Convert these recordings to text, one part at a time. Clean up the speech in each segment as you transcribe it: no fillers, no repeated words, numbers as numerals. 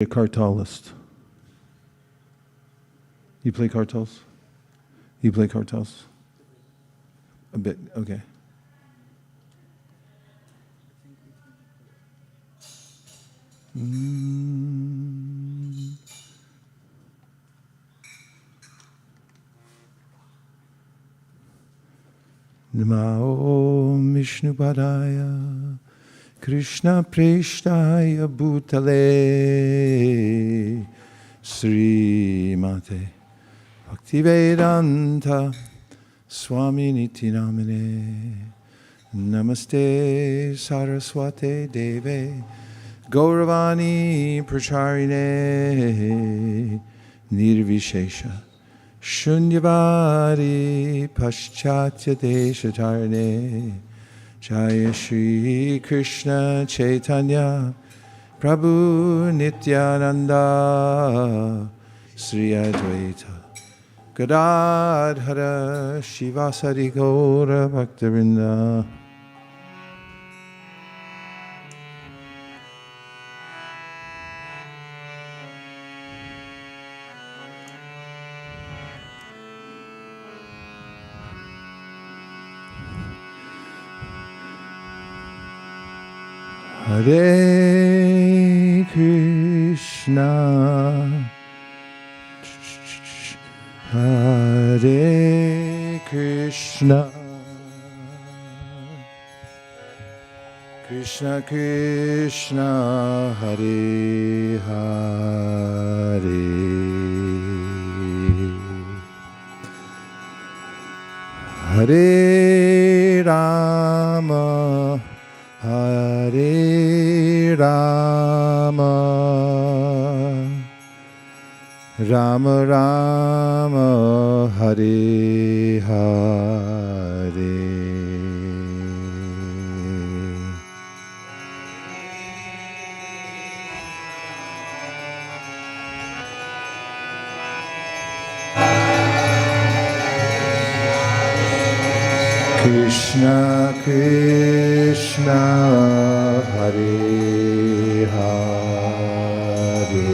A cartellist. You play cartels? You play cartels? A bit, okay. Namo Vishnu Padaya Krishna Preshtaya Bhutale Sri Mate Bhaktivedanta Swami Niti Namine Namaste Saraswate Deve Gauravani Pracharine Nirvishesha Shunyavadi Paschatya Deshatarne Jaya Shri Krishna Chaitanya Prabhu Nityananda Sri Advaita Gadadhara Shivasari Gaura Bhaktavinda. Hare Krishna, Hare Krishna, Krishna Krishna, Hare Hare, Hare Rama, Hare Rama, Rama Rama, Hare Hare. Krishna Krishna, Hare Hare,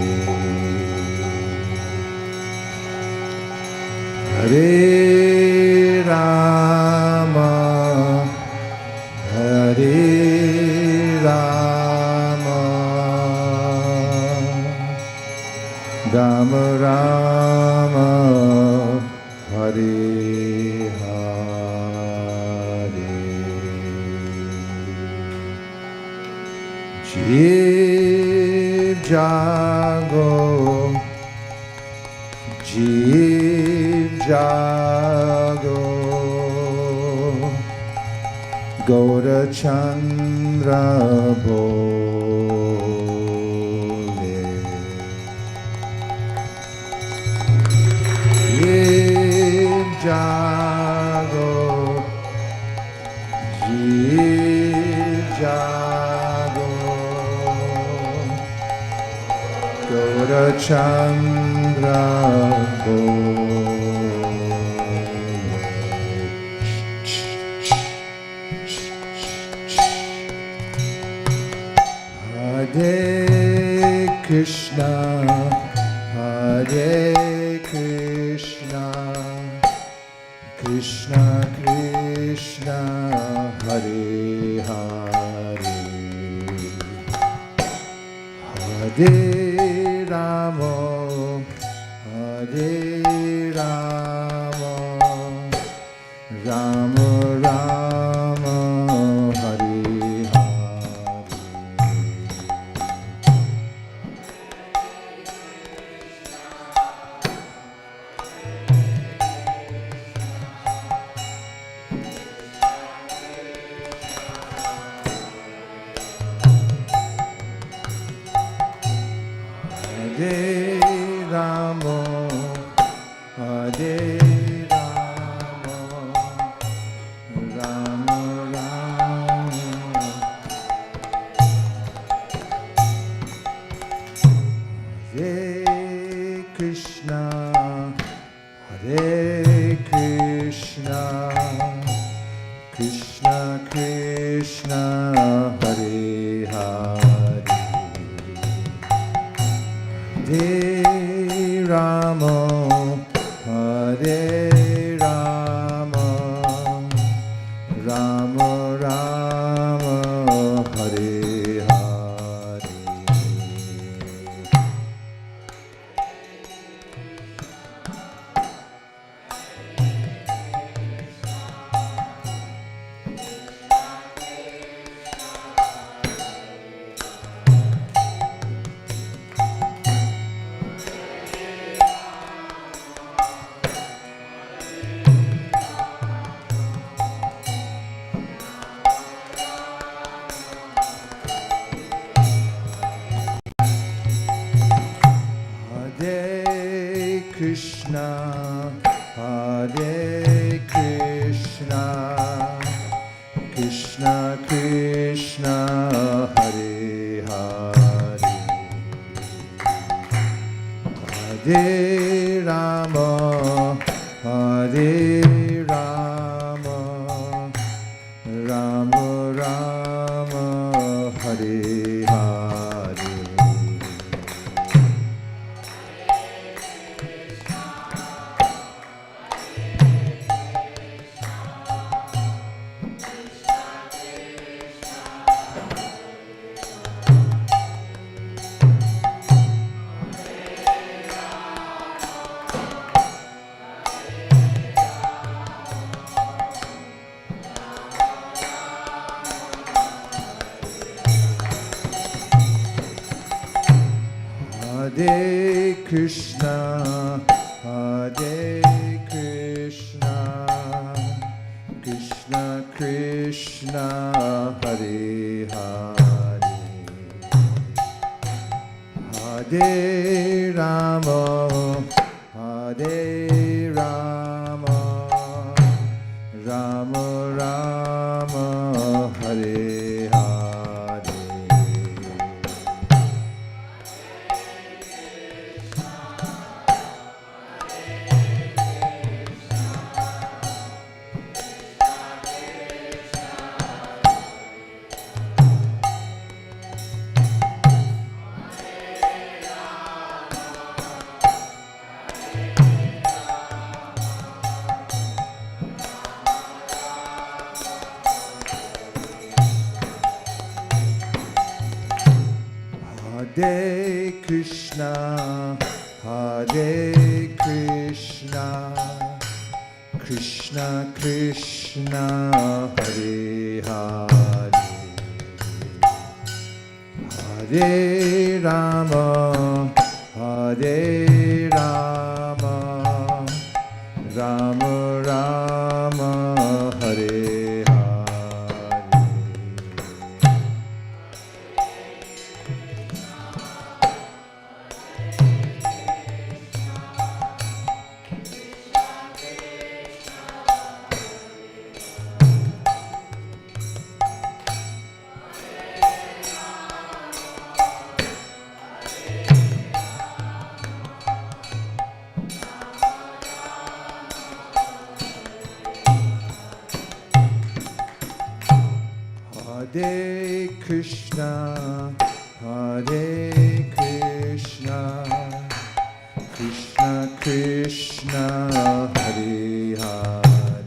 Hare Rama, Hare Rama, Rama Rama, Hare Jiv Jago, Jiv Jago, Gaura Chandra Bole, Jiv Jago, Jiv Jago, Gaura Chandra Hare Krishna, Hare Krishna, Krishna Krishna, Hare Hare, Hare Rama, Hare Rama, Rama Rama, Hare Hare. Hare Rama, Hare Rama, Rama Rama, Hare Krishna, Hare Krishna, Krishna Krishna, Hare Hare, Rama, Hare Rama, Rama Rama, Hare Hare. Krishna, Hare Krishna, Krishna Krishna, Hare Hare, Hare Rama, Hare Rama, Rama Rama, Hare Hare. Hare Krishna, Hare Krishna, Krishna Krishna, Hare Hare, Hare Rama, Hare Rama, Rama Rama, Hare Hare. Hare Krishna, Hare Krishna, Krishna Krishna, Hare Hare, Hare Rama, Hare Rama, Rama Rama, Hare Hare Krishna, Hare Krishna, Krishna Krishna, Hare Hare,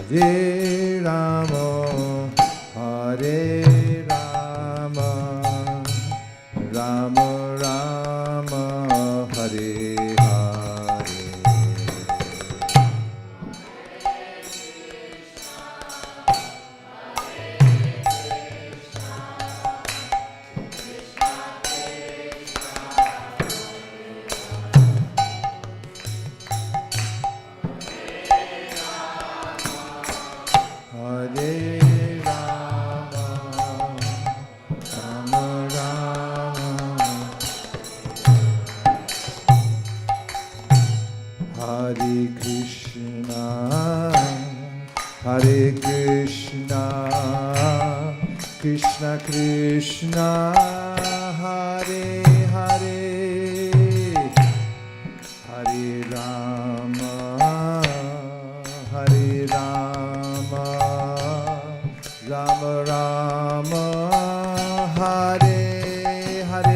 Hare Rama, Hare Rama, Rama Rama, Hare Hare. Hare Rama, Rama Rama, Hare Krishna, Hare Krishna, Krishna Krishna, Hare Hare, Hare Rama, Hare Rama, Rama Rama, Hare Hare.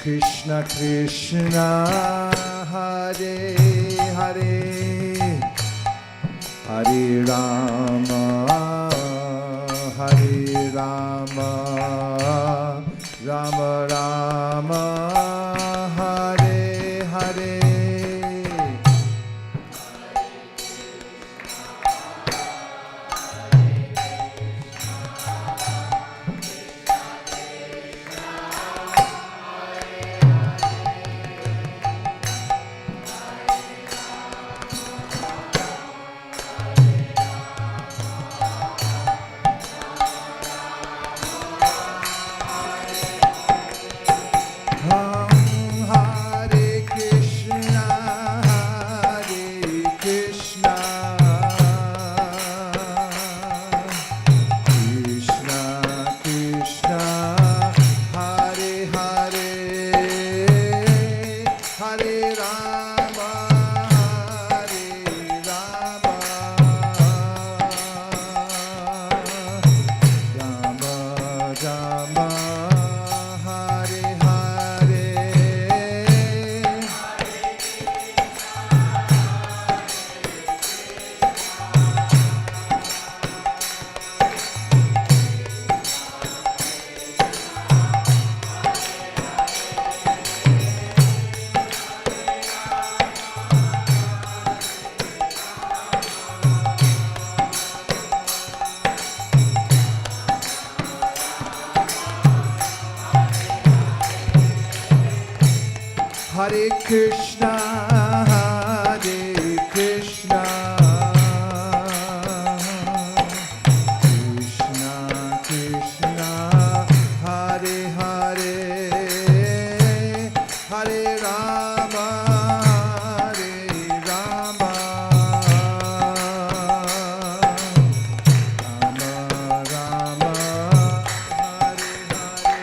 Krishna Krishna, Hare Hare, Hare Rama, Hare Rama, Rama Rama, Hare Hare. Hare Krishna, Hare Krishna, Krishna Krishna, Hare Hare, Hare Rama, Hare Rama, Rama Rama, Hare Hare.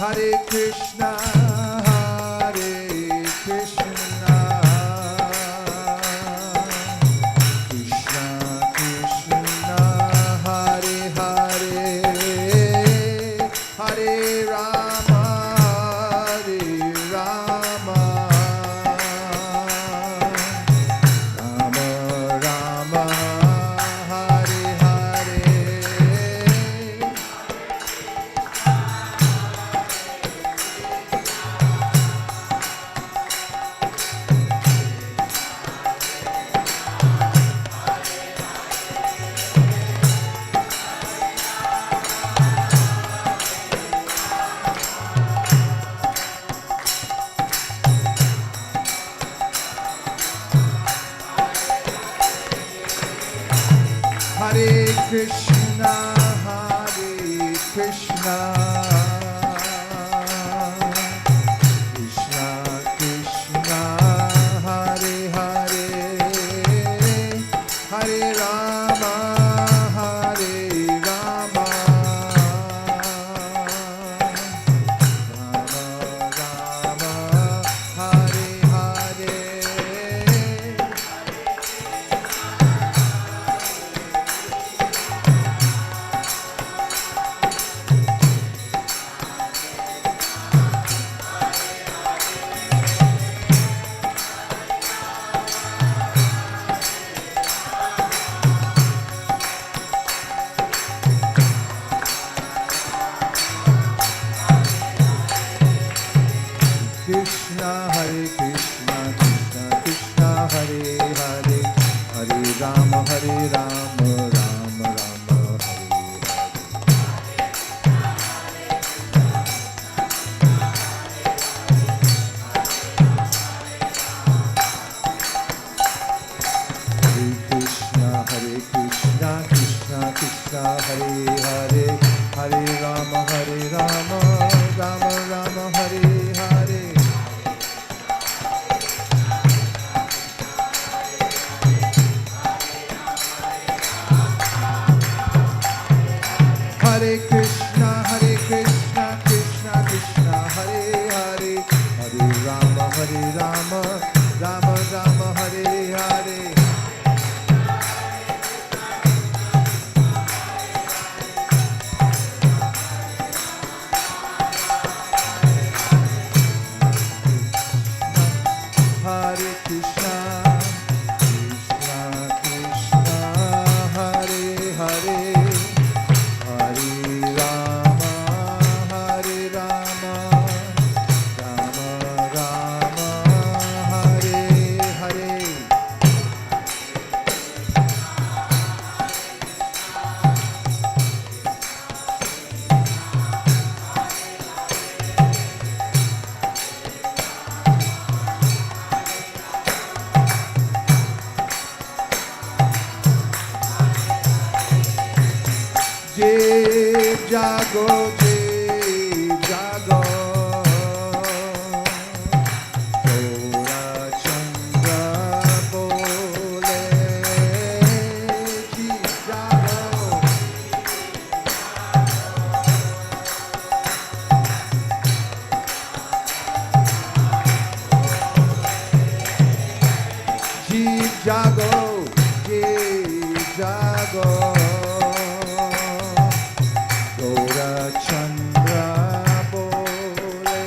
Hare Krishna, Hare Krishna, Krishna Krishna, Hare Hare, Hare Rama, Hare Rama, Rama Rama, Hare Hare. Hare Krishna, Hare Krishna, Krishna Krishna, Hare Hare, Hare Rama, Hare Rama, Rama Rama, Hare Hare. Hare, Hare Rama, Rama Rama, Hare Hare. Hare Krishna, Krishna Krishna, Hare Hare, Hare Rama, Rama Rama, Hare Hare. Hare Krishna, Krishna Krishna, Hare Hare, Hare Rama, Rama Rama, Hare Hare. Jai Jago, Jai Jago, Gora Chandra Bole, Jai Jago. Jai Jago, Jai Jago. Chandra Bole.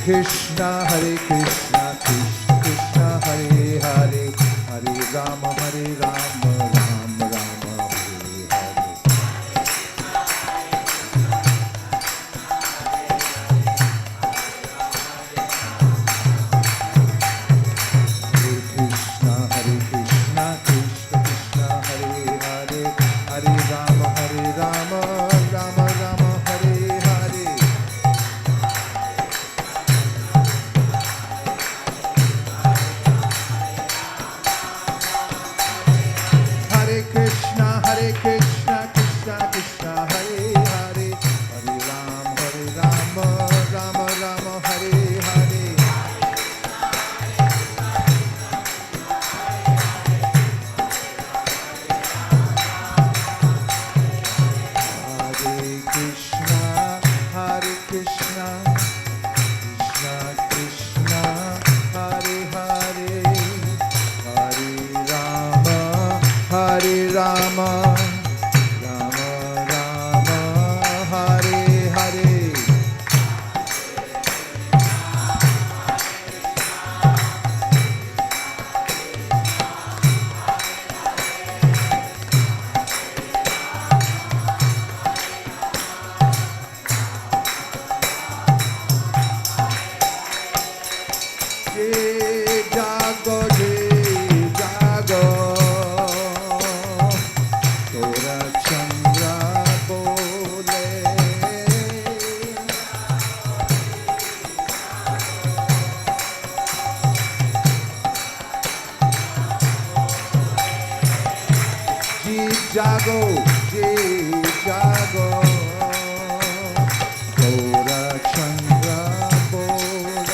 Krishna, Hare Krishna, Krishna Krishna, Hare Hare, Hare Rama, Rama Rama, Hare Hare. Hare Rama, Rama Rama, Hare Hare. Jai Jago, Jai Jago. Jago, Jai Jago, Gora Chandra Bole.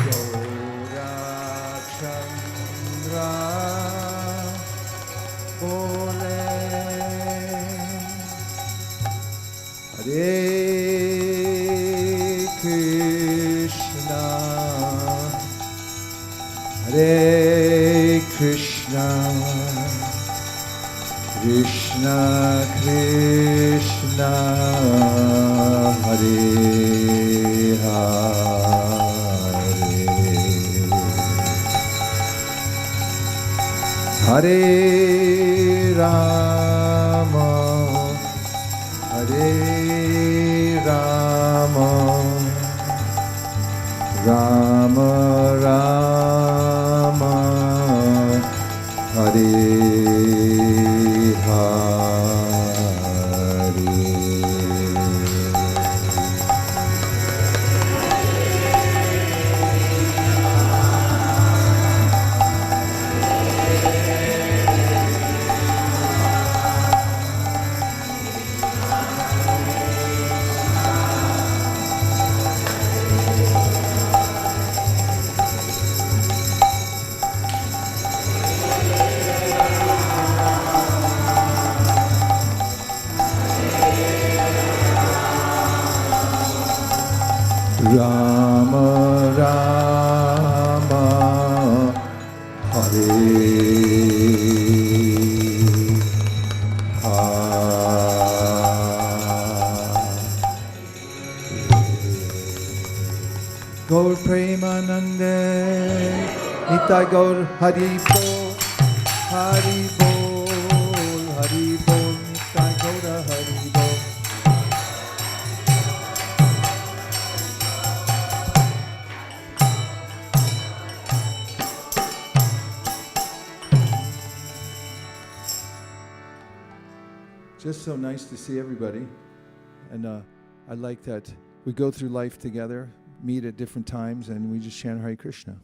Gora Chandra Bole. Hare Krishna, Hare Krishna, Krishna Krishna, Hare Hare, Hare Rama, Hare Rama, Rama Rama, Hare Nitai Gaur Hari Bol, Hari Bol, Hari Bol, Nitai Gaur Hari Bol. Just so nice to see everybody. And I like that we go through life together, meet at different times, and we just chant Hare Krishna.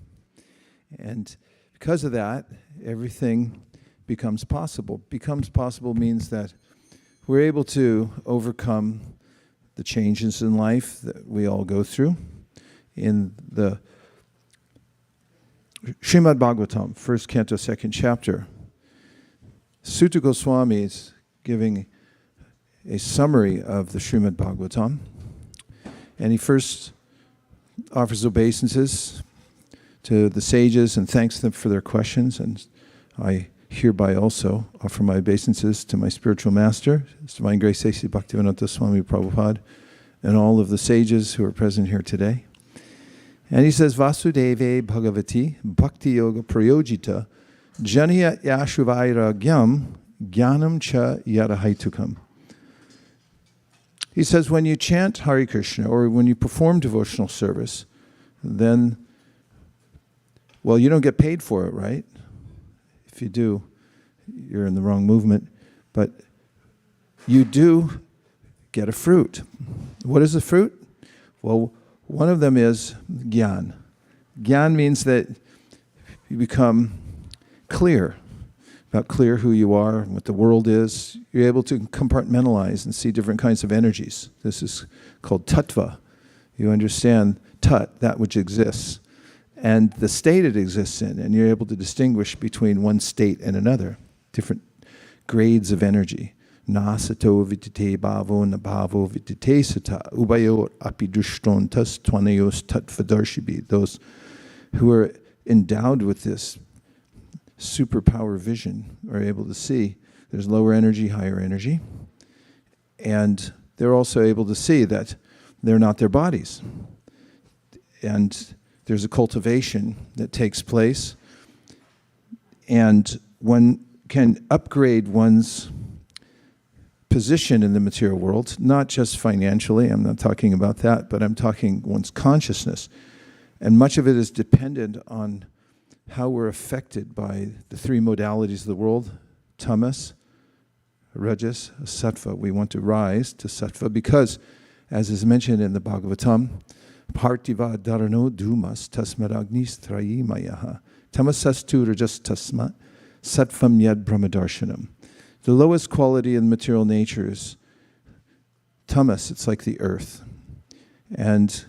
And because of that, everything becomes possible. Becomes possible means that we're able to overcome the changes in life that we all go through. In the Srimad Bhagavatam, first canto, second chapter, Sutta Goswami is giving a summary of the Srimad Bhagavatam. And he first offers obeisances to the sages and thanks them for their questions. And I hereby also offer my obeisances to my spiritual master, His Divine Grace A.C. Bhaktivedanta Swami Prabhupada, and all of the sages who are present here today. And he says, Vasudeve Bhagavati Bhakti Yoga Prayojita Janiya Yashuvairagyam Gyanam Cha Yadahaitukam. He says, when you chant Hare Krishna, or when you perform devotional service, then, well, you don't get paid for it, right? If you do, you're in the wrong movement. But you do get a fruit. What is the fruit? Well, one of them is Gyan. Gyan means that you become clear who you are, what the world is. You're able to compartmentalize and see different kinds of energies. This is called tattva. You understand tat, that which exists, and the state it exists in, and you're able to distinguish between one state and another, different grades of energy. Nasato vidite bhavo nabhavo vidite sata ubayor api dushtontas twanayos tattvadarshibhi. Those who are endowed with this superpower vision are able to see there's lower energy, higher energy, and they're also able to see that they're not their bodies. And there's a cultivation that takes place, and one can upgrade one's position in the material world, not just financially, I'm not talking about that, but I'm talking one's consciousness. And much of it is dependent on how we're affected by the three modalities of the world, tamas, rajas, sattva. We want to rise to sattva because, as is mentioned in the Bhagavatam, partiva dharano dumas tasmaragnis trayi mayaha tamasastu rajas tasma sattvam yad brahmadarshanam. The lowest quality in material nature is tamas. It's like the earth. And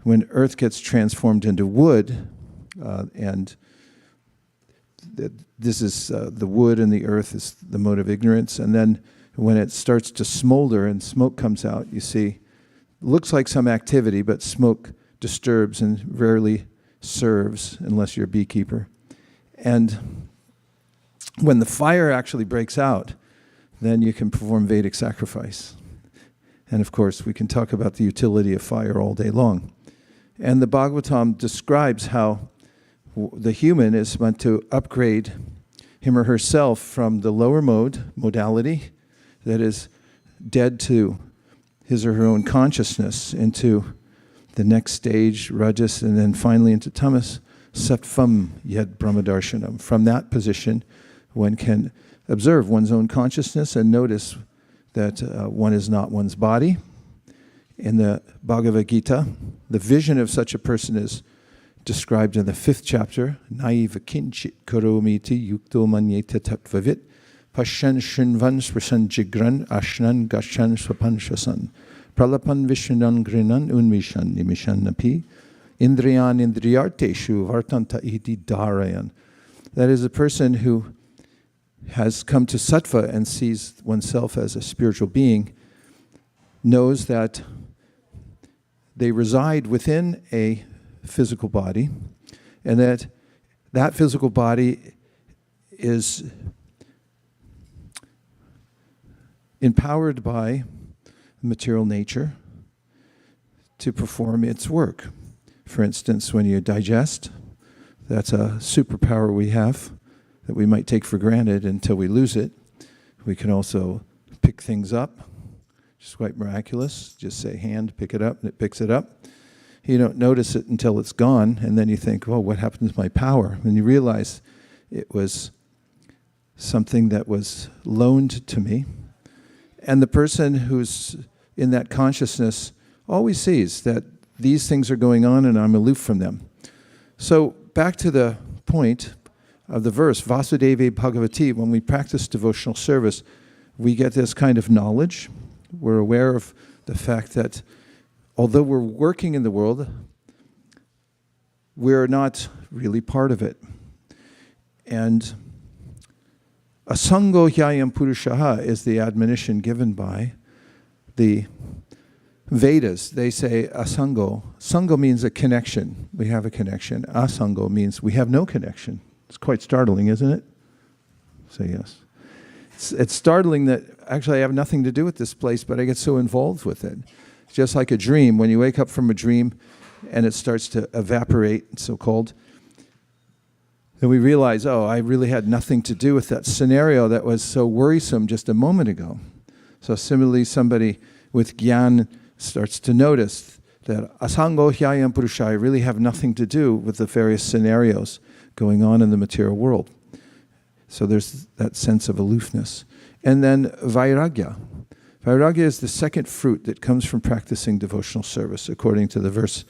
when earth gets transformed into wood, and this is the wood and the earth is the mode of ignorance. And then when it starts to smolder and smoke comes out, you see, looks like some activity, but smoke disturbs and rarely serves unless you're a beekeeper. And when the fire actually breaks out, then you can perform Vedic sacrifice. And of course, we can talk about the utility of fire all day long. And the Bhagavatam describes how the human is meant to upgrade him or herself from the lower modality that is dead to his or her own consciousness into the next stage, rajas, and then finally into tamas, sattvam yad brahmadarshanam. From that position, one can observe one's own consciousness and notice that one is not one's body. In the Bhagavad Gita, the vision of such a person is described in the 5th chapter, Naiva kinchit karomiti yukto manyeta tattvavit pashan shinvan swasan jigran ashnan gashan swapanshasan pralapan vishnan grinan unmishan nimishan napi indriyan indriyarteshu vartanta iti dharayan. That is a person who has come to sattva and sees oneself as a spiritual being, knows that they reside within a physical body, and that physical body is empowered by material nature to perform its work. For instance, when you digest, That's a superpower we have that we might take for granted until we lose it. We can also pick things up, which is quite miraculous. Just say hand, pick it up, and it picks it up. You don't notice it until it's gone, and then you think, well, what happened to my power? And you realize it was something that was loaned to me. And the person who's in that consciousness always sees that these things are going on and I'm aloof from them. So back to the point of the verse, Vasudeve Bhagavati, when we practice devotional service, we get this kind of knowledge. We're aware of the fact that although we're working in the world, we're not really part of it. And Asango Sango is the admonition given by the Vedas. They say Asango. Sango means a connection. We have a connection. Asango means we have no connection. It's quite startling, isn't it? Say yes. It's startling that actually I have nothing to do with this place, but I get so involved with it. It's just like a dream. When you wake up from a dream and it starts to evaporate, so-called, then we realize, oh, I really had nothing to do with that scenario that was so worrisome just a moment ago. So similarly, somebody with Gyan starts to notice that Asango Hyayam Purusha, I really have nothing to do with the various scenarios going on in the material world. So there's that sense of aloofness. And then Vairagya. Vairagya is the second fruit that comes from practicing devotional service, according to the verse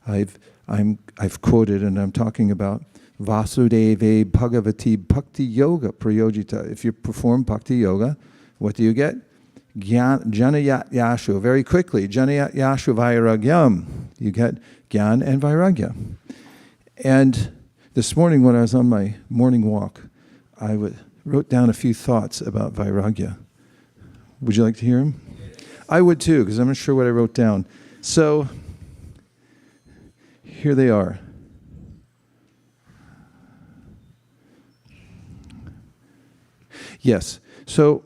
I've quoted and I'm talking about. Vasudeve Bhagavati Bhakti Yoga Prayojita. If you perform Bhakti Yoga, what do you get? Janayat Yashu. Very quickly, Janayat Yashu Vairagyam. You get Gyan and Vairagya. And this morning when I was on my morning walk, I wrote down a few thoughts about Vairagya. Would you like to hear them? I would too, because I'm not sure what I wrote down. So, here they are. Yes. So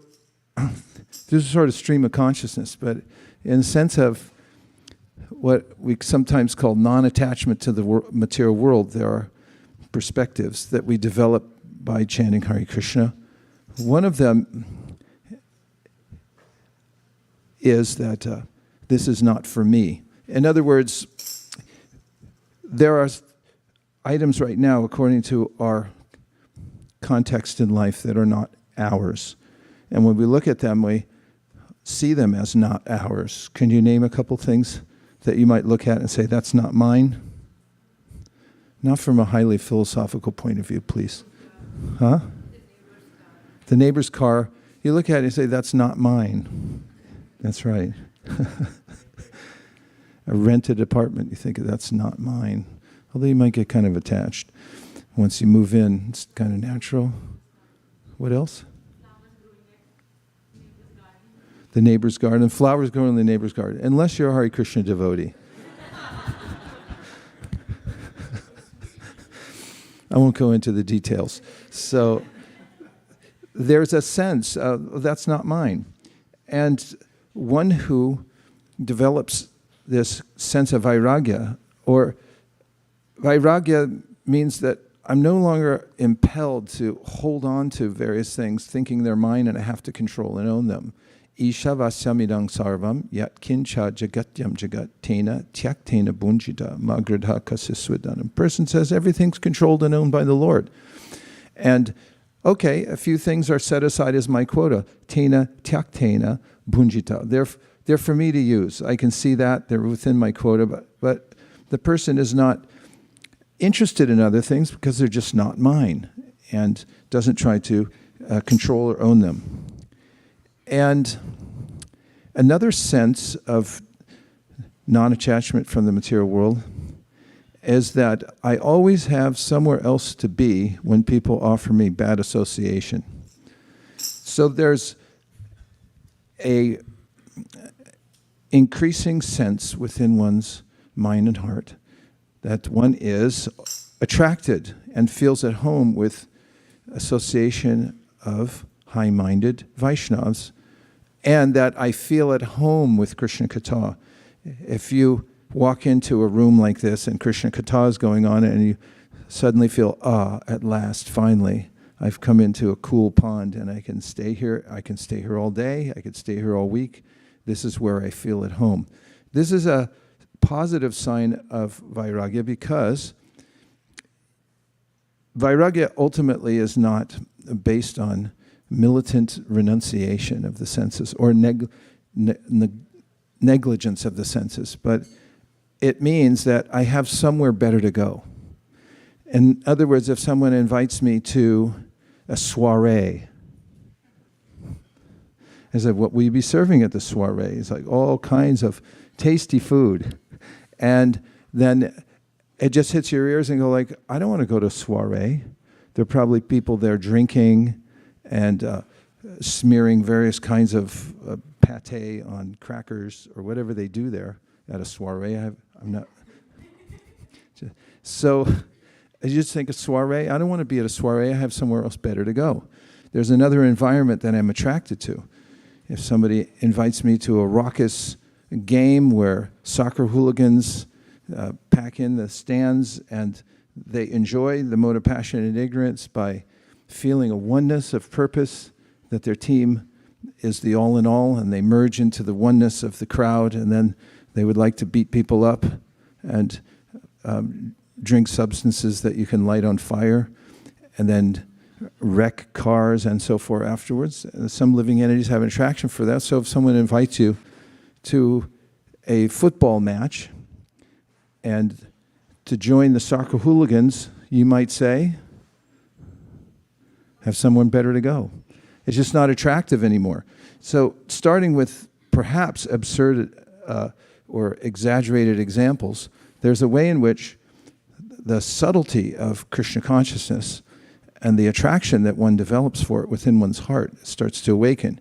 this is sort of stream of consciousness, but in the sense of what we sometimes call non-attachment to the material world, there are perspectives that we develop by chanting Hare Krishna. One of them is that this is not for me. In other words, there are items right now, according to our context in life, that are not ours. And when we look at them, we see them as not ours. Can you name a couple things that you might look at and say, that's not mine? Not from a highly philosophical point of view, please. Huh? The neighbor's car. You look at it and say, that's not mine. That's right. A rented apartment, you think, that's not mine. Although you might get kind of attached. Once you move in, it's kind of natural. What else? The neighbor's garden. Flowers growing in the neighbor's garden. Unless you're a Hare Krishna devotee. I won't go into the details. So there's a sense of that's not mine. And one who develops this sense of Iragya, or Iragya means that I'm no longer impelled to hold on to various things, thinking they're mine and I have to control and own them. Isha vasyamidang sarvam yat kincha jagatyam jagat tena tyaktena bunjita magradha kasiswadanam. A person says everything's controlled and owned by the Lord. And okay, a few things are set aside as my quota. Tena tyaktena bunjita. They're for me to use. I can see that. They're within my quota. But the person is not interested in other things because they're just not mine and doesn't try to control or own them. And another sense of non-attachment from the material world is that I always have somewhere else to be when people offer me bad association. So there's a increasing sense within one's mind and heart that one is attracted and feels at home with association of high-minded Vaishnavas, and that I feel at home with Krishna Katha. If you walk into a room like this and Krishna Katha is going on and you suddenly feel, at last, finally, I've come into a cool pond and I can stay here. I can stay here all day. I could stay here all week. This is where I feel at home. This is a positive sign of Vairagya because Vairagya ultimately is not based on militant renunciation of the senses or negligence of the senses, but it means that I have somewhere better to go. In other words, if someone invites me to a soiree, I said, what will you be serving at the soiree? It's like all kinds of tasty food. And then it just hits your ears and go like, I don't want to go to a soiree. There are probably people there drinking and smearing various kinds of pate on crackers or whatever they do there at a soiree. I'm not. So I just think a soiree, I don't want to be at a soiree. I have somewhere else better to go. There's another environment that I'm attracted to. If somebody invites me to a raucous game where soccer hooligans pack in the stands and they enjoy the mode of passion and ignorance by feeling a oneness of purpose, that their team is the all in all, and they merge into the oneness of the crowd, and then they would like to beat people up and drink substances that you can light on fire, and then wreck cars and so forth afterwards. Some living entities have an attraction for that. So if someone invites you to a football match and to join the soccer hooligans, you might say, have someone better to go. It's just not attractive anymore. So starting with perhaps absurd or exaggerated examples, there's a way in which the subtlety of Krishna consciousness and the attraction that one develops for it within one's heart starts to awaken.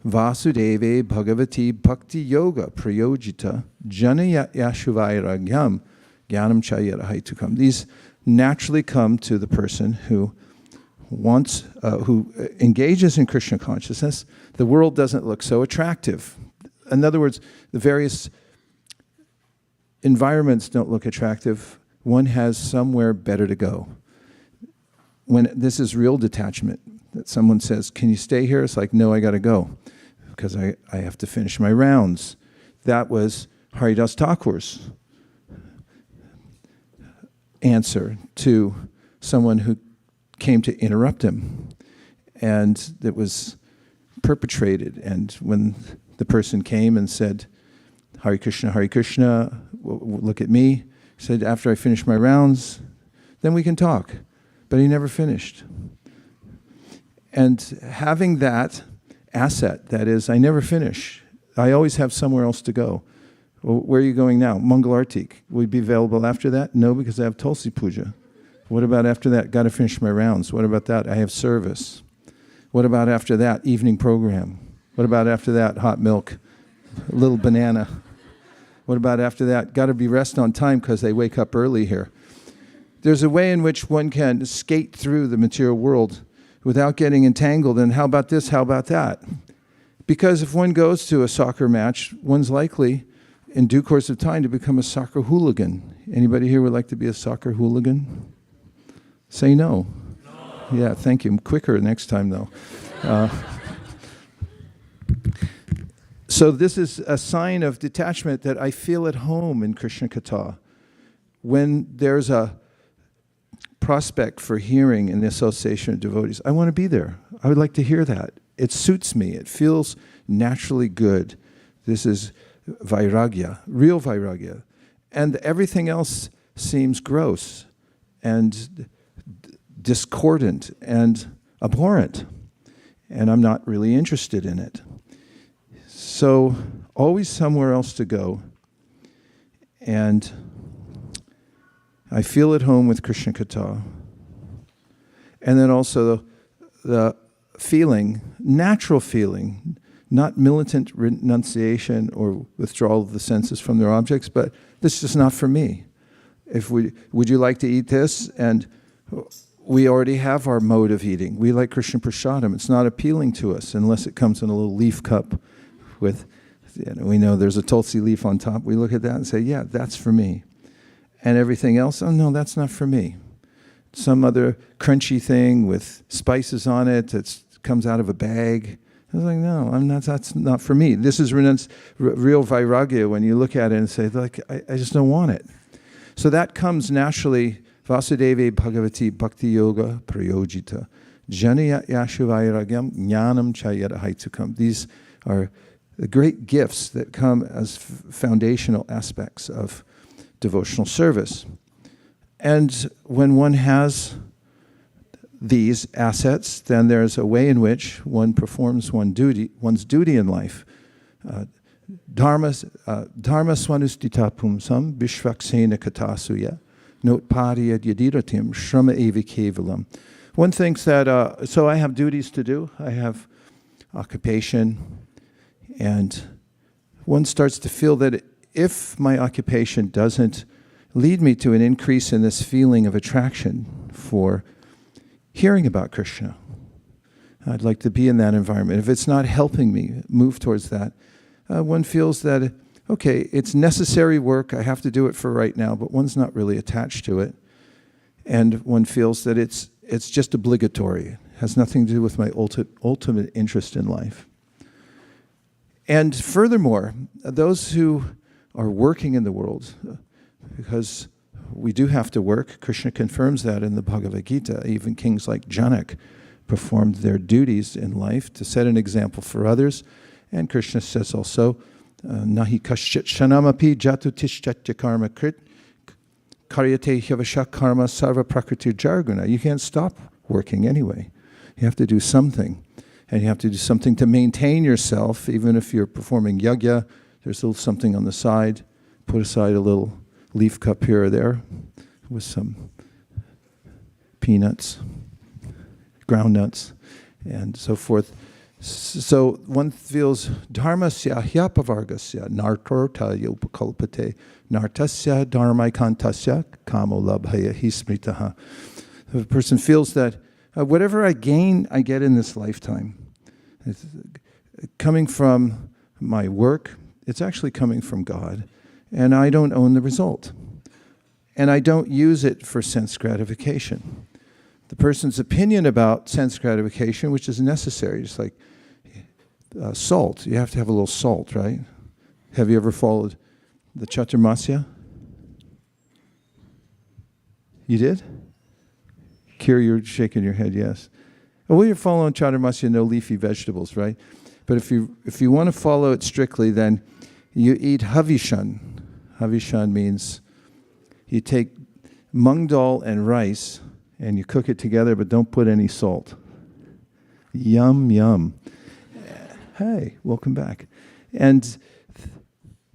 Vasudeve Bhagavati Bhakti Yoga Prayojita Jana Yashuvairagyam Gyanam Chayarahaitukam. These naturally come to the person who who engages in Krishna consciousness. The world doesn't look so attractive. In other words, the various environments don't look attractive. One has somewhere better to go. When this is real detachment, that someone says, can you stay here? It's like, no, I got to go because I have to finish my rounds. That was Haridas Thakur's answer to someone who came to interrupt him. And it was perpetrated. And when the person came and said, Hare Krishna, look at me, he said, after I finish my rounds, then we can talk. But he never finished. And having that asset, that is, I never finish. I always have somewhere else to go. Well, where are you going now? Mangalartik. Will you be available after that? No, because I have Tulsi Puja. What about after that? Got to finish my rounds. What about that? I have service. What about after that? Evening program. What about after that? Hot milk, a little banana. What about after that? Got to be rest on time because they wake up early here. There's a way in which one can skate through the material world without getting entangled. And how about this? How about that? Because if one goes to a soccer match, one's likely, in due course of time, to become a soccer hooligan. Anybody here would like to be a soccer hooligan? Say no. No. Yeah, thank you. Quicker next time, though. So this is a sign of detachment that I feel at home in Krishna Katha. When there's a prospect for hearing in the association of devotees, I want to be there. I would like to hear that. It suits me. It feels naturally good. This is Vairagya, real Vairagya. And everything else seems gross and discordant and abhorrent. And I'm not really interested in it. So always somewhere else to go. And I feel at home with Krishna Katha. And then also the feeling, natural feeling, not militant renunciation or withdrawal of the senses from their objects, but this is not for me. Would you like to eat this? And we already have our mode of eating. We like Krishna Prasadam. It's not appealing to us unless it comes in a little leaf cup with, we know there's a tulsi leaf on top. We look at that and say, yeah, that's for me. And everything else, oh no, that's not for me. some other crunchy thing with spices on it that comes out of a bag. I was like, no, that's not for me. This is real Vairagya when you look at it and say, like, I just don't want it. So that comes naturally, Vasudeve Bhagavati Bhakti Yoga Prayojita. Jana Yashuvayaragyam Jnanam Chayata Haitukam. These are the great gifts that come as foundational aspects of devotional service. And when one has these assets, then there's a way in which one performs one's duty in life. Dharma swanustita pumsam bishvaksena katasuya notpadiya yadiratim shrama evi kevalam. One thinks that, so I have duties to do, I have occupation, and one starts to feel that if my occupation doesn't lead me to an increase in this feeling of attraction for hearing about Krishna, I'd like to be in that environment. If it's not helping me move towards that, one feels that, okay, it's necessary work, I have to do it for right now, but one's not really attached to it. And one feels that it's just obligatory. It has nothing to do with my ultimate interest in life. And furthermore, those who are working in the world, because we do have to work, Krishna confirms that in the Bhagavad Gita. Even kings like Janak performed their duties in life to set an example for others. And Krishna says also, Nahi kaschit shanamapi jatu tishchatya karma krit karyate hyavashak karma sarva prakriti jarguna. You can't stop working anyway. You have to do something. And you have to do something to maintain yourself, even if you're performing yagya. There's a little something on the side. Put aside a little leaf cup here or there with some peanuts, ground nuts, and so forth. So one feels dharmasya hyapavargasya nartorta yopakalpate nartasya dharmaikantasya kamo labhaya hismritaha. The person feels that whatever I gain, I get in this lifetime. It's coming from my work, it's actually coming from God, and I don't own the result. And I don't use it for sense gratification. The person's opinion about sense gratification, which is necessary, just like salt. You have to have a little salt, right? Have you ever followed the Chaturmasya? You did? Kira, you're shaking your head, yes. Well, you're following Chaturmasya, no leafy vegetables, right? But if you want to follow it strictly, then you eat havishan. Havishan means you take mung dal and rice and you cook it together, but don't put any salt. Yum, yum. Hey, welcome back. And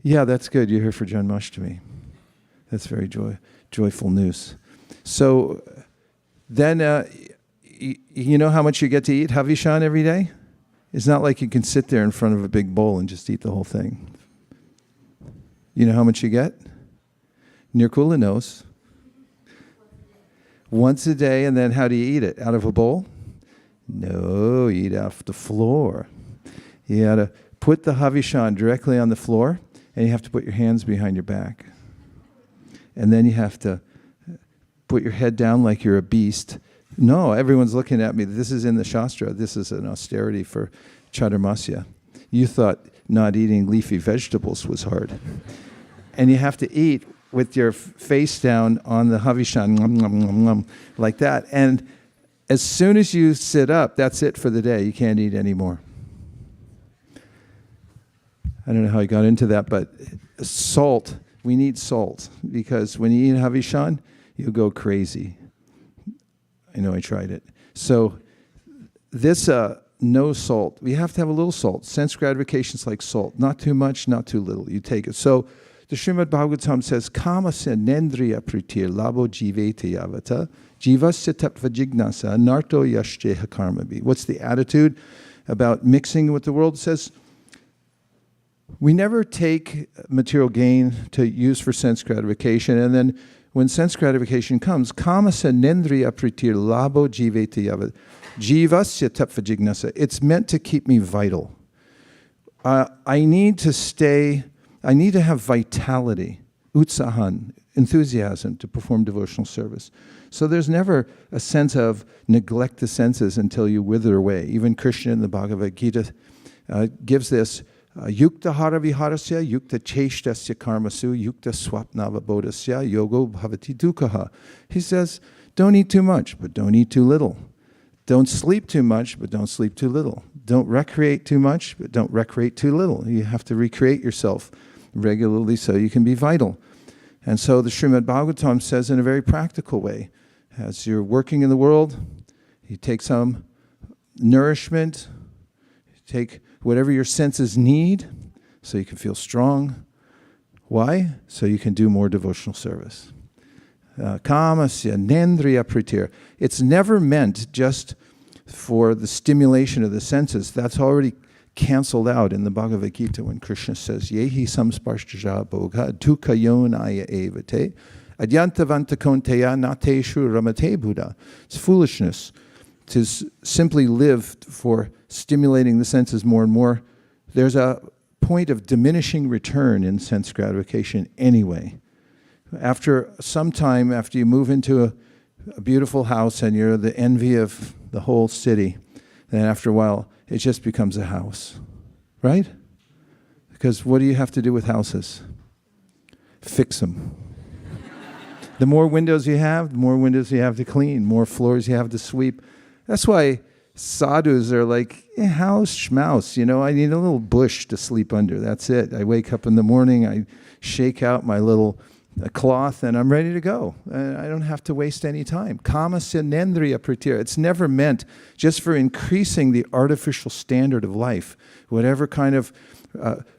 yeah, that's good. You're here for Janmashtami. That's very joyful news. So then, you know how much you get to eat havishan every day? It's not like you can sit there in front of a big bowl and just eat the whole thing. You know how much you get? Nirkula knows. Once a day, and then how do you eat it? Out of a bowl? No, you eat off the floor. You got to put the havishan directly on the floor, and you have to put your hands behind your back. And then you have to put your head down like you're a beast. No, everyone's looking at me. This is in the Shastra. This is an austerity for Chaturmasya. You thought not eating leafy vegetables was hard. And you have to eat with your face down on the havishan, like that. And as soon as you sit up, that's it for the day. You can't eat anymore. I don't know how I got into that, but salt, we need salt. Because when you eat havishan, you'll go crazy. I know I tried it. So this no salt. We have to have a little salt. Sense gratification is like salt. Not too much, not too little. You take it. So the Srimad Bhagavatam says, Kamasa nendriya pritir labo jivete yavata jivasya tattva jignasa narto yashcheha karmabi. What's the attitude about mixing with the world? It says, we never take material gain to use for sense gratification, and then when sense gratification comes, kamasa nendriya pritir labo jivete yavata jivasya tattva jignasa. It's meant to keep me vital. I need to have vitality, utsahan. enthusiasm to perform devotional service. So there's never a sense of neglect the senses until you wither away. Even Krishna in the Bhagavad Gita gives this yukta hara viharasya, yukta cheshtasya karmasu, yukta swapnava bodhasya, yogo bhavati dukkha. He says, don't eat too much, but don't eat too little. Don't sleep too much, but don't sleep too little. Don't recreate too much, but don't recreate too little. You have to recreate yourself regularly so you can be vital. And so the Srimad Bhagavatam says in a very practical way, as you're working in the world, you take some nourishment, you take whatever your senses need so you can feel strong. Why? So you can do more devotional service. Kamasya nendriya pritir. It's never meant just for the stimulation of the senses. That's already canceled out in the Bhagavad Gita when Krishna says, Yehi samsparshaja bhoga dukkha yonaya evate adyantavanta konteya nateshu ramate Buddha. It's foolishness to simply live for stimulating the senses more and more. There's a point of diminishing return in sense gratification anyway. After some time, after you move into a beautiful house and you're the envy of the whole city, then after a while, it just becomes a house, right? Because what do you have to do with houses? Fix them. The more windows you have, the more windows you have to clean, more floors you have to sweep. That's why sadhus are like, house schmouse, I need a little bush to sleep under. That's it. I wake up in the morning, I shake out my little cloth, and I'm ready to go. I don't have to waste any time. Kamasya nendriya pratir. It's never meant just for increasing the artificial standard of life, whatever kind of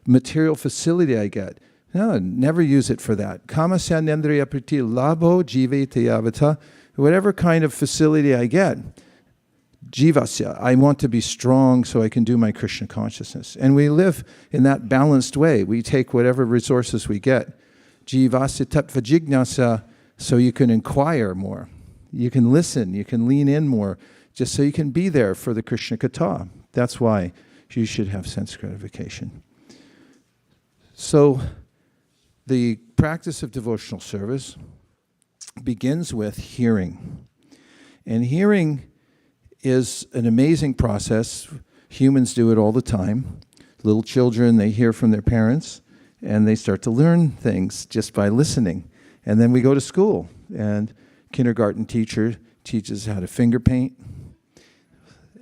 material facility I get. No, never use it for that. Kamasya nendriya pratir labho jivete yavata. Whatever kind of facility I get, jivasya, I want to be strong so I can do my Krishna consciousness. And we live in that balanced way. We take whatever resources we get. Jivasya tattva jignasa, so you can inquire more. You can listen, you can lean in more, just so you can be there for the Krishna Katha. That's why you should have sense gratification. So the practice of devotional service begins with hearing. And hearing is an amazing process. Humans do it all the time. Little children, they hear from their parents, and they start to learn things just by listening. And then we go to school, and kindergarten teacher teaches how to finger paint.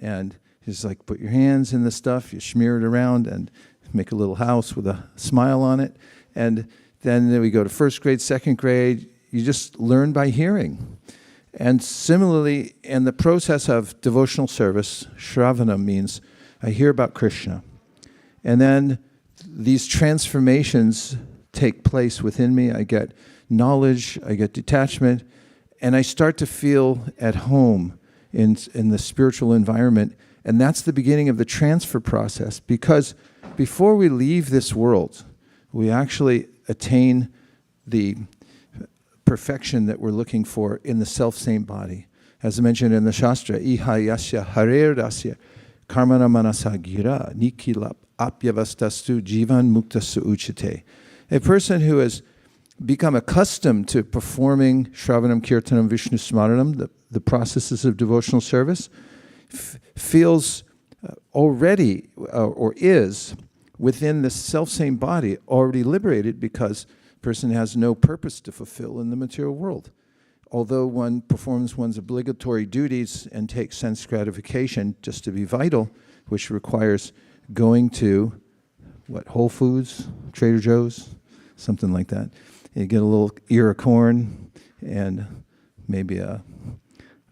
And he's like, put your hands in the stuff, you smear it around, and make a little house with a smile on it. And then we go to first grade, second grade. You just learn by hearing. And similarly, in the process of devotional service, Shravana means I hear about Krishna. And then these transformations take place within me. I get knowledge, I get detachment, and I start to feel at home in the spiritual environment. And that's the beginning of the transfer process, because before we leave this world, we actually attain the perfection that we're looking for in the self-same body. As I mentioned in the Shastra, iha yasya harer dasya karmana manasa gira nikila apyavastastu jivan muktasu uchite. A person who has become accustomed to performing Shravanam, Kirtanam, Vishnu Smaranam, the processes of devotional service, feels already or is within the self-same body already liberated, because the person has no purpose to fulfill in the material world. Although one performs one's obligatory duties and takes sense gratification just to be vital, which requires going to, Whole Foods, Trader Joe's, something like that. You get a little ear of corn and maybe a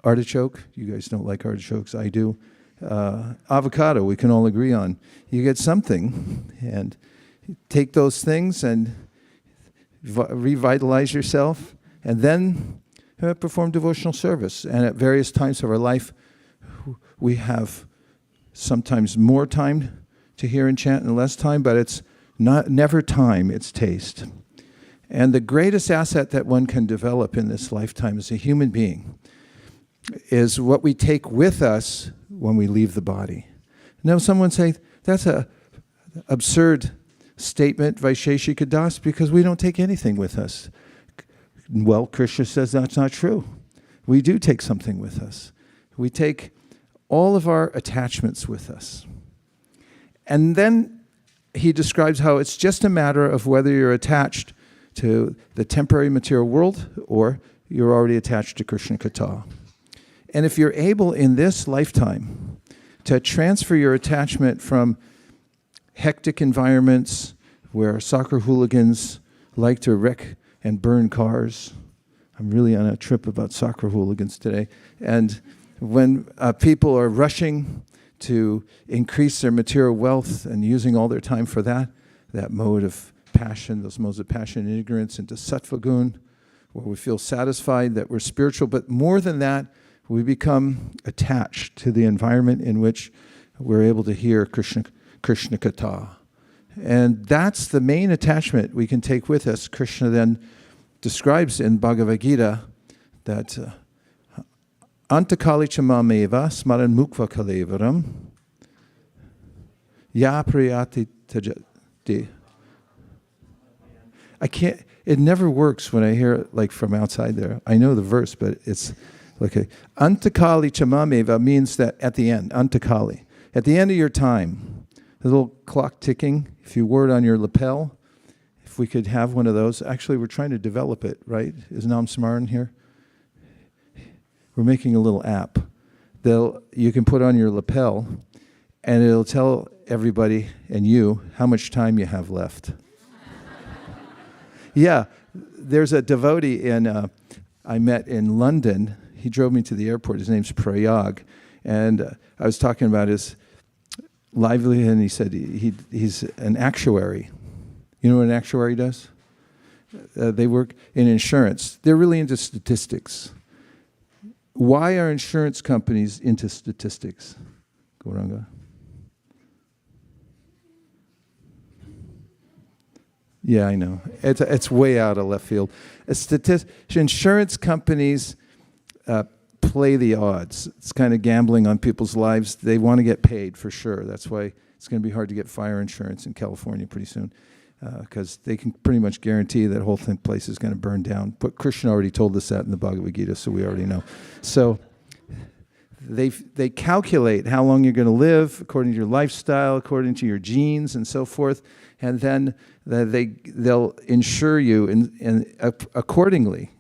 artichoke. You guys don't like artichokes, I do. Avocado, we can all agree on. You get something, and take those things and revitalize yourself, and then perform devotional service. And at various times of our life, we have sometimes more time to hear and chant and less time, but it's never time, it's taste. And the greatest asset that one can develop in this lifetime as a human being is what we take with us when we leave the body. Now someone say, that's a absurd statement, Vaisesika Das, because we don't take anything with us. Well, Krishna says that's not true. We do take something with us. We take all of our attachments with us. And then he describes how it's just a matter of whether you're attached to the temporary material world or you're already attached to Krishna Katha. And if you're able in this lifetime to transfer your attachment from hectic environments where soccer hooligans like to wreck and burn cars. I'm really on a trip about soccer hooligans today. And when people are rushing to increase their material wealth and using all their time for that mode of passion, those modes of passion and ignorance into sattva gun, where we feel satisfied that we're spiritual. But more than that, we become attached to the environment in which we're able to hear Krishna Katha. And that's the main attachment we can take with us. Krishna then describes in Bhagavad Gita that Antakali chamameva smaran mukva kalevaram ya priyati tajati. I can't, it never works when I hear it like from outside there. I know the verse, but it's like Antakali chamameva means that at the end, Antakali, at the end of your time, the little clock ticking, if you wore it on your lapel, if we could have one of those. Actually, we're trying to develop it, right? Is Nam Smaran here? We're making a little app. You can put on your lapel, and it'll tell everybody and you how much time you have left. Yeah, there's a devotee I met in London. He drove me to the airport. His name's Prayag. And I was talking about his livelihood, and he said he's an actuary. You know what an actuary does? They work in insurance. They're really into statistics. Why are insurance companies into statistics? Gauranga? Yeah, I know. It's way out of left field. Insurance companies play the odds. It's kind of gambling on people's lives. They want to get paid for sure. That's why it's going to be hard to get fire insurance in California pretty soon, because they can pretty much guarantee that whole place is going to burn down. But Krishna already told us that in the Bhagavad Gita, so we already know. So they calculate how long you're going to live according to your lifestyle, according to your genes, and so forth, and then they'll insure you accordingly.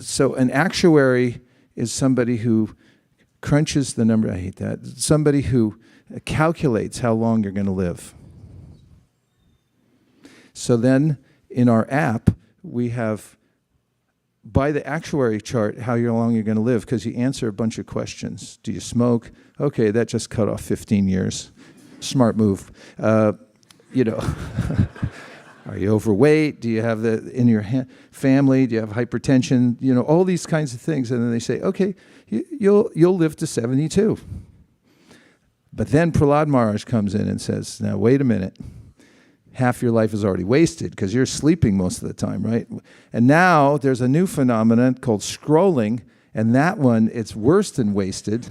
So an actuary is somebody who crunches the number. I hate that. Somebody who calculates how long you're going to live. So then in our app, we have, by the actuary chart, how long you're going to live, because you answer a bunch of questions. Do you smoke? Okay, that just cut off 15 years. Smart move. Are you overweight? Do you have in your family? Do you have hypertension? All these kinds of things. And then they say, okay, you'll live to 72. But then Prahlad Maharaj comes in and says, now wait a minute. Half your life is already wasted because you're sleeping most of the time, right? And now there's a new phenomenon called scrolling, and that one, it's worse than wasted.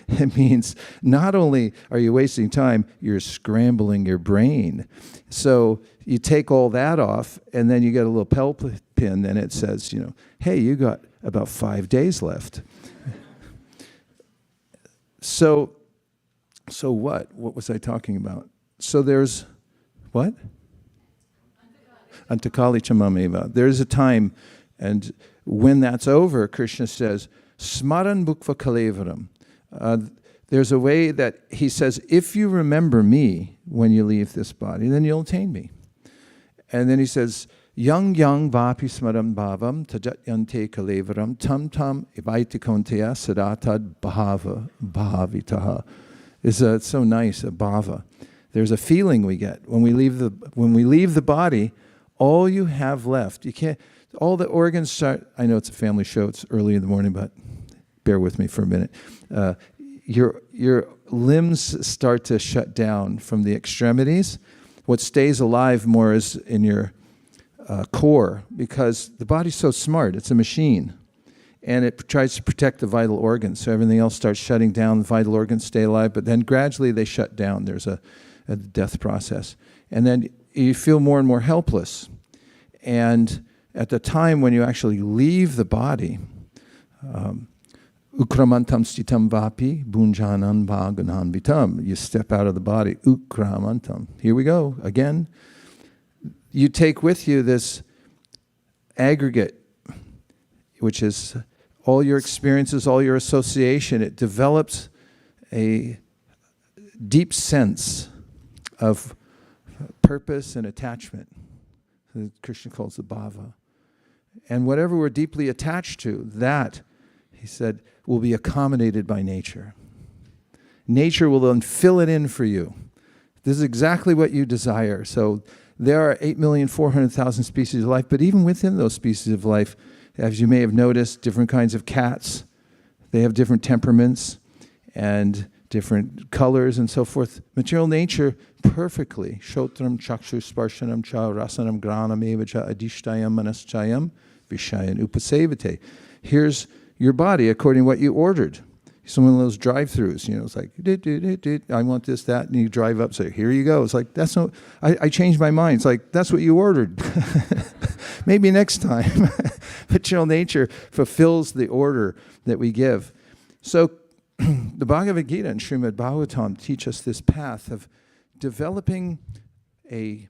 It means not only are you wasting time, you're scrambling your brain. So you take all that off, and then you get a little pel pin, and it says, hey, you got about 5 days left. So what? What was I talking about? So there's, what? Antakali chamameva. There's a time, and when that's over, Krishna says, smaran bhukva kalevaram. There's a way that he says, if you remember me when you leave this body, then you'll attain me. And then he says, yang yang vapi smaram bhavam tajatyante kalevaram tam tam ivaitikonteya sadatad bhava bhavitaha. It's so nice, a bhava. There's a feeling we get when we leave the body. All you have left, you can't. All the organs start. I know it's a family show. It's early in the morning, but bear with me for a minute. Your limbs start to shut down from the extremities. What stays alive more is in your core, because the body's so smart. It's a machine, and it tries to protect the vital organs. So everything else starts shutting down. The vital organs stay alive, but then gradually they shut down. There's a death process. And then you feel more and more helpless. And at the time when you actually leave the body, Ukramantam stitam vapi bunjanan bhaganan vitam. You step out of the body. Ukramantam. Here we go again. You take with you this aggregate, which is all your experiences, all your association. It develops a deep sense of purpose and attachment. Krishna calls the Bhava. And whatever we're deeply attached to, that, he said, will be accommodated by nature. Nature will then fill it in for you. This is exactly what you desire. So there are 8,400,000 species of life, but even within those species of life, as you may have noticed, different kinds of cats, they have different temperaments and different colors and so forth. Material nature perfectly. Shotram chakshu sparshanam cha rasanam granam eva cha adishtayam manaschayam vishayan upasevate. Here's your body according to what you ordered. Some of those drive-thrus, it's like, I want this, that, and you drive up, say, here you go. It's like, that's no, I changed my mind. It's like, that's what you ordered. Maybe next time. Material nature fulfills the order that we give. So the Bhagavad Gita and Srimad Bhagavatam teach us this path of developing an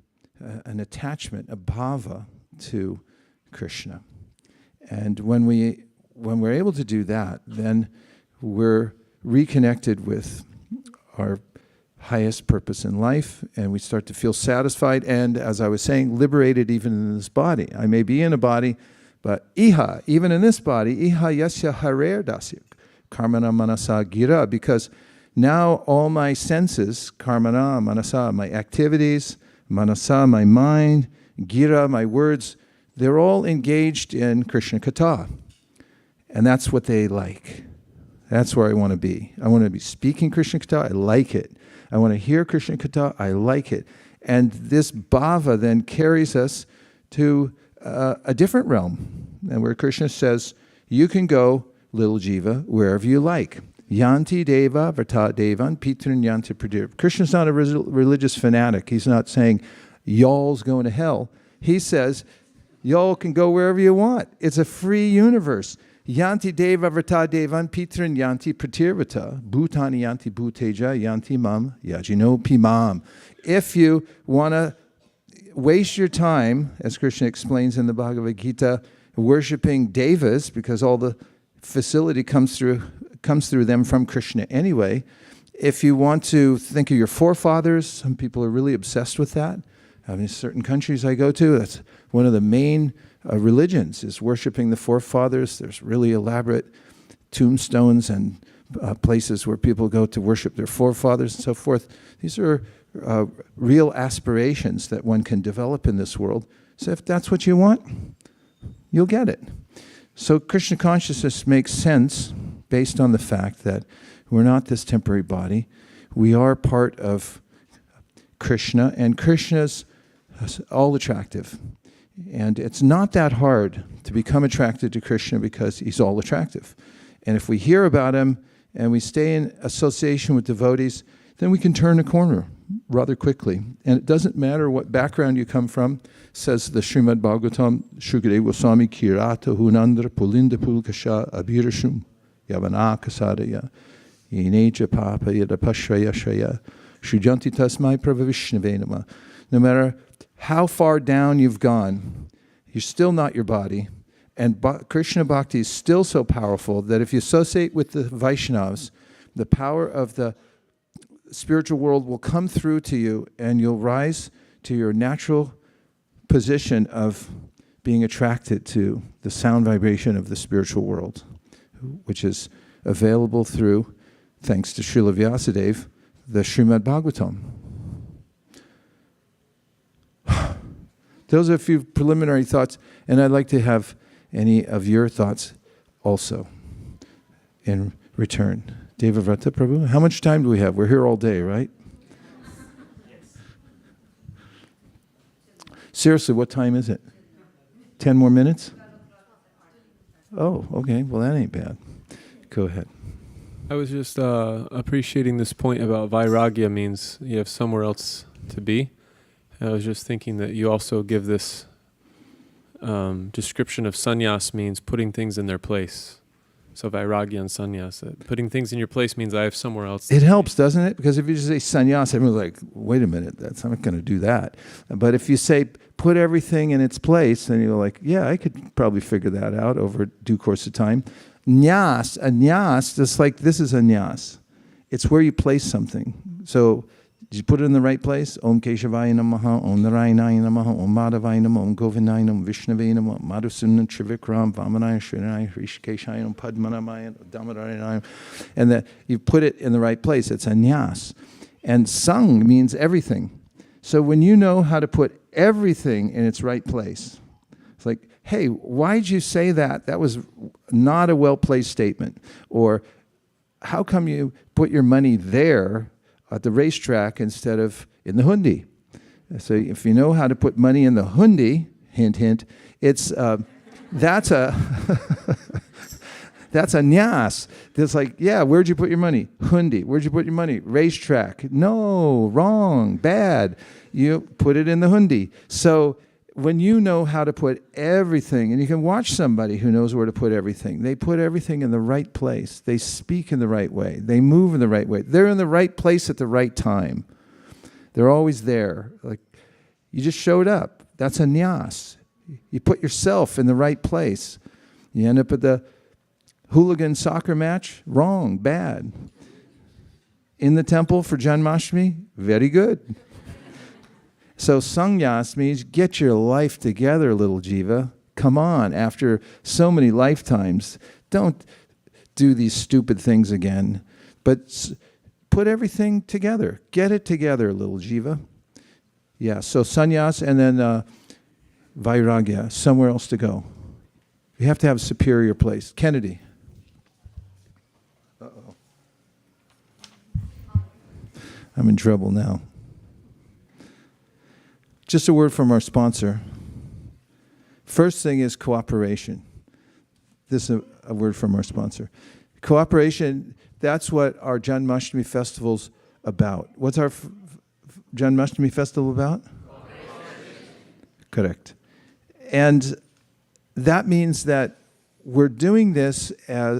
attachment, a bhava to Krishna. And when we're able to do that, then we're reconnected with our highest purpose in life, and we start to feel satisfied and, as I was saying, liberated even in this body. I may be in a body, but iha, even in this body, iha yasya harer dasya, karmana manasa gira, because now all my senses, karmana manasa, my activities, manasa, my mind, gira, my words, they're all engaged in Krishna Katha. And that's what they like. That's where I want to be. I want to be speaking Krishna Katha. I like it. I want to hear Krishna Katha. I like it. And this bhava then carries us to a different realm, and where Krishna says, you can go, little jiva, wherever you like. Yanti deva vrta devan pitrin yanti pradir. Krishna's not a religious fanatic. He's not saying, y'all's going to hell. He says, y'all can go wherever you want. It's a free universe. Yanti deva vrta devan pitrin yanti pratirvata bhutani yanti bhuteja yanti mam yajino pimam. If you want to waste your time, as Krishna explains in the Bhagavad Gita, worshipping devas, because all the facility comes through them from Krishna anyway. If you want to think of your forefathers, some people are really obsessed with that. I mean, certain countries I go to, that's one of the main religions, is worshiping the forefathers. There's really elaborate tombstones and places where people go to worship their forefathers and so forth. These are real aspirations that one can develop in this world. So if that's what you want, you'll get it. So Krishna consciousness makes sense based on the fact that we're not this temporary body. We are part of Krishna, and Krishna's all attractive. And it's not that hard to become attracted to Krishna because he's all attractive. And if we hear about him and we stay in association with devotees, then we can turn a corner rather quickly. And it doesn't matter what background you come from, says the Srimad Bhagavatam, Shukadeva Goswami Kirata Hunandra Pulinda Pulkasha Abhirashum Yavana Kasadaya Yineja Papa Yadapashraya Shraya Shujanti Tasmai Pravavishnavenama. No matter how far down you've gone, you're still not your body. And Krishna Bhakti is still so powerful that if you associate with the Vaishnavas, the power of the spiritual world will come through to you, and you'll rise to your natural position of being attracted to the sound vibration of the spiritual world, which is available through, thanks to Srila Vyasadeva, the Srimad Bhagavatam. Those are a few preliminary thoughts, and I'd like to have any of your thoughts also in return. Devavrata Prabhu, how much time do we have? We're here all day, right? Yes. Seriously, what time is it? 10 more minutes? Oh, okay. Well, that ain't bad. Go ahead. I was just appreciating this point about Vairagya means you have somewhere else to be. I was just thinking that you also give this description of sannyas means putting things in their place. So Iragya and sannyas, putting things in your place means I have somewhere else. It helps, doesn't it? Because if you just say sannyas, everyone's like, wait a minute, I'm not going to do that. But if you say put everything in its place, then you're like, yeah, I could probably figure that out over due course of time. Nyas, a nyas, just like this is a nyas. It's where you place something. So did you put it in the right place? Om Keshavaya Namaha, Om Narayanaya Namaha, Om Madhavaya Namaha, Om Govindaya Namaha, Vishnavaya Namaha, Madhusunan Trivikram, Vamanaya Shrinaya, Hrishikeshaya, Om Padmanamaya, Dhammadarayana. And that you put it in the right place. It's a nyas. And sang means everything. So when you know how to put everything in its right place, it's like, hey, why'd you say that? That was not a well-placed statement. Or how come you put your money there at the racetrack instead of in the hundi? So if you know how to put money in the hundi, hint, hint, it's that's a that's a nyas. It's like, yeah, where'd you put your money? Hundi. Where'd you put your money? Racetrack. No, wrong, bad. You put it in the hundi. So when you know how to put everything, and you can watch somebody who knows where to put everything, they put everything in the right place. They speak in the right way. They move in the right way. They're in the right place at the right time. They're always there. Like, you just showed up. That's a nyas. You put yourself in the right place. You end up at the hooligan soccer match, wrong, bad. In the temple for Janmashtami, very good. So sannyas means get your life together, little jiva. Come on, after so many lifetimes, don't do these stupid things again, but put everything together. Get it together, little jiva. Yeah, so sannyas and then vairagya, somewhere else to go. You have to have a superior place. Kennedy. Uh-oh. I'm in trouble now. Just a word from our sponsor. First thing is cooperation. This is a word from our sponsor. Cooperation, that's what our Janmashtami festival's about. What's our Janmashtami festival about? Correct. And that means that we're doing this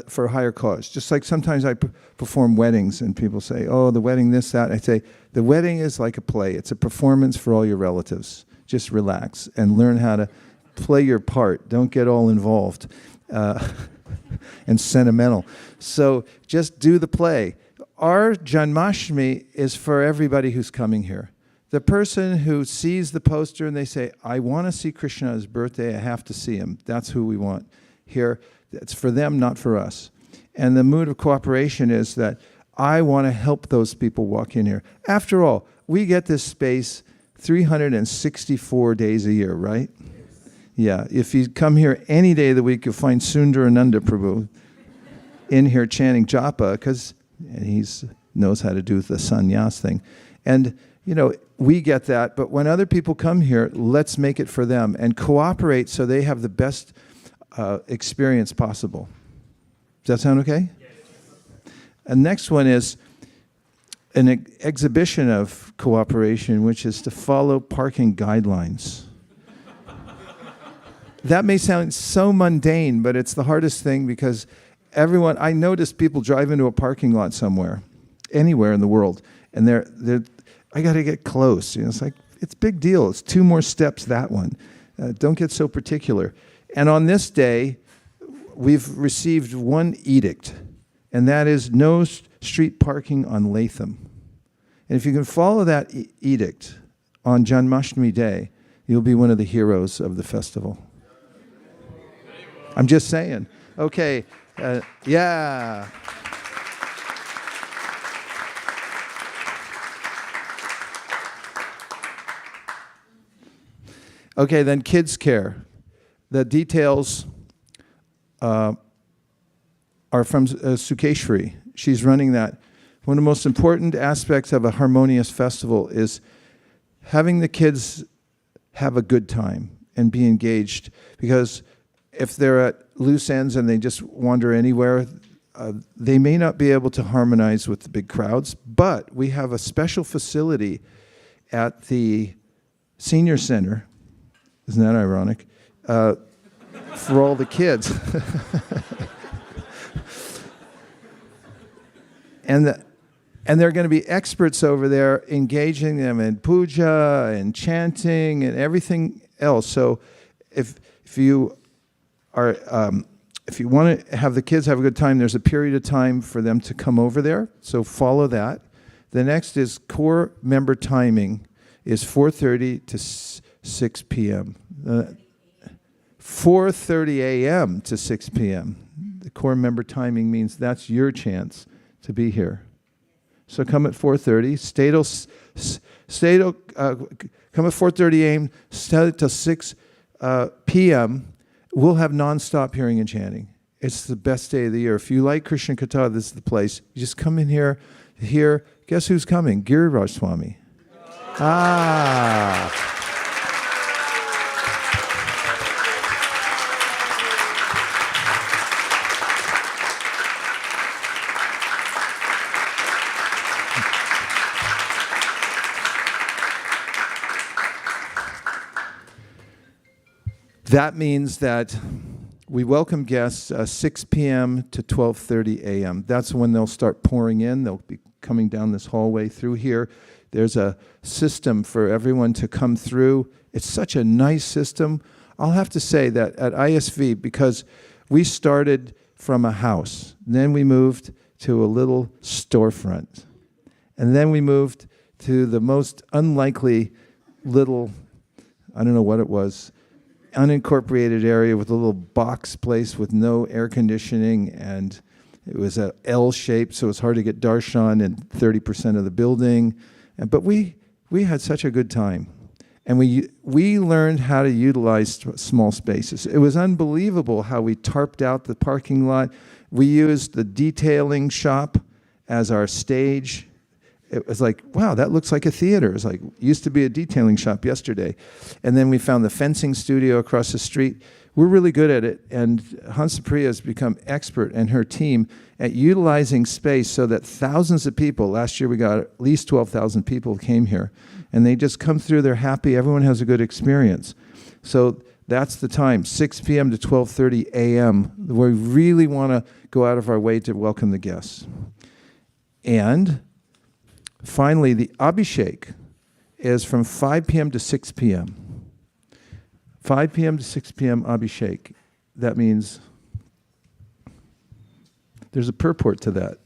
for a higher cause. Just like sometimes I perform weddings and people say, oh, the wedding, this, that. I say, the wedding is like a play. It's a performance for all your relatives. Just relax and learn how to play your part. Don't get all involved and sentimental. So just do the play. Our Janmashtami is for everybody who's coming here. The person who sees the poster and they say, I want to see Krishna at his birthday, I have to see him. That's who we want here. It's for them, not for us. And the mood of cooperation is that I want to help those people walk in here. After all, we get this space 364 days a year, right? Yeah, if you come here any day of the week, you'll find Sundarananda Prabhu in here chanting japa, because he knows how to do the sannyas thing. And, you know, we get that, but when other people come here, let's make it for them and cooperate so they have the best experience possible. Does that sound okay? Yes. And next one is an exhibition of cooperation, which is to follow parking guidelines. That may sound so mundane, but it's the hardest thing because I notice people drive into a parking lot somewhere, anywhere in the world, and I got to get close. You know, it's like, it's a big deal. It's 2 more steps, that one. Don't get so particular. And on this day, we've received one edict, and that is no street parking on Latham. And if you can follow that edict on Janmashtami Day, you'll be one of the heroes of the festival. I'm just saying. Okay, yeah. Okay, then kids care. The details are from Sukeshri. She's running that. One of the most important aspects of a harmonious festival is having the kids have a good time and be engaged. Because if they're at loose ends and they just wander anywhere, they may not be able to harmonize with the big crowds. But we have a special facility at the senior center. Isn't that ironic? For all the kids. And there are going to be experts over there engaging them in puja and chanting and everything else. So if you want to have the kids have a good time, there's a period of time for them to come over there. So follow that. The next is core member timing is 4:30 to 6 p.m. 4:30 a.m. to 6 p.m. The core member timing means that's your chance to be here. So come at 4:30. Come at 4:30 a.m. Stay till 6 p.m. We'll have nonstop hearing and chanting. It's the best day of the year. If you like Krishna Katha, this is the place. You just come in here. Guess who's coming? Giriraj Swami. That means that we welcome guests 6 p.m. to 12:30 a.m. That's when they'll start pouring in. They'll be coming down this hallway through here. There's a system for everyone to come through. It's such a nice system. I'll have to say that at ISV, because we started from a house, then we moved to a little storefront, and then we moved to the most unlikely little, I don't know what it was, unincorporated area with a little box place with no air conditioning, and it was a L shape, so it's hard to get darshan in 30% of the building. But we had such a good time, and we learned how to utilize small spaces. It was unbelievable how we tarped out the parking lot. We used the detailing shop as our stage. It was like, wow, that looks like a theater. It's like, used to be a detailing shop yesterday. And then we found the fencing studio across the street. We're really good at it. And Hansapriya has become expert, and her team, at utilizing space so that thousands of people, last year we got at least 12,000 people came here. And they just come through, they're happy, everyone has a good experience. So that's the time, 6 p.m. to 12:30 a.m. We really want to go out of our way to welcome the guests. And finally, the Abhishek is from 5 p.m. to 6 p.m. 5 p.m. to 6 p.m. Abhishek. That means there's a purport to that.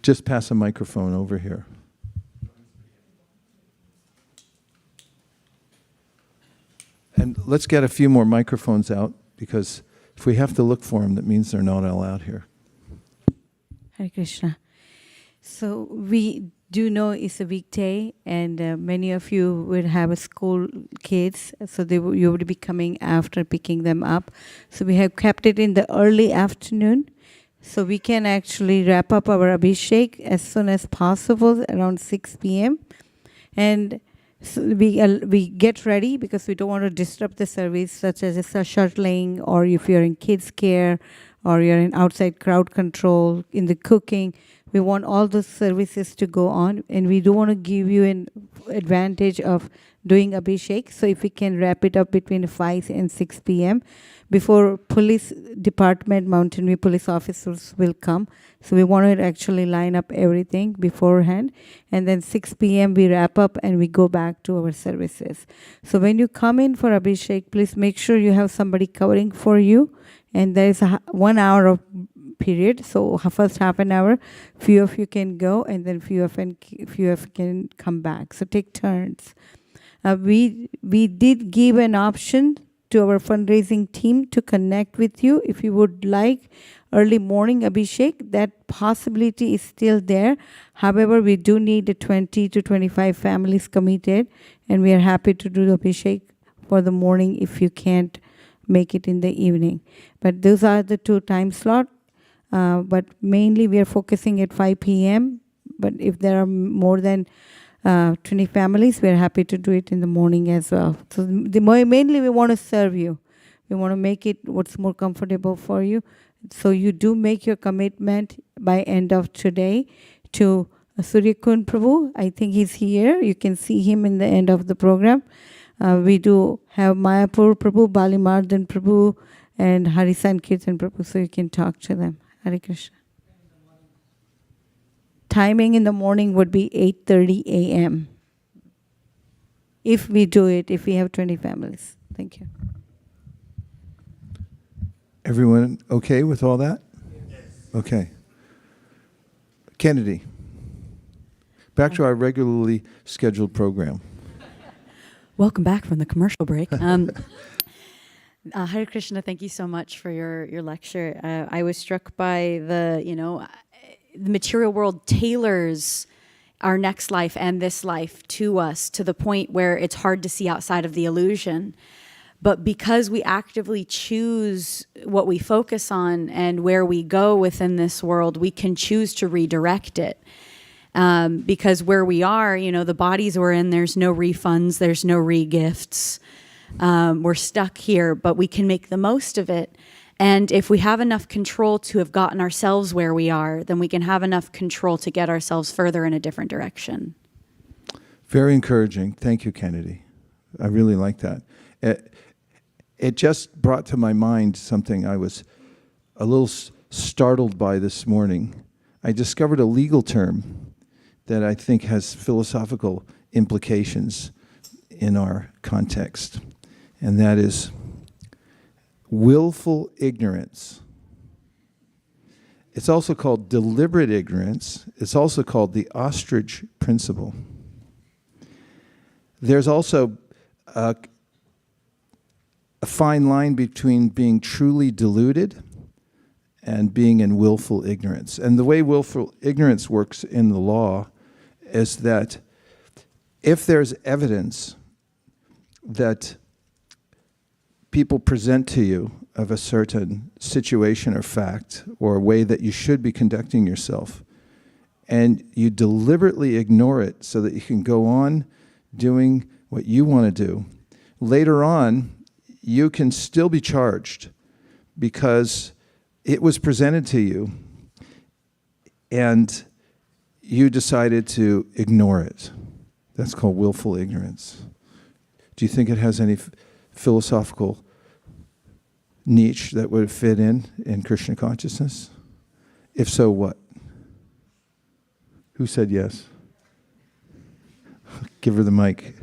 Just pass a microphone over here. And let's get a few more microphones out, because if we have to look for them, that means they're not all out here. Hare Krishna. So we do know it's a weekday, and many of you would have a school kids, so you would be coming after picking them up. So we have kept it in the early afternoon, so we can actually wrap up our Abhishek as soon as possible, around 6 p.m. And so we get ready, because we don't want to disrupt the service, such as a shuttling, or if you're in kids care, or you're in outside crowd control, in the cooking. We want all those services to go on, and we do want to give you an advantage of doing Abhishek. So if we can wrap it up between 5 and 6 p.m. before police department, Mountain View police officers will come. So we want to actually line up everything beforehand. And then 6 p.m. we wrap up and we go back to our services. So when you come in for Abhishek, please make sure you have somebody covering for you. And there is a 1 hour of period. So first half an hour, few of you can go, and then few of you can come back. So take turns. We did give an option to our fundraising team to connect with you if you would like early morning Abhishek. That possibility is still there. However, we do need 20 to 25 families committed, and we are happy to do the Abhishek for the morning if you can't make it in the evening. But those are the two time slots. But mainly we are focusing at 5 p.m. But if there are more than 20 families, we are happy to do it in the morning as well. So mainly we want to serve you. We want to make it what's more comfortable for you. So you do make your commitment by end of today to Suryakun Prabhu. I think he's here. You can see him in the end of the program. We do have Mayapur Prabhu, Balimardan Prabhu, and Harisan Kirtan Prabhu, so you can talk to them. Hare Krishna. Timing in the morning would be 8:30 a.m. If we do it, if we have 20 families. Thank you. Everyone okay with all that? Yes. Okay. Kennedy, back to our regularly scheduled program. Welcome back from the commercial break. Hare Krishna, thank you so much for your lecture. I was struck by the material world tailors our next life and this life to us to the point where it's hard to see outside of the illusion. But because we actively choose what we focus on and where we go within this world, we can choose to redirect it. Because where we are, the bodies we're in, there's no refunds, there's no re-gifts. We're stuck here, but we can make the most of it. And if we have enough control to have gotten ourselves where we are, then we can have enough control to get ourselves further in a different direction. Very encouraging. Thank you, Kennedy. I really like that. It just brought to my mind something I was a little startled by this morning. I discovered a legal term that I think has philosophical implications in our context, and that is willful ignorance. It's also called deliberate ignorance. It's also called the ostrich principle. There's also a fine line between being truly deluded and being in willful ignorance. And the way willful ignorance works in the law is that if there's evidence that people present to you of a certain situation or fact or a way that you should be conducting yourself, and you deliberately ignore it so that you can go on doing what you want to do, later on, you can still be charged because it was presented to you and you decided to ignore it. That's called willful ignorance. Do you think it has any philosophical niche that would fit in Krishna consciousness? If so, what? Who said yes? Give her the mic.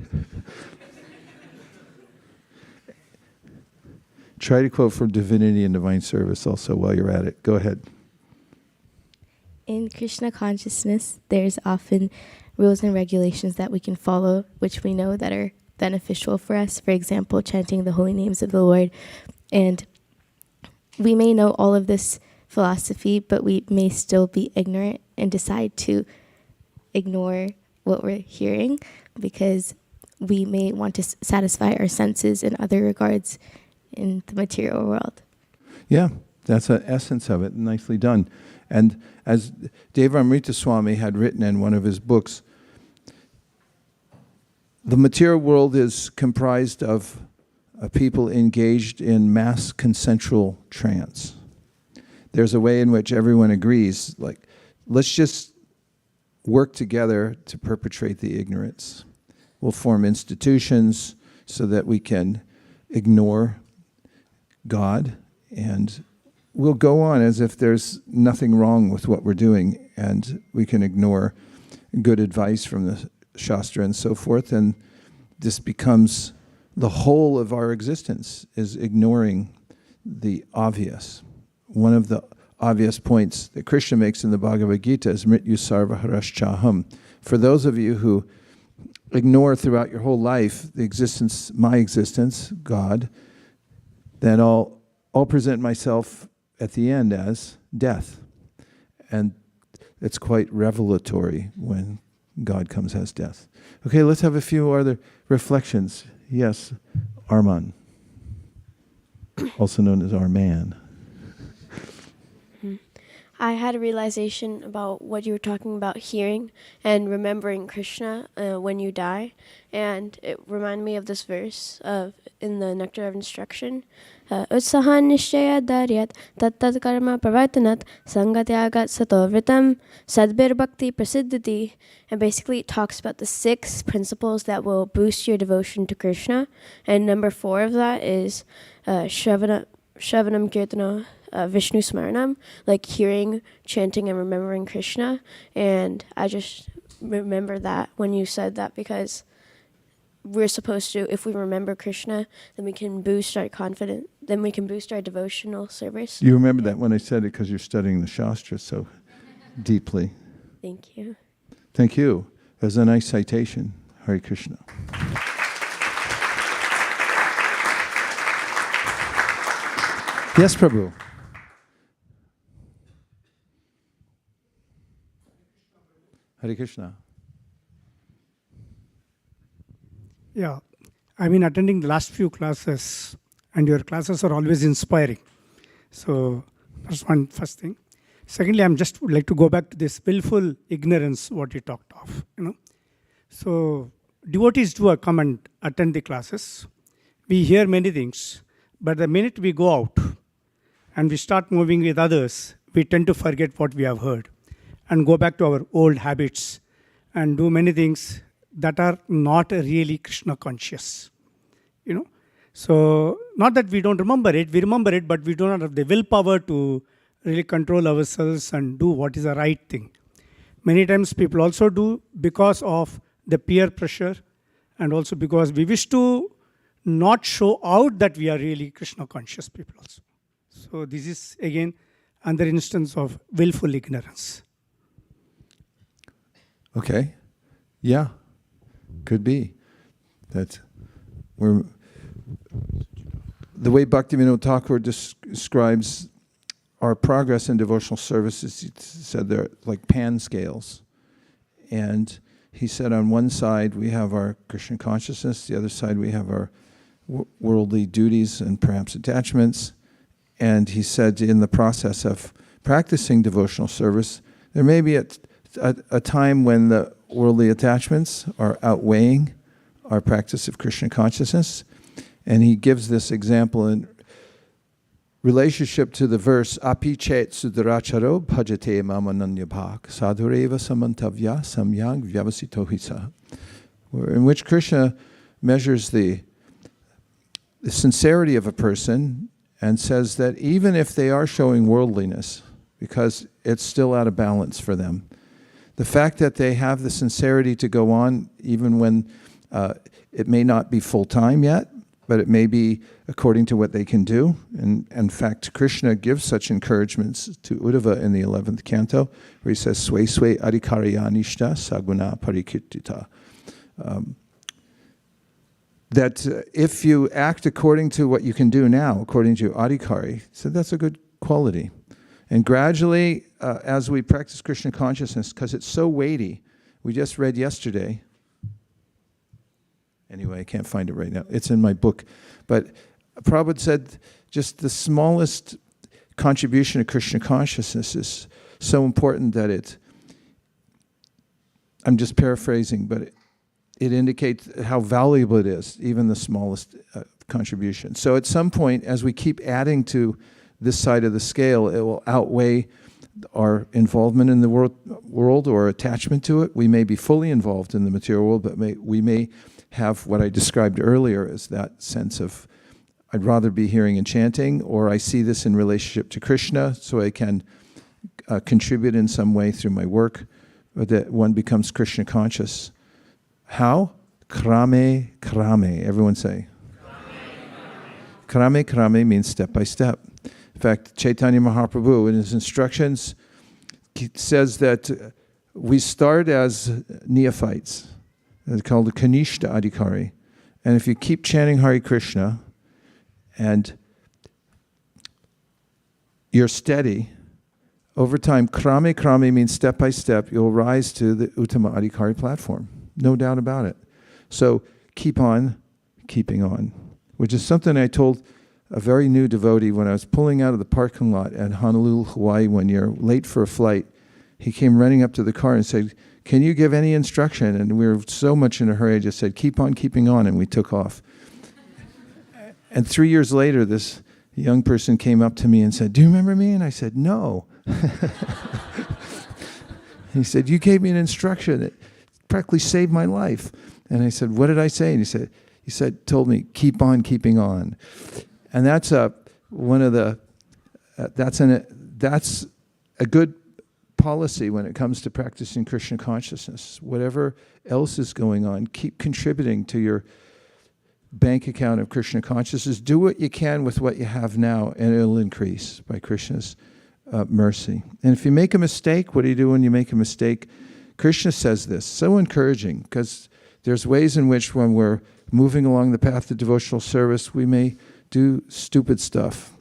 Try to quote from Divinity and Divine Service also while you're at it. Go ahead. In Krishna consciousness, there's often rules and regulations that we can follow, which we know that are beneficial for us. For example, chanting the holy names of the Lord. And we may know all of this philosophy, but we may still be ignorant and decide to ignore what we're hearing because we may want to satisfy our senses in other regards in the material world. Yeah, that's the essence of it. Nicely done. And as Devamrita Swami had written in one of his books, the material world is comprised of people engaged in mass consensual trance. There's a way in which everyone agrees, like, let's just work together to perpetrate the ignorance. We'll form institutions so that we can ignore God, and we'll go on as if there's nothing wrong with what we're doing, and we can ignore good advice from the Shastra and so forth, and this becomes the whole of our existence, is ignoring the obvious. One of the obvious points that Krishna makes in the Bhagavad Gita is Mrityu Sarva Harashchaham. For those of you who ignore throughout your whole life the existence, my existence, God, then I'll present myself at the end as death. And it's quite revelatory when God comes as death. Okay, let's have a few other reflections. Yes, Arman, also known as Arman. I had a realization about what you were talking about, hearing and remembering Krishna when you die. And it reminded me of this verse in the Nectar of Instruction. Utsahan nishchaya daryat tat karma pravartanat sangatyagat sato vritam sadbir bhakti prasiddhati. And basically it talks about the 6 principles that will boost your devotion to Krishna. And number 4 of that is Shravanam Kirtana Vishnu Smaranam, like hearing, chanting, and remembering Krishna. And I just remember that when you said that, because we're supposed to, if we remember Krishna, then we can boost our confidence, then we can boost our devotional service. You remember that when I said it because you're studying the Shastra so deeply. Thank you. Thank you. That's a nice citation. Hare Krishna. Yes, Prabhu. Hare Krishna. Yeah, I've been attending the last few classes, and your classes are always inspiring. So that's first thing. Secondly, I'm just would like to go back to this willful ignorance, what you talked of. So devotees do come and attend the classes. We hear many things, but the minute we go out and we start moving with others, we tend to forget what we have heard and go back to our old habits and do many things that are not really Krishna conscious. So not that we don't remember it, we remember it, but we do not have the willpower to really control ourselves and do what is the right thing. Many times people also do because of the peer pressure, and also because we wish to not show out that we are really Krishna conscious people also. So this is again another instance of willful ignorance. Okay. Yeah. Could be. That we're the way Bhaktivinoda Thakur describes our progress in devotional services, he said they're like pan scales. And he said on one side we have our Krishna consciousness, the other side we have our worldly duties and perhaps attachments. And he said in the process of practicing devotional service, there may be a time when the worldly attachments are outweighing our practice of Krishna consciousness. And he gives this example in relationship to the verse, Api chet sudaracharo bhajate mamananyabhak sadhureva samantavya samyang vyavasitohisa, in which Krishna measures the sincerity of a person and says that even if they are showing worldliness, because it's still out of balance for them, the fact that they have the sincerity to go on even when it may not be full-time yet, but it may be according to what they can do. And in fact, Krishna gives such encouragements to Uddhava in the 11th canto, where he says, Sway sway adhikarayanishta saguna parikirtita. That if you act according to what you can do now, according to your adhikari, so that's a good quality. And gradually, as we practice Krishna consciousness, because it's so weighty, we just read yesterday. Anyway, I can't find it right now. It's in my book. But Prabhupada said just the smallest contribution to Krishna consciousness is so important that I'm just paraphrasing, but it indicates how valuable it is, even the smallest contribution. So at some point, as we keep adding to this side of the scale, it will outweigh our involvement in the world or attachment to it. We may be fully involved in the material world, but we may have what I described earlier as that sense of, I'd rather be hearing and chanting, or I see this in relationship to Krishna, so I can contribute in some way through my work, or that one becomes Krishna conscious. How? Krame, krame. Everyone say. Krame, krame means step by step. In fact, Chaitanya Mahaprabhu, in his instructions, says that we start as neophytes. It's called the Kanishta Adhikari. And if you keep chanting Hare Krishna and you're steady, over time, krame krame means step by step, you'll rise to the Uttama Adhikari platform. No doubt about it. So keep on keeping on, which is something I told a very new devotee when I was pulling out of the parking lot at Honolulu, Hawaii one year, late for a flight. He came running up to the car and said, "Can you give any instruction?" And we were so much in a hurry, I just said, "Keep on keeping on," and we took off. And 3 years later, this a young person came up to me and said, "Do you remember me?" And I said, "No." He said, "You gave me an instruction that practically saved my life." And I said, "What did I say?" And he said, told me, "Keep on keeping on." And that's that's a good policy when it comes to practicing Krishna consciousness. Whatever else is going on, keep contributing to your bank account of Krishna consciousness. Do what you can with what you have now, and it'll increase by Krishna's mercy. And if you make a mistake, what do you do when you make a mistake? Krishna says this, so encouraging, because there's ways in which when we're moving along the path of devotional service, we may do stupid stuff.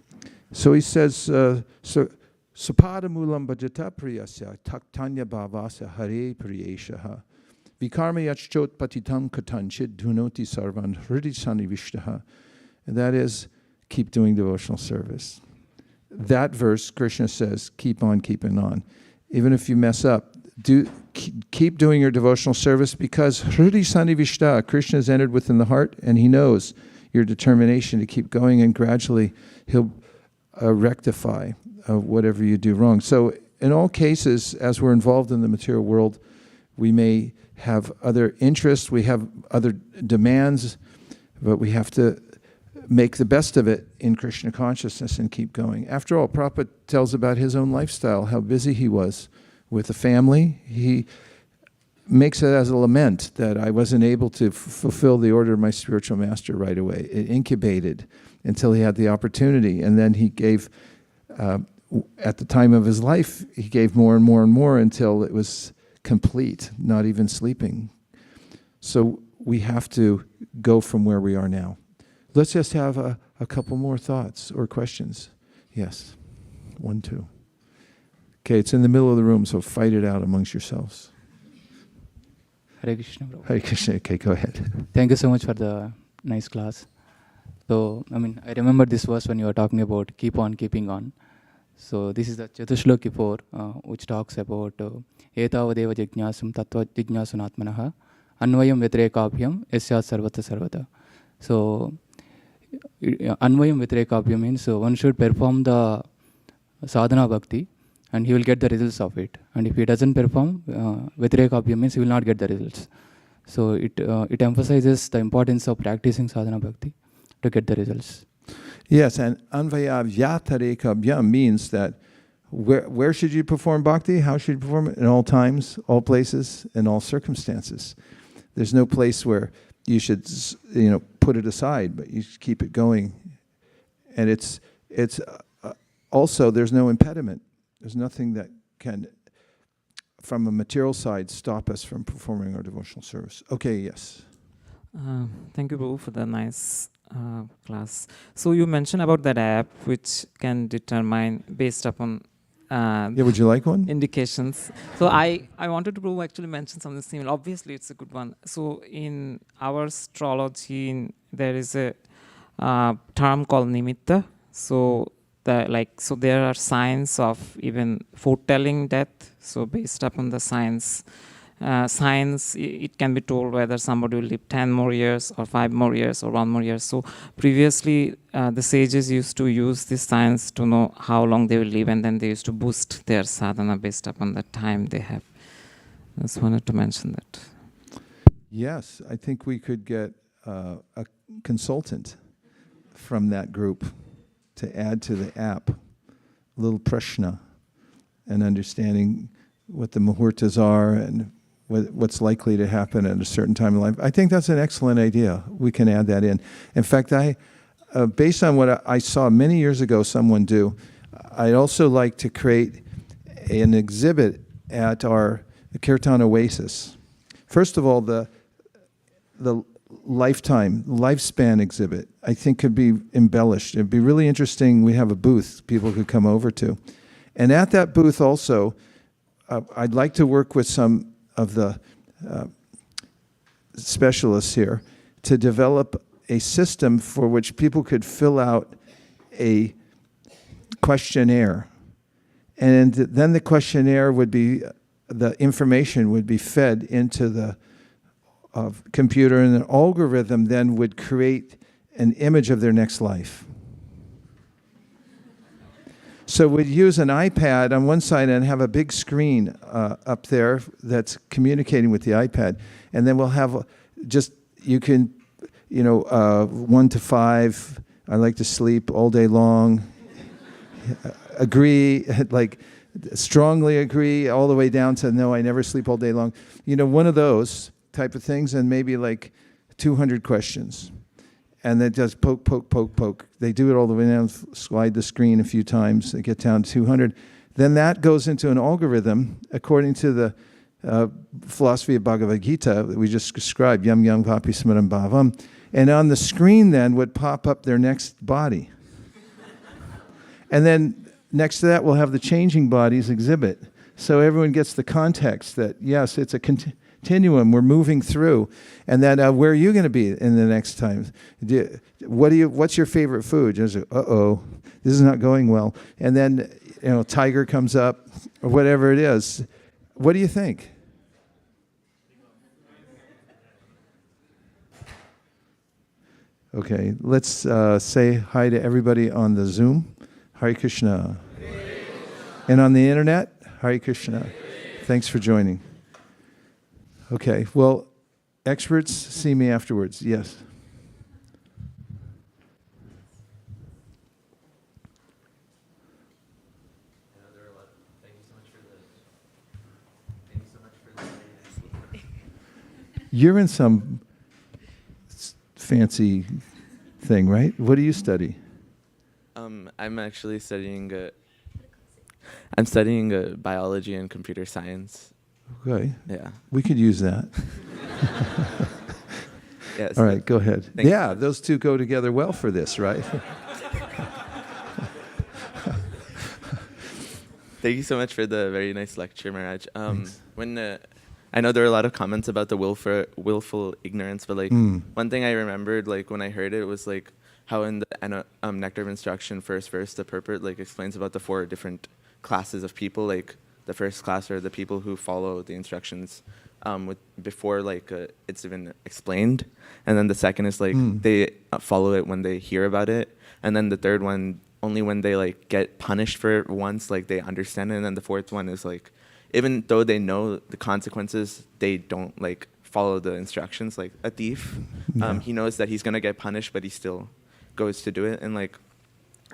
So he says, Sapada mulam bhajata priyasya taktanya bhavasa hare priyeshaha vikarma yachchot patitam katanchit dhunoti sarvan hridi sanivishtaha. And that is, keep doing devotional service. That verse, Krishna says, keep on keeping on. Even if you mess up, keep doing your devotional service, because hridi sanivishtaha, Krishna has entered within the heart, and he knows your determination to keep going, and gradually he'll rectify whatever you do wrong. So in all cases, as we're involved in the material world, we may have other interests, we have other demands, but we have to make the best of it in Krishna consciousness and keep going. After all, Prabhupada tells about his own lifestyle, how busy he was with the family. He makes it as a lament that I wasn't able to fulfill the order of my spiritual master right away. It incubated until he had the opportunity, and then he gave, at the time of his life, he gave more and more and more until it was complete, not even sleeping. So we have to go from where we are now. Let's just have a couple more thoughts or questions. Yes, 1, 2. Okay, it's in the middle of the room, so fight it out amongst yourselves. Hare Krishna, bro. Hare Krishna, okay, go ahead. Thank you so much for the nice class. So, I remember this verse when you were talking about keep on keeping on. So, this is the Chatushlok 4, which talks about etavadeva jignasam tattva jignasunatmanaha anvayam vitrekabhyam yasyat sarvata sarvata. So, anvayam vitrekabhyam means one should perform the sadhana bhakti and he will get the results of it. And if he doesn't perform, vitrekabhyam means he will not get the results. So, it emphasizes the importance of practicing sadhana bhakti to get the results. Yes, and anvayavyatarekabyam means that where should you perform bhakti? How should you perform it? In all times, all places, in all circumstances. There's no place where you should, put it aside, but you should keep it going. And it's also, there's no impediment. There's nothing that can, from a material side, stop us from performing our devotional service. Okay, yes. Thank you, Prabhu, for the nice class. So you mentioned about that app which can determine based upon would you like one? indications. So I wanted to Prabhu actually mention something similar. Obviously, it's a good one. So in our astrology, there is a term called nimitta. So there are signs of even foretelling death. So based upon the signs, it can be told whether somebody will live 10 more years or 5 more years or 1 more year. So previously, the sages used to use this science to know how long they will live, and then they used to boost their sadhana based upon the time they have. I just wanted to mention that. Yes, I think we could get a consultant from that group to add to the app, a little prashna, and understanding what the muhurtas are and what's likely to happen at a certain time in life. I think that's an excellent idea. We can add that in. In fact, based on what I saw many years ago someone do, I'd also like to create an exhibit at our Kirtan Oasis. First of all, the lifespan exhibit, I think could be embellished. It'd be really interesting. We have a booth people could come over to. And at that booth also, I'd like to work with some of the specialists here to develop a system for which people could fill out a questionnaire. And then the questionnaire the information would be fed into the computer, and an algorithm then would create an image of their next life. So we'd use an iPad on one side and have a big screen up there that's communicating with the iPad. And then we'll have you can, 1 to 5, I like to sleep all day long, agree, like strongly agree, all the way down to no, I never sleep all day long. One of those type of things, and maybe like 200 questions. And then just poke, poke, poke, poke. They do it all the way down, slide the screen a few times, they get down to 200. Then that goes into an algorithm according to the philosophy of Bhagavad Gita that we just described, Yam Yam Vapi Smaram Bhavam. And on the screen then would pop up their next body. And then next to that we'll have the changing bodies exhibit. So everyone gets the context that, yes, it's a continuum we're moving through. And then where are you going to be in the next time? What's your favorite food? Just, uh-oh, this is not going well. And then, tiger comes up or whatever it is. What do you think? Okay, let's say hi to everybody on the Zoom. Hare Krishna. And on the internet, Hare Krishna. Thanks for joining. Okay, well, experts, see me afterwards. Yes. You're in some fancy thing, right? What do you study? I'm actually studying. I'm studying biology and computer science. Okay. Yeah. We could use that. Yes. All right, go ahead. Thanks. Yeah, those two go together well for this, right? Thank you so much for the very nice lecture, Maharaj. When I know there are a lot of comments about the willful ignorance, but one thing I remembered, when I heard it, was how in the Nectar of Instruction, first verse, the purport explains about the 4 different classes of people. The first class are the people who follow the instructions before it's even explained, and then the second is they follow it when they hear about it, and then the third one only when they get punished for it once, they understand it, and then the fourth one is even though they know the consequences, they don't follow the instructions. Like a thief, he knows that he's gonna get punished, but he still goes to do it. And I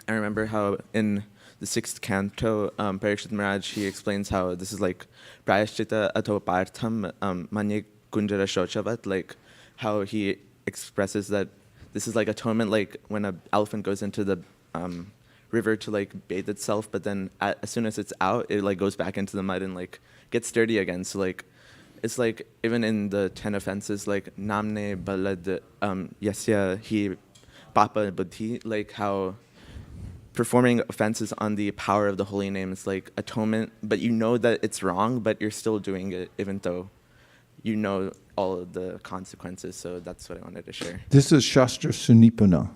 remember how in the 6th canto, Parikshit Maharaj, he explains how this is prayashchita ato partham manye kunjara shochavat, how he expresses that this is atonement, when an elephant goes into the river to bathe itself, but then as soon as it's out, it goes back into the mud and gets dirty again. So it's even in the 10 offenses, namne balad yasya hi papa buddhi, how performing offenses on the power of the holy name is atonement, but you know that it's wrong, but you're still doing it even though you know all of the consequences. So that's what I wanted to share. This is Shastra Sunipana,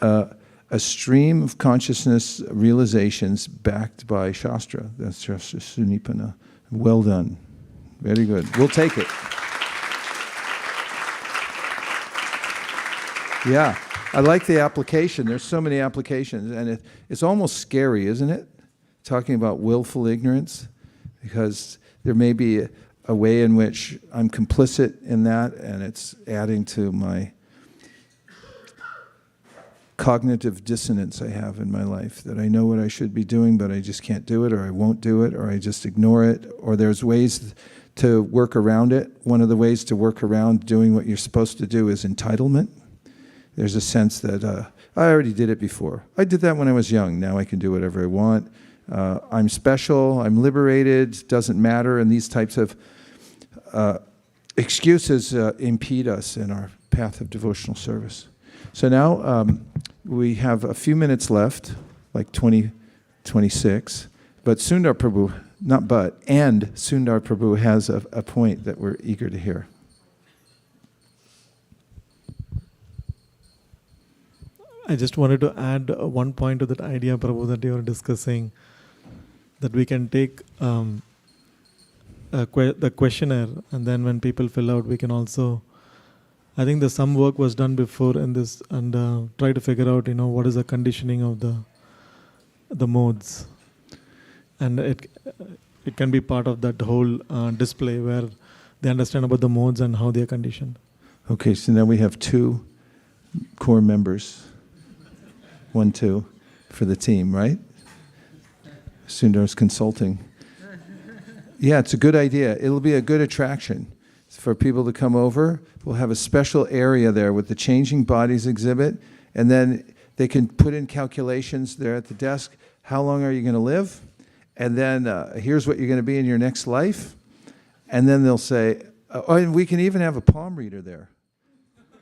a stream of consciousness realizations backed by Shastra. That's Shastra Sunipana. Well done. Very good. We'll take it. Yeah. I like the application. There's so many applications, and it's almost scary, isn't it? Talking about willful ignorance, because there may be a way in which I'm complicit in that, and it's adding to my cognitive dissonance I have in my life, that I know what I should be doing, but I just can't do it, or I won't do it, or I just ignore it, or there's ways to work around it. One of the ways to work around doing what you're supposed to do is entitlement. There's a sense that I already did it before. I did that when I was young. Now I can do whatever I want. I'm special. I'm liberated. Doesn't matter. And these types of excuses impede us in our path of devotional service. So now we have a few minutes left, 26. But Sundar Prabhu, and Sundar Prabhu has a point that we're eager to hear. I just wanted to add one point to that idea, Prabhu, that you were discussing, that we can take the questionnaire, and then when people fill out, we can also, I think some work was done before in this, and try to figure out, what is the conditioning of the modes, and it can be part of that whole display where they understand about the modes and how they are conditioned. Okay, so now we have 2 core members, 1, 2, for the team, right? Sundar's consulting. Yeah, it's a good idea. It'll be a good attraction for people to come over. We'll have a special area there with the Changing Bodies exhibit, and then they can put in calculations there at the desk. How long are you going to live? And then here's what you're going to be in your next life. And then they'll say, oh, and we can even have a palm reader there.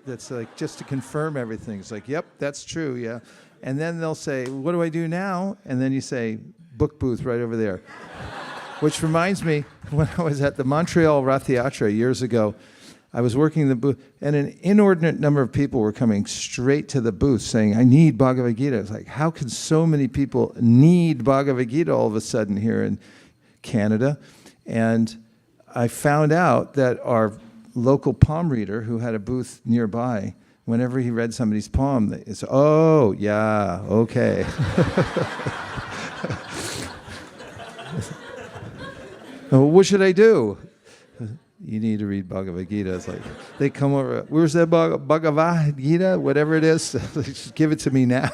That's like just to confirm everything. It's like, yep, that's true, yeah. And then they'll say, what do I do now? And then you say, book booth right over there. Which reminds me, when I was at the Montreal Rath Yatra years ago, I was working in the booth, and an inordinate number of people were coming straight to the booth saying, I need Bhagavad Gita. It's like, how can so many people need Bhagavad Gita all of a sudden here in Canada? And I found out that our local palm reader who had a booth nearby, whenever he read somebody's palm, it's, oh, yeah, okay. Well, what should I do? You need to read Bhagavad Gita. It's like, they come over, where's that Bhagavad Gita? Whatever it is, just give it to me now.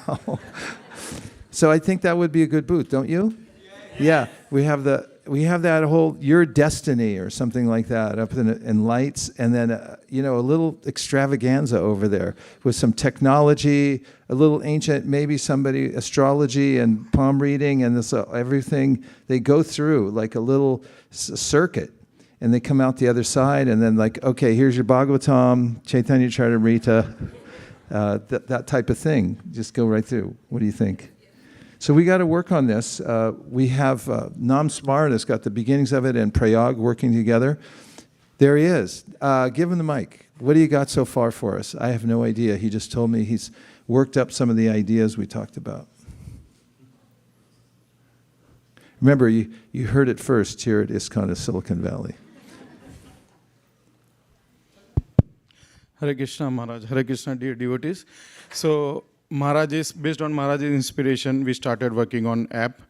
So I think that would be a good booth, don't you? Yeah, we have that whole Your Destiny or something like that up in lights, and then a little extravaganza over there with some technology, a little ancient, maybe somebody astrology and palm reading and this everything. They go through like a little circuit, and they come out the other side, and then like, okay, here's your Bhagavatam, Chaitanya Charitamrita, that type of thing. Just go right through. What do you think? So we got to work on this. We have Nam Smart has got the beginnings of it and Prayag working together. There he is. Give him the mic. What do you got so far for us? I have no idea. He just told me he's worked up some of the ideas we talked about. Remember, you heard it first here at ISKCON of Silicon Valley. Hare Krishna Maharaj, Hare Krishna dear devotees. So based on Maharaj's inspiration, we started working on app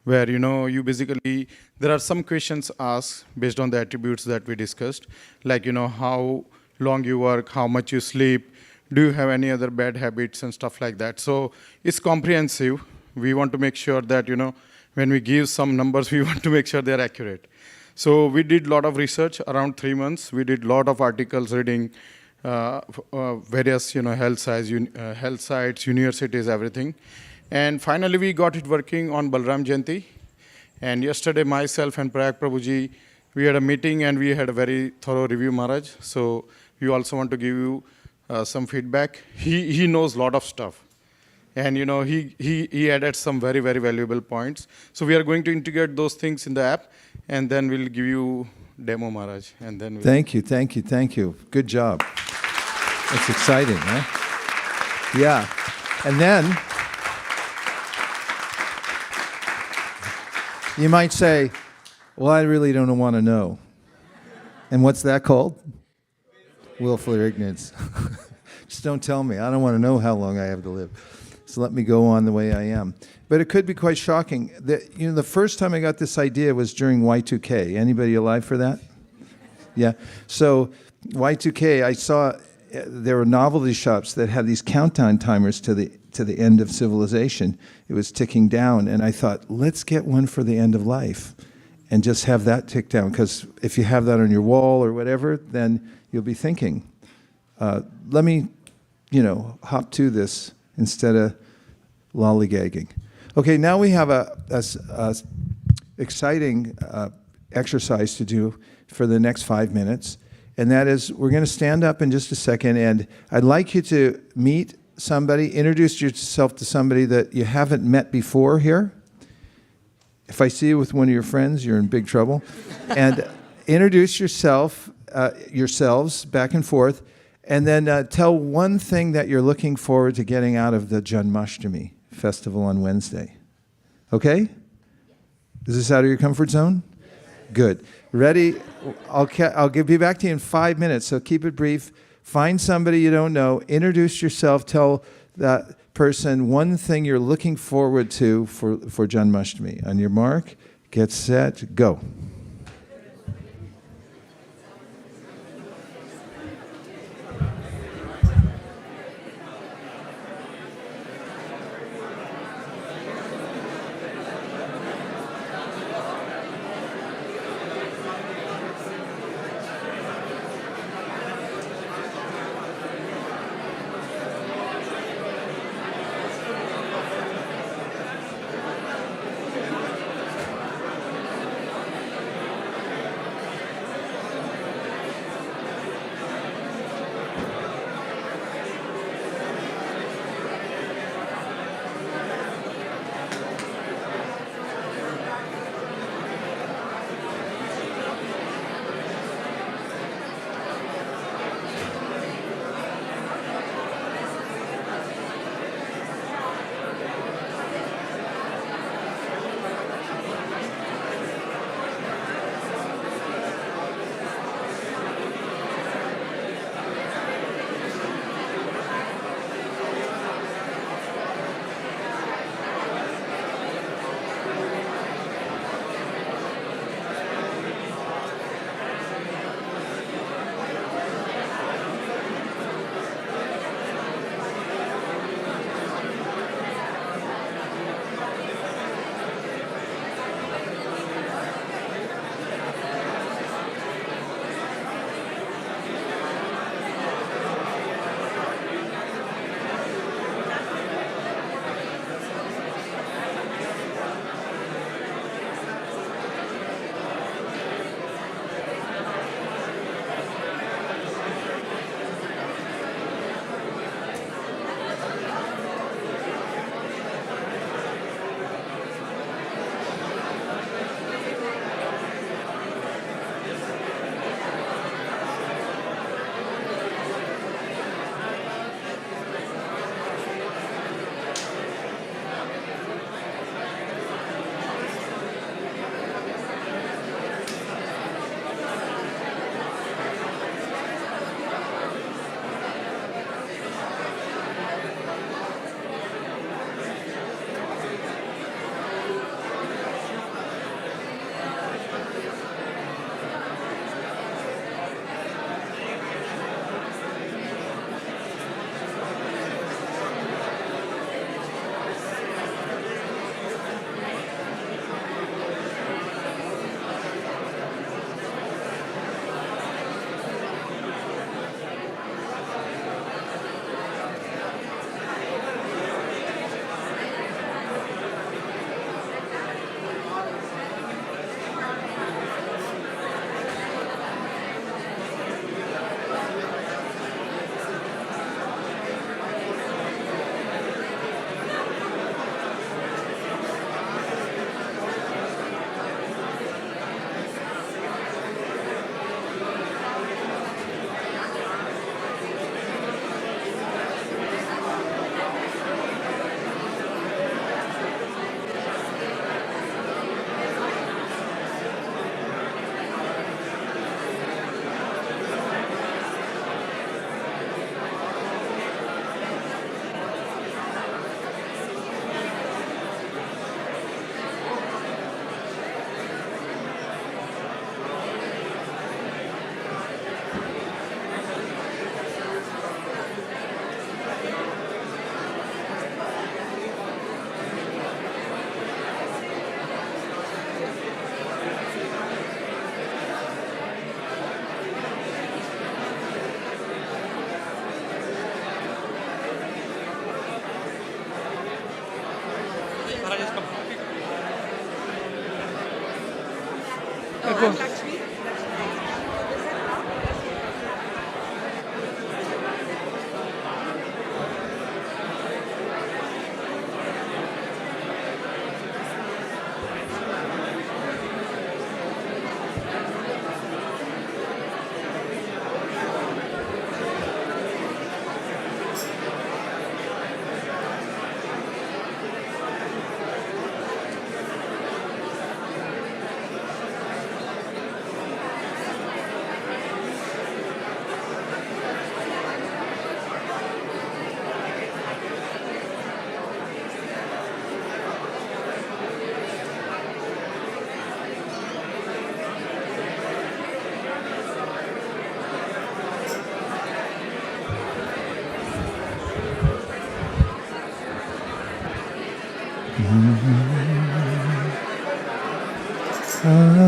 where, you basically, there are some questions asked based on the attributes that we discussed, like, how long you work, how much you sleep, do you have any other bad habits and stuff like that. So it's comprehensive. We want to make sure that, when we give some numbers, we want to make sure they're accurate. So we did a lot of research around 3 months. We did a lot of articles reading, various health sites, universities, everything. And finally we got it working on Balram Jayanti. And yesterday myself and Prayag Prabhuji, we had a meeting and we had a very thorough review, Maharaj. So we also want to give you some feedback. He knows a lot of stuff. And he added some very, very valuable points. So we are going to integrate those things in the app, and then we'll give you demo, Maharaj. And then Thank you. Good job. It's exciting, huh? Yeah. And then you might say, well, I really don't want to know. And what's that called? Willful ignorance. Just don't tell me. I don't want to know how long I have to live. So let me go on the way I am. But it could be quite shocking. The first time I got this idea was during Y2K. Anybody alive for that? Yeah. So Y2K, I saw there were novelty shops that had these countdown timers to the end of civilization. It was ticking down, and I thought, let's get one for the end of life and just have that tick down, because if you have that on your wall or whatever, then you'll be thinking, let me, hop to this instead of lollygagging. Okay, now we have a exciting exercise to do for the next 5 minutes. And that is, we're going to stand up in just a second, and I'd like you to meet somebody, introduce yourself to somebody that you haven't met before here. If I see you with one of your friends, you're in big trouble. And introduce yourselves back and forth, and then tell one thing that you're looking forward to getting out of the Janmashtami festival on Wednesday. Okay? Is this out of your comfort zone? Good. Ready? I'll be back to you in 5 minutes, so keep it brief. Find somebody you don't know, introduce yourself, tell that person one thing you're looking forward to for Janmashtami. On your mark, get set, go.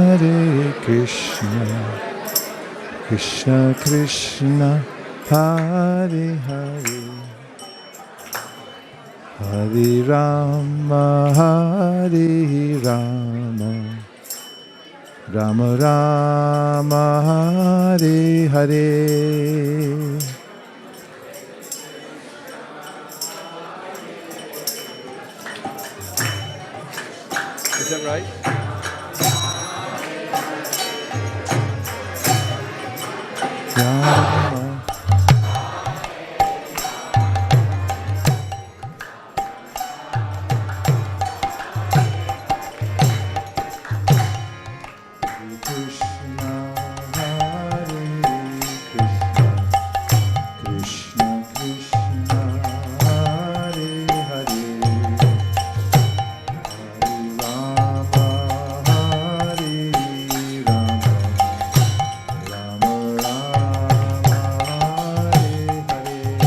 Hare Krishna, Krishna Krishna, Hare Hare, Hare Rama, Hare Rama, Rama Rama, Hare Hare. Is that right? Rama. Krishna, Hare Krishna, Krishna Krishna, Hare Hare, Hare Rama, Hare Rama, Rama Rama, Hare Hare.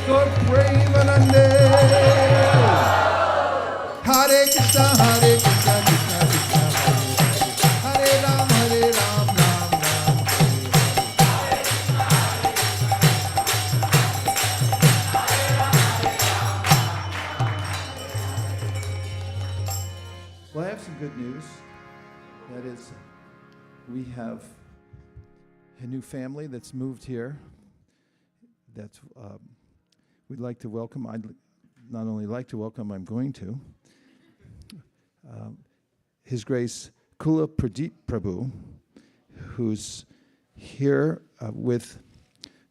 Lord Premanande. Hare Krishna, Hare Krishna, Krishna Krishna, Hare Ram, Hare Ram, Ram Ram, Hare Well, I have some good news. That is, we have a new family that's moved here. That we'd like to welcome. I'd not only like to welcome, I'm going to. His Grace Kula Pradeep Prabhu, who's here with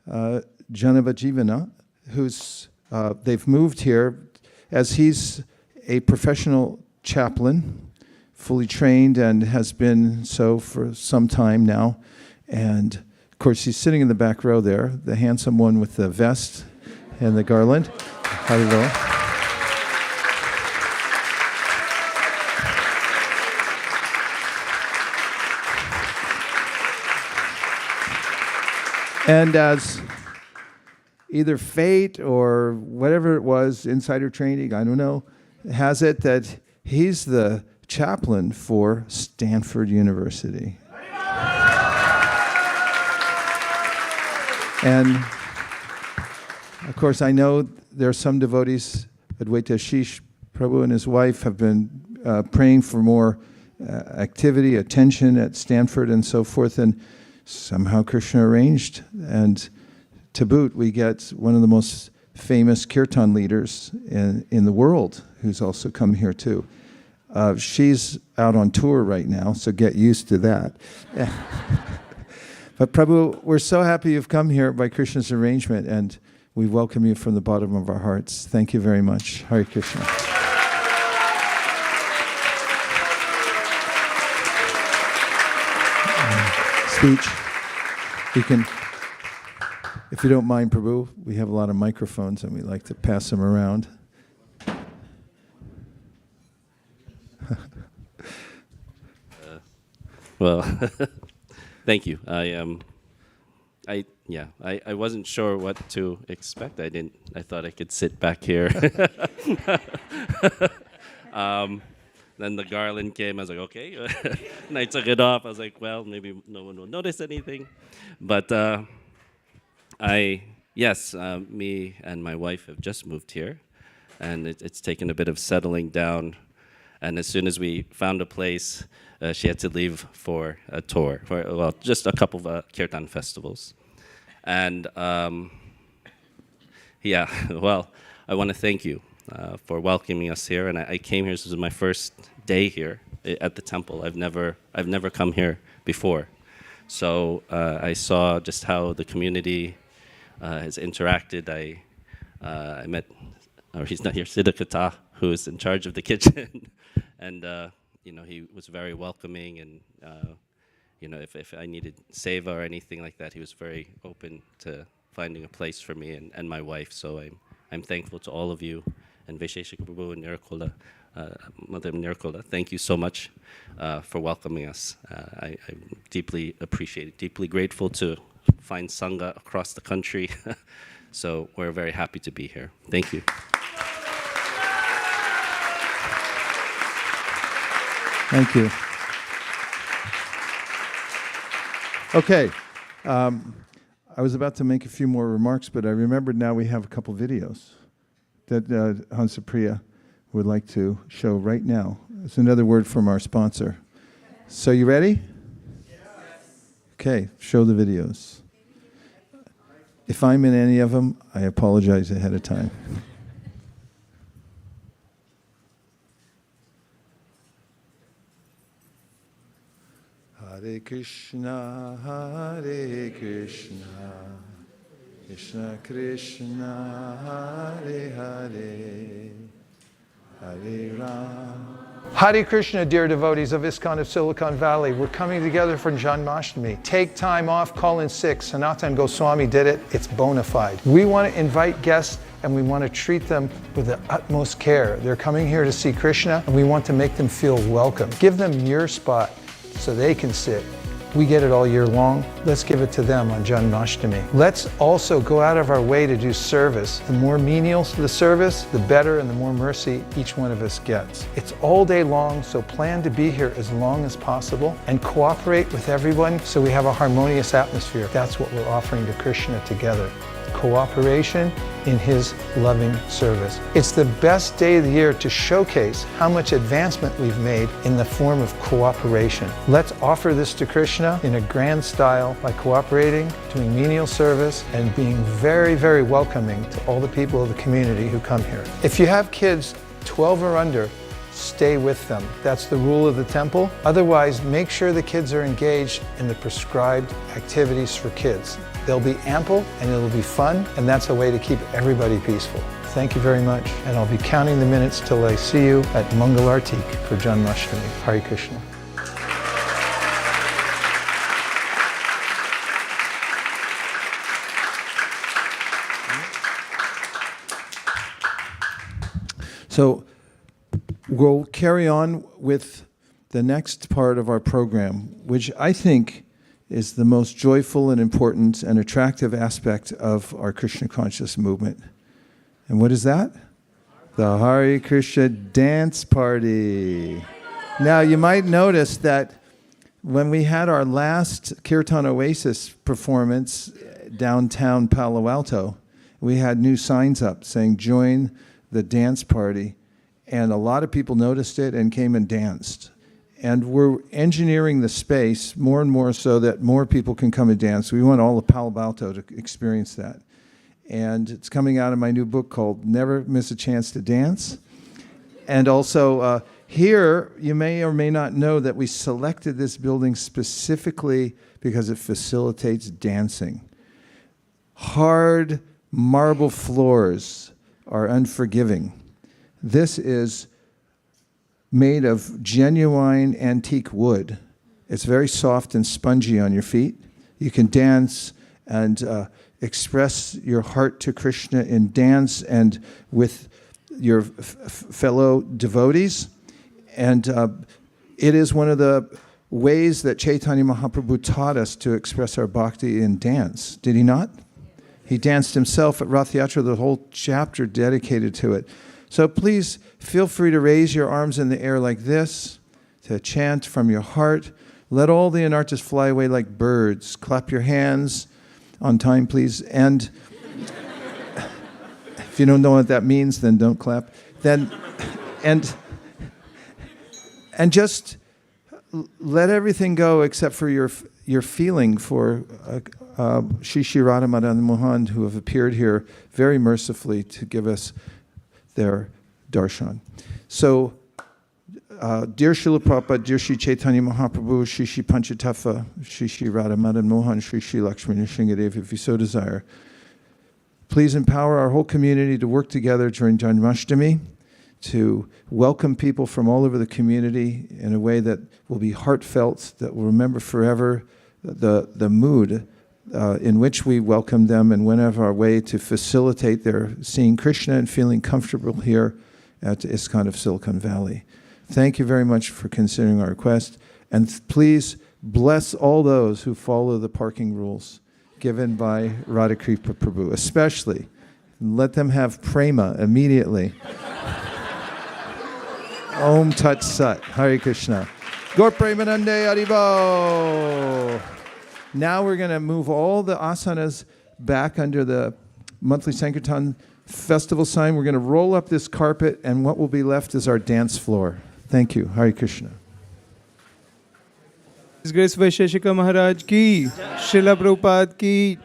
Janava Jivana, who's they've moved here as he's a professional chaplain, fully trained and has been so for some time now. And of course, he's sitting in the back row there, the handsome one with the vest and the garland. Hello. And as either fate or whatever it was, insider training, I don't know, has it that he's the chaplain for Stanford University. And of course, I know there are some devotees, Advaita Ashish Prabhu and his wife have been praying for more activity, attention at Stanford and so forth, and somehow Krishna arranged. And to boot, we get one of the most famous kirtan leaders in the world who's also come here too. She's out on tour right now, so get used to that. But Prabhu, we're so happy you've come here by Krishna's arrangement, and we welcome you from the bottom of our hearts. Thank you very much. Hare Krishna. Speech. You can, if you don't mind, Prabhu, we have a lot of microphones and we like to pass them around. Well, thank you. I wasn't sure what to expect. I thought I could sit back here. Then the garland came. I was like, okay. And I took it off. I was like, well, maybe no one will notice anything. But me and my wife have just moved here, and it's taken a bit of settling down. And as soon as we found a place, she had to leave for a tour, for just a couple of kirtan festivals. And I want to thank you for welcoming us here. And I came here. This was my first day here at the temple. I've never come here before, so I saw just how the community has interacted. I met, or he's not here, Krishna Katha, who is in charge of the kitchen, and he was very welcoming. And if I needed seva or anything like that, he was very open to finding a place for me and my wife. So I'm thankful to all of you, and Vaisesika Prabhu and Nirakola, Mother Nirakola. Thank you so much for welcoming us. I deeply appreciate it, deeply grateful to find Sangha across the country. So we're very happy to be here. Thank you. Thank you. Okay. I was about to make a few more remarks, but I remembered now we have a couple videos that Hansapriya would like to show right now. It's another word from our sponsor. So you ready? Yes. Okay, show the videos. If I'm in any of them, I apologize ahead of time. Hare Krishna, Krishna Krishna, Hare Hare, Hare Ram. Hare Krishna, dear devotees of ISKCON of Silicon Valley. We're coming together for Janmashtami. Take time off, call in sick. Sanatana Goswami did it. It's bona fide. We want to invite guests and we want to treat them with the utmost care. They're coming here to see Krishna, and we want to make them feel welcome. Give them your spot so they can sit. We get it all year long. Let's give it to them on Janmashtami. Let's also go out of our way to do service. The more menial the service, the better and the more mercy each one of us gets. It's all day long, so plan to be here as long as possible and cooperate with everyone so we have a harmonious atmosphere. That's what we're offering to Krishna together. Cooperation in his loving service. It's the best day of the year to showcase how much advancement we've made in the form of cooperation. Let's offer this to Krishna in a grand style by cooperating, doing menial service, and being very, very welcoming to all the people of the community who come here. If you have kids 12 or under, stay with them. That's the rule of the temple. Otherwise, make sure the kids are engaged in the prescribed activities for kids. They'll be ample and it'll be fun, and that's a way to keep everybody peaceful. Thank you very much, and I'll be counting the minutes till I see you at Mangalartik for Janmashtami. Hare Krishna. So we'll carry on with the next part of our program, which I think is the most joyful and important and attractive aspect of our Krishna conscious movement. And what is that? The Hare Krishna dance party. Now you might notice that when we had our last Kirtan Oasis performance downtown Palo Alto, we had new signs up saying join the dance party, and a lot of people noticed it and came and danced. And we're engineering the space more and more so that more people can come and dance. We want all of Palo Alto to experience that. And it's coming out of my new book called Never Miss a Chance to Dance. And also here, you may or may not know that we selected this building specifically because it facilitates dancing. Hard marble floors are unforgiving. This is made of genuine antique wood. It's very soft and spongy on your feet. You can dance and express your heart to Krishna in dance and with your fellow devotees. And it is one of the ways that Chaitanya Mahaprabhu taught us to express our bhakti in dance. Did he not? He danced himself at Rath Yatra, the whole chapter dedicated to it. So please feel free to raise your arms in the air like this, to chant from your heart. Let all the anarthas fly away like birds. Clap your hands on time, please. And if you don't know what that means, then don't clap. Then, and just let everything go except for your feeling for Shri Shri Radha Madan Mohan, who have appeared here very mercifully to give us their darshan. So, dear Srila Prabhupada, dear Shri Chaitanya Mahaprabhu, Shri Shri Panchatattva, Shri Shri Radha Madan Mohan, Shri Shri Lakshmi Nrsingadev, if you so desire, please empower our whole community to work together during Janmashtami to welcome people from all over the community in a way that will be heartfelt, that will remember forever the mood in which we welcome them, and went out of our way to facilitate their seeing Krishna and feeling comfortable here at ISKCON of Silicon Valley. Thank you very much for considering our request, and please bless all those who follow the parking rules given by Radhakripa Prabhu, especially. Let them have prema immediately. Om Tat Sat. Hare Krishna. Gaur Premanande Haribo. Now we're going to move all the asanas back under the monthly Sankirtan festival sign. We're going to roll up this carpet, and what will be left is our dance floor. Thank you. Hare Krishna. His Grace Vaisesika Maharaj ki, Srila Prabhupada ki.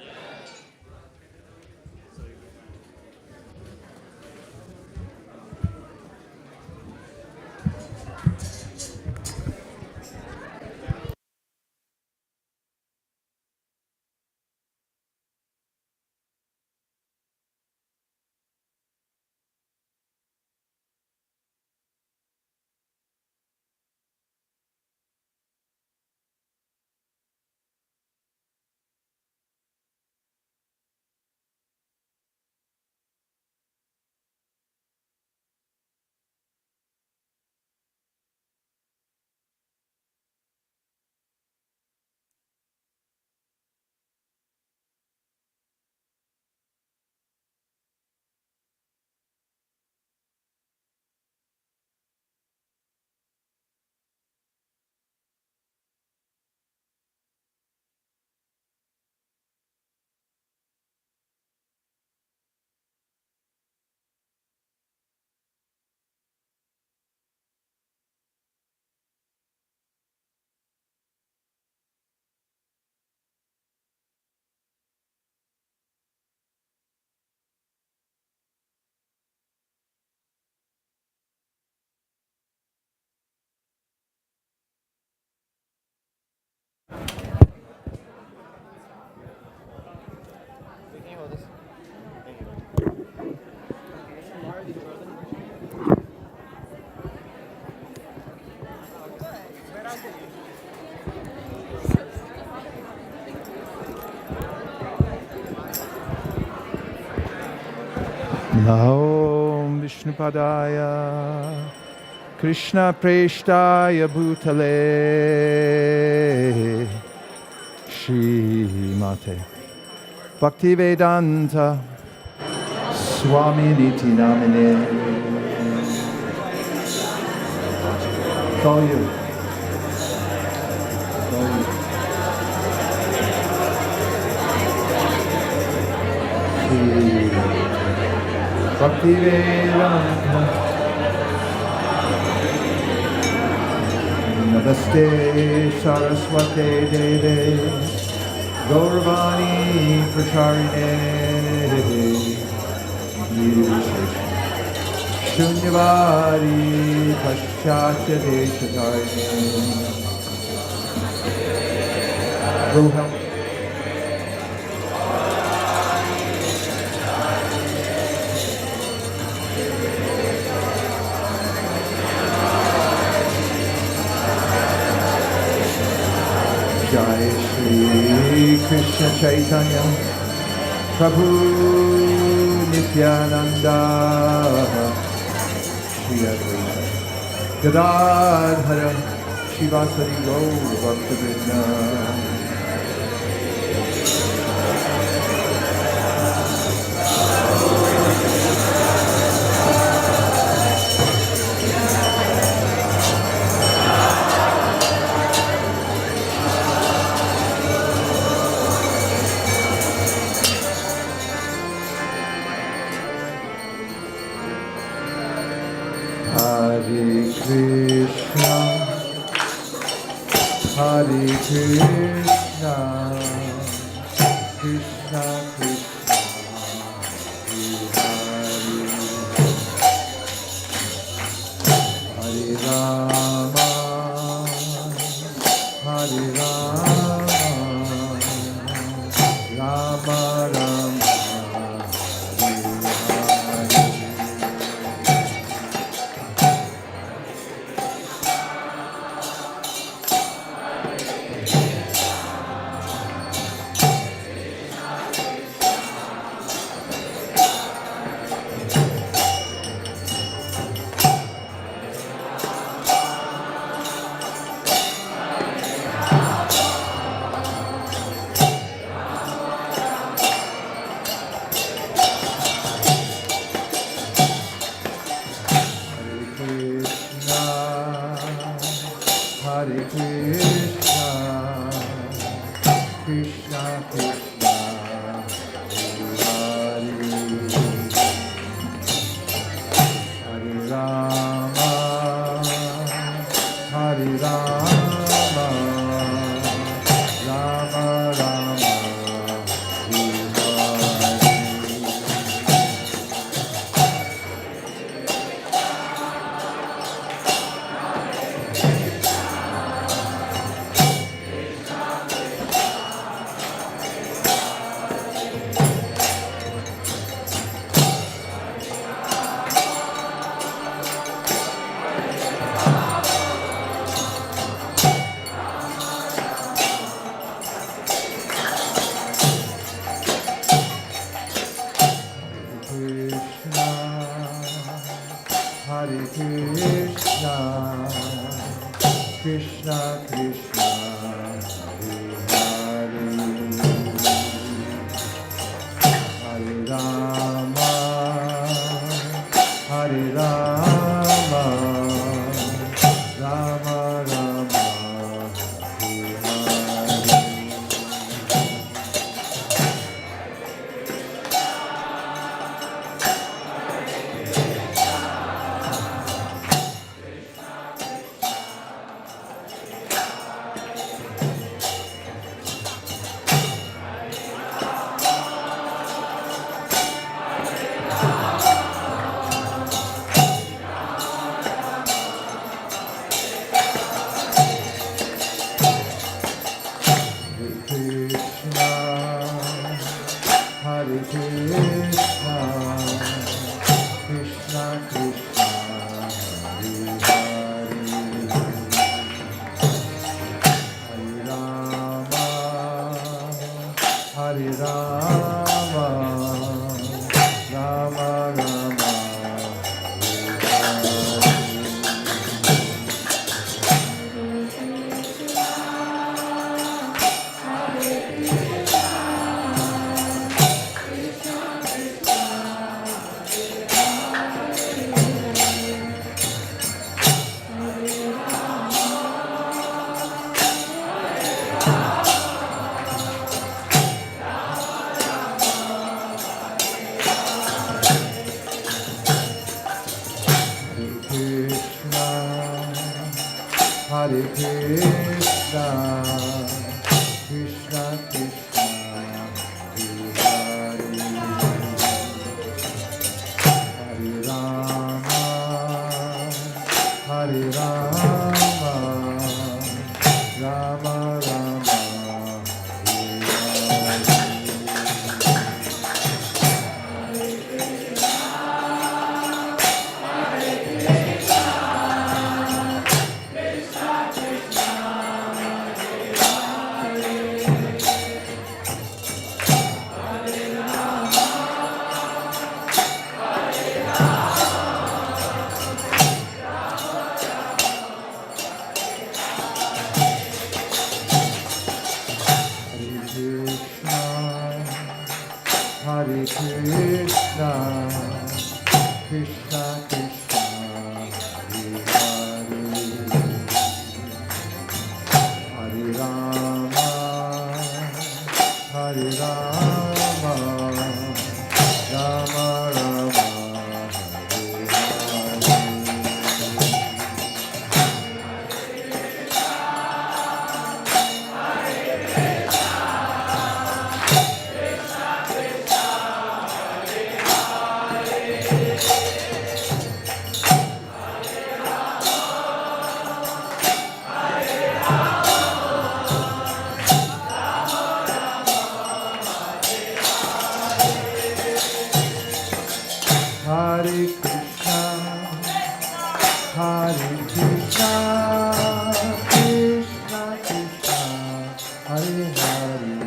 Om Vishnupadaya Krishna Preshtaya Bhutale Shrimate Bhaktivedanta Swami Niti Namine. It's all you. It's all you. Bhaktivedanta Namaste Saraswate Deve Gauravani Pracharine Shunyavadi Paschatya Deshatarine. Go help. Jai Shri Krishna Chaitanya Prabhu Nityananda Shri Advaita Gadadhara Shivasari Gaur Bhaktivinoda. Hare Krishna, Hare Krishna, Krishna Krishna, Hare Hare, Hare Rama, Hare Rama, Rama Rama. Hare Krishna, Krishna Krishna, Hare Hare Rama, Hare Rama, Rama Rama, Hare Hare Krishna, Krishna Krishna, Hare Hare, Hare Rama, Hare Rama, Rama Rama, Hare Hare. Hare Krishna, Krishna Krishna, Hare Hare, Hare Rama, Hare Rama, Rama Rama, Hare Hare Krishna, Krishna Krishna, Hare Hare, Hare Rama, Hare Rama, Rama Rama, Hare Hare. Hare Krishna, Hare Krishna, Krishna Krishna, Hare Hare,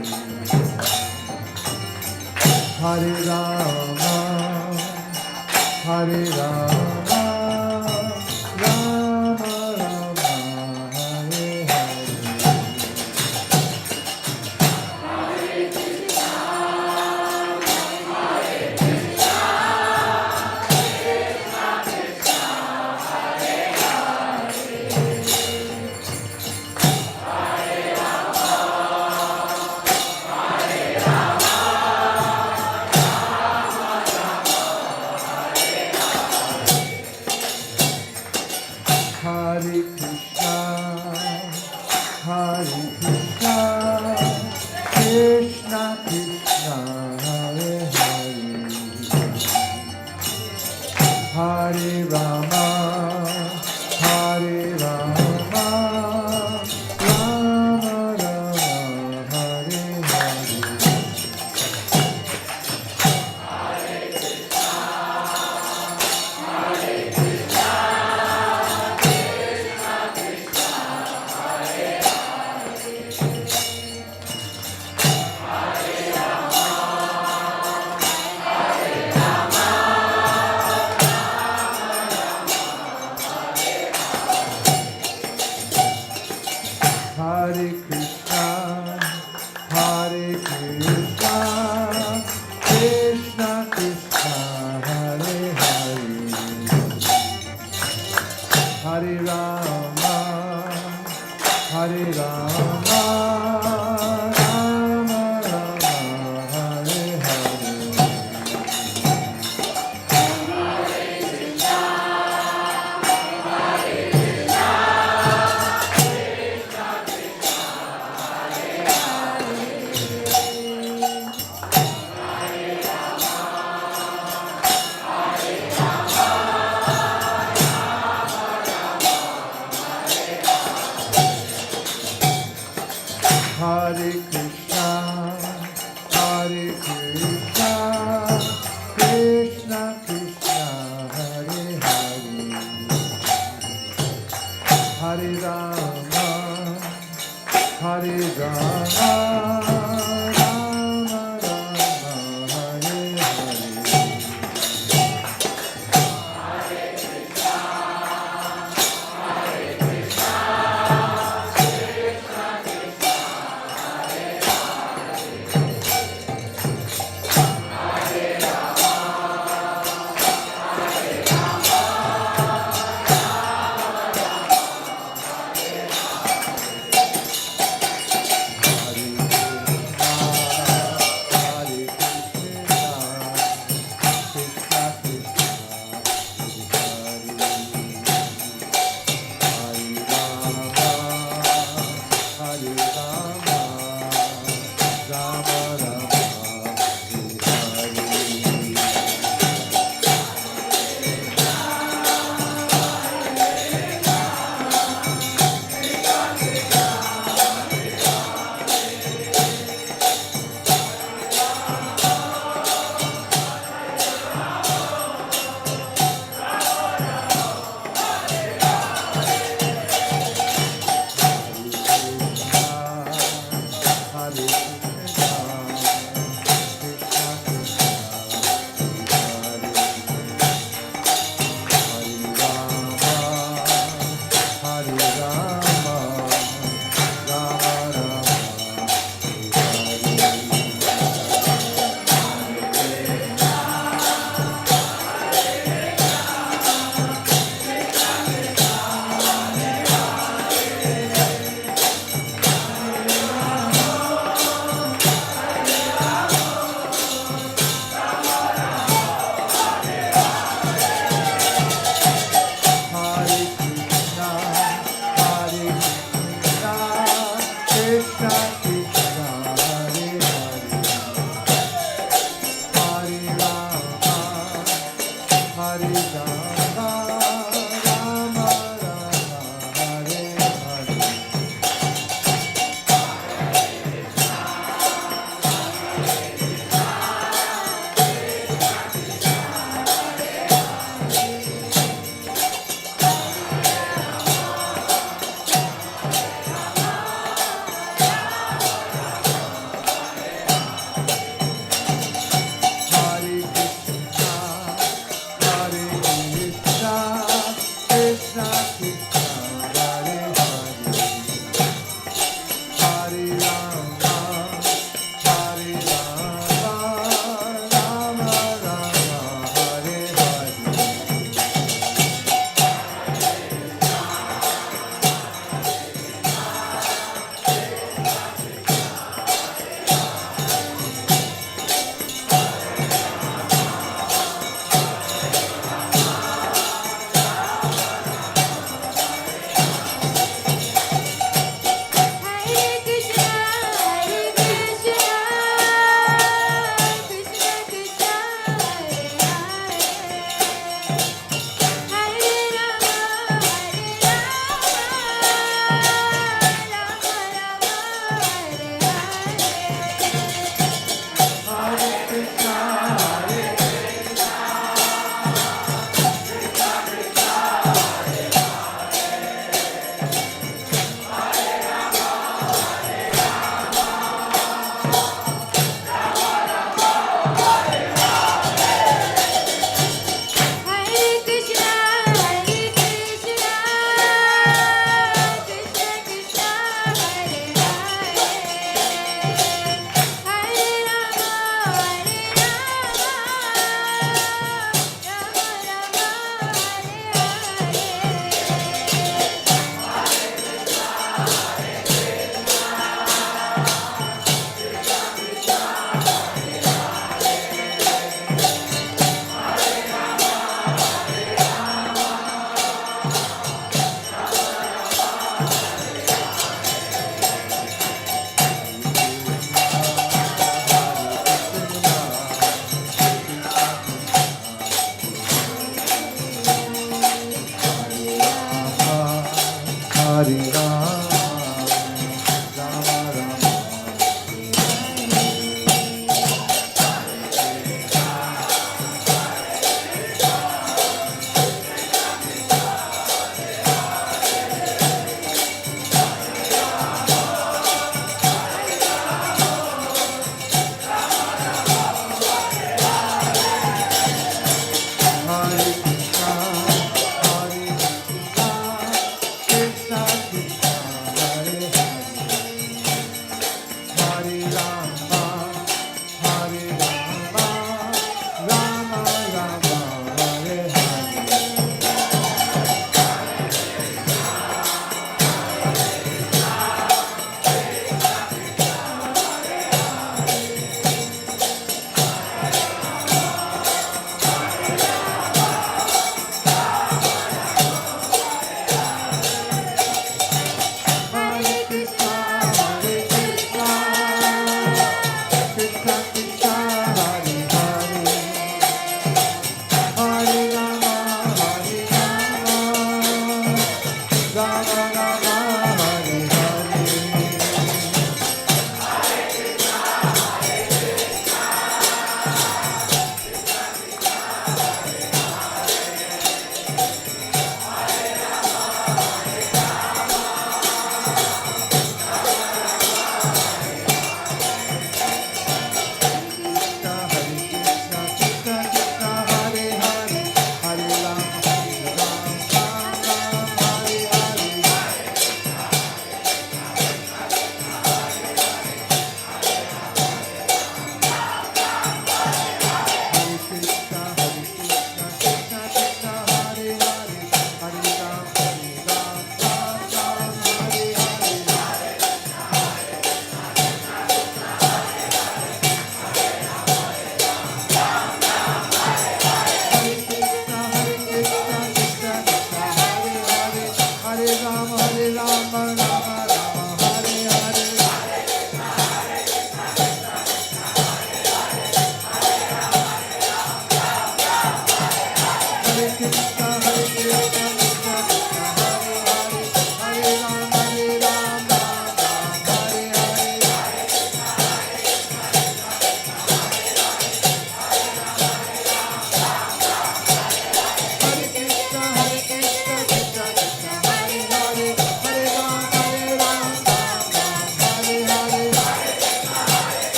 Hare Rama, Hare Rama, Rama Rama, Hare Hare. Hare Krishna, Hare Krishna, Krishna Krishna, Hare Hare, Hare Rama, Hare Rama, Rama Rama, Hare Hare. Hare Krishna, Hare Krishna, Krishna Krishna, Hare Hare, Hare Rama, Hare Rama, Rama Rama, Hare Hare. Hare Krishna, Hare Krishna, Krishna Krishna, Hare Hare, Hare Rama, Hare Rama, Rama Rama, Hare Hare. Hare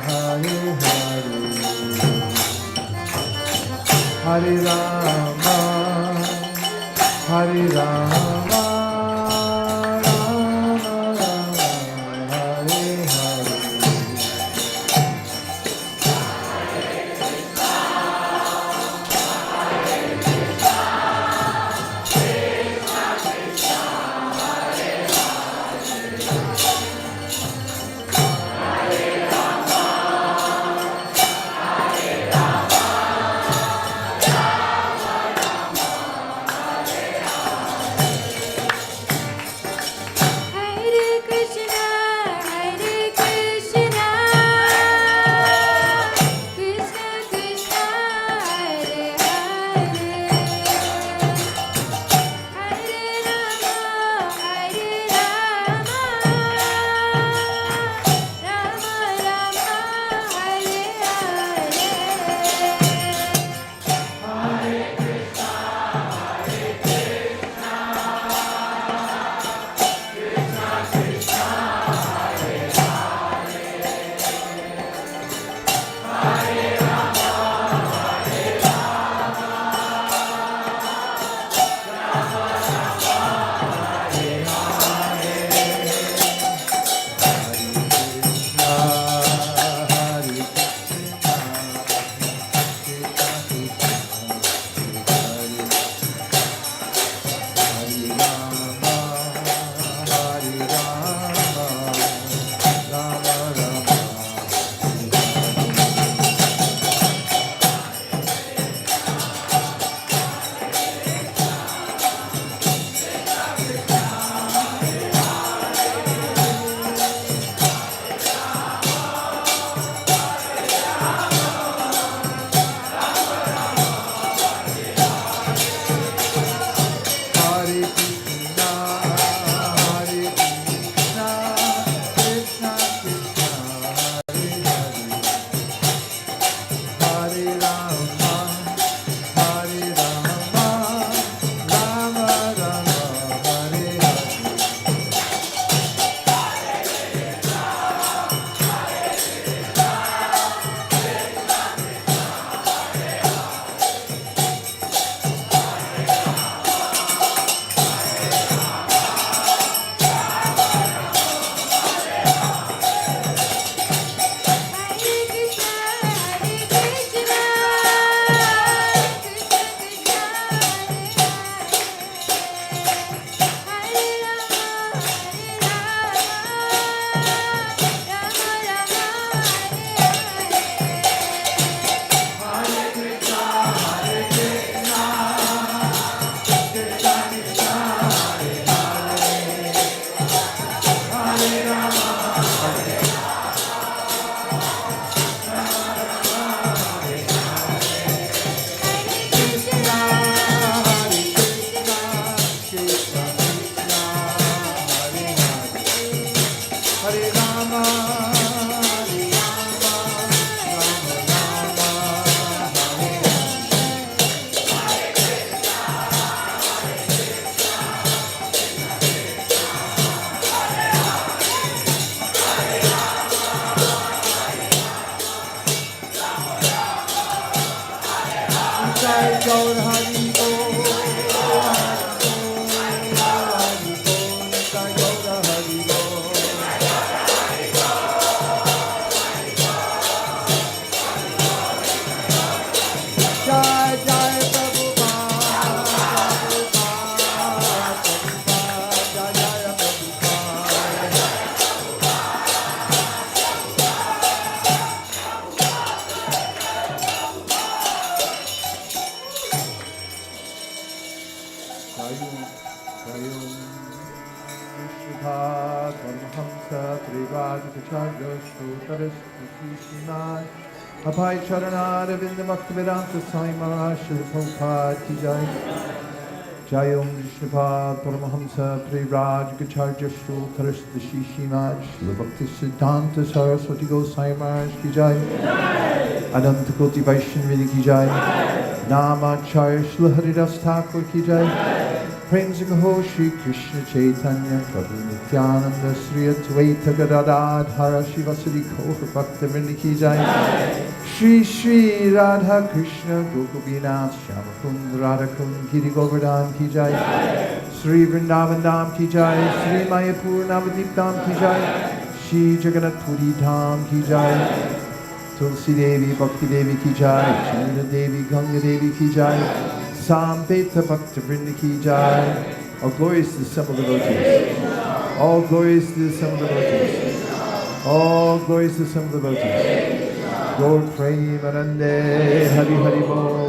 Hare Hare Hare Rama Hare Rama Rama Rama Hare Hare Apai Charanara Vinda Bhaktivedanta Swami Maharaj Srila Prabhupada Ki Jai Jai Om Vishnupad Paramahamsa Prevraj Gacharya Shri Tarasthi Shishimad Srila Bhakti Siddhanta Saraswati Goswami Maharaj Ki Jai Anantakoti Vaishnavi Ki Jai Namacharya Srila Haridas Thakur Ki Jai Prem se kaho Shri Krishna Chaitanya Prabhu Nityananda Sri Advaita Gadadhara Shivasari Kaur Bhakta Vrinda ki jai. Shri Shri Radha Krishna Gokubinath Shama Kund Radha Kund Giri Govardhan ki jai. Sri Vrindavan Dham ki jai. Sri Mayapur Navadip Dham ki jai. Shri Jagannath Puri Dham ki jai. Tulsi Devi Bhakti Devi ki jai. Chandra Devi Ganga Devi ki jai. Sambeta Bhakta Vrinda ki jai. All glories to the simple devotees. All glories to the simple devotees. All glories to the simple devotees. Gaur Premanande Hari Hari Bol.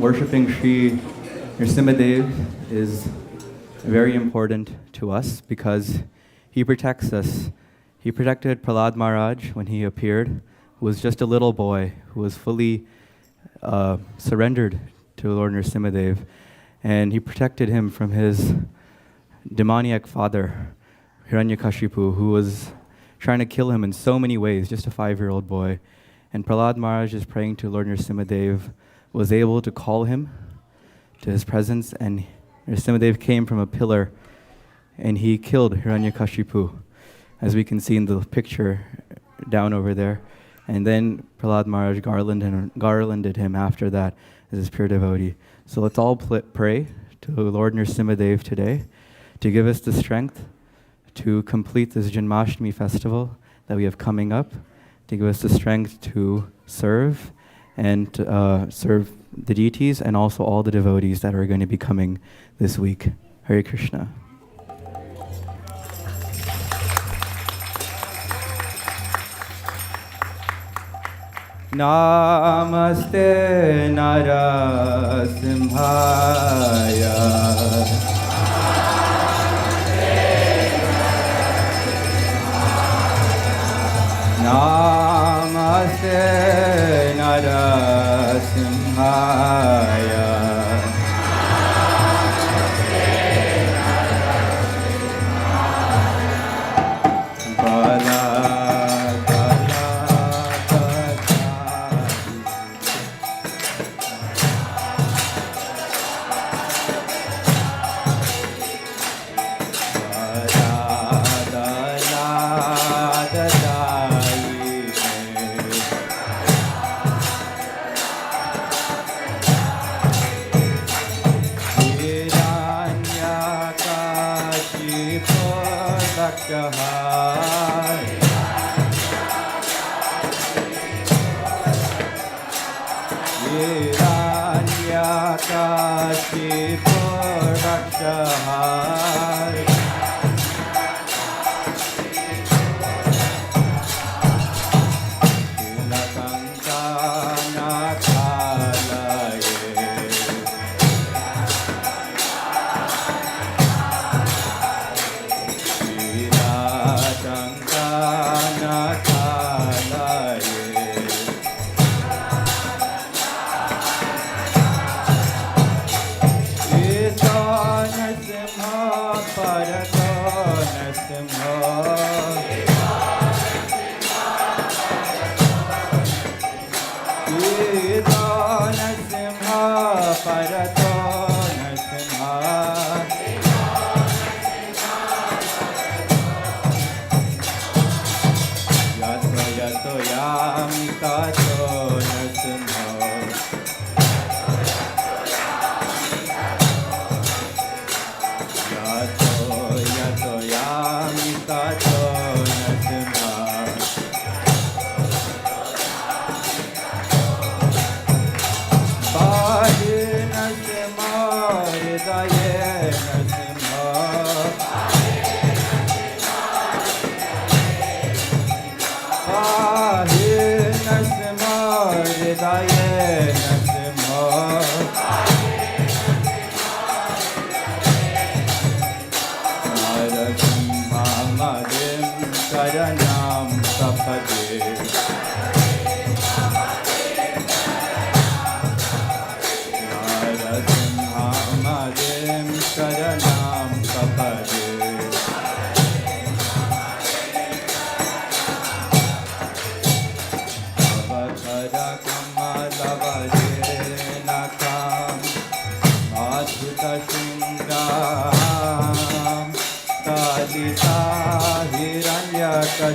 Worshipping Sri Nrsimhadev is very important to us because he protects us. He protected Prahlad Maharaj when he appeared, who was just a little boy, who was fully surrendered to Lord Nrsimhadev. And he protected him from his demoniac father, Hiranyakashipu, who was trying to kill him in so many ways, just a 5-year-old boy. And Prahlad Maharaj is praying to Lord Nrsimhadev, was able to call him to his presence, and Nrsimhadev came from a pillar and he killed Hiranyakashipu, as we can see in the picture down over there. And then Prahlad Maharaj garlanded him after that as his pure devotee. So let's all pray to Lord Nrsimhadev today to give us the strength to complete this Janmashtami festival that we have coming up, to give us the strength to serve and serve the deities and also all the devotees that are going to be coming this week. Hare Krishna. Namaste Narasimhaya. Namaste Narasimhaya.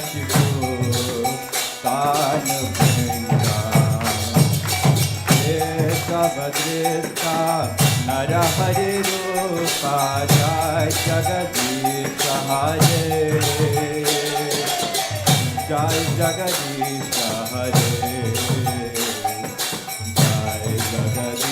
Kashipu Tanu Bringa Kesavadrista Narahari Rupa Jai Jagadisha Hare Jai Jagadisha Hare Jai Jagadisha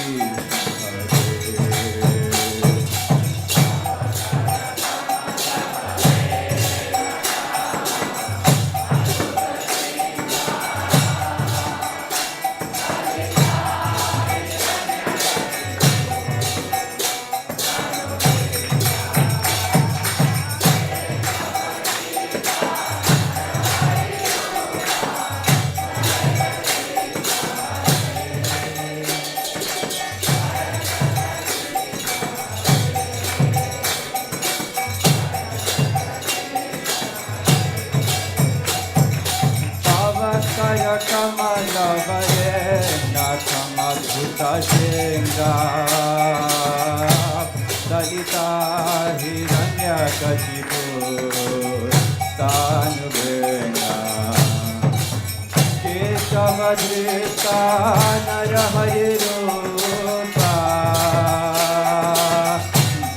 Shinga Dalita Hiranya Kashipu Tanu Bringa Kesavadrista Narahari Rupa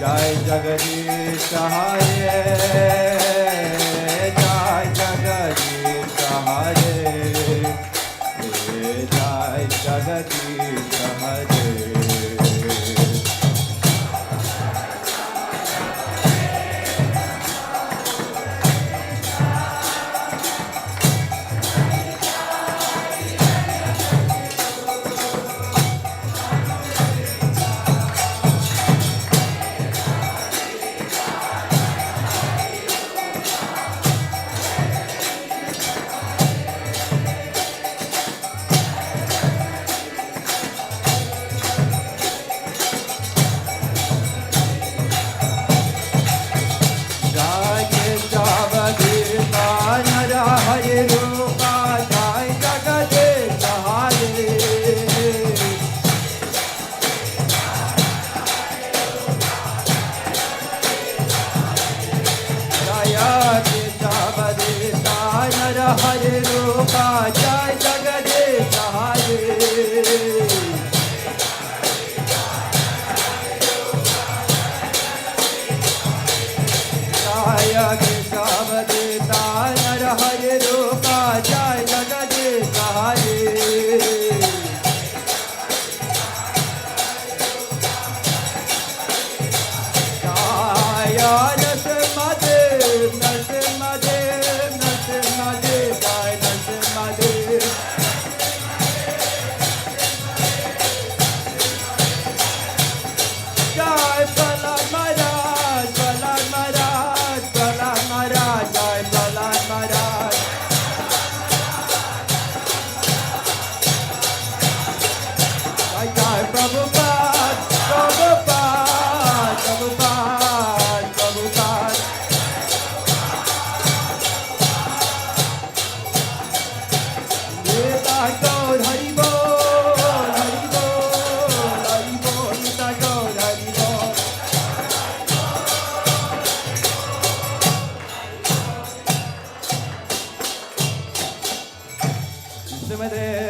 Jai Jagadisha Hare Jai Jagadisha Hare Jai Jagadisha Hare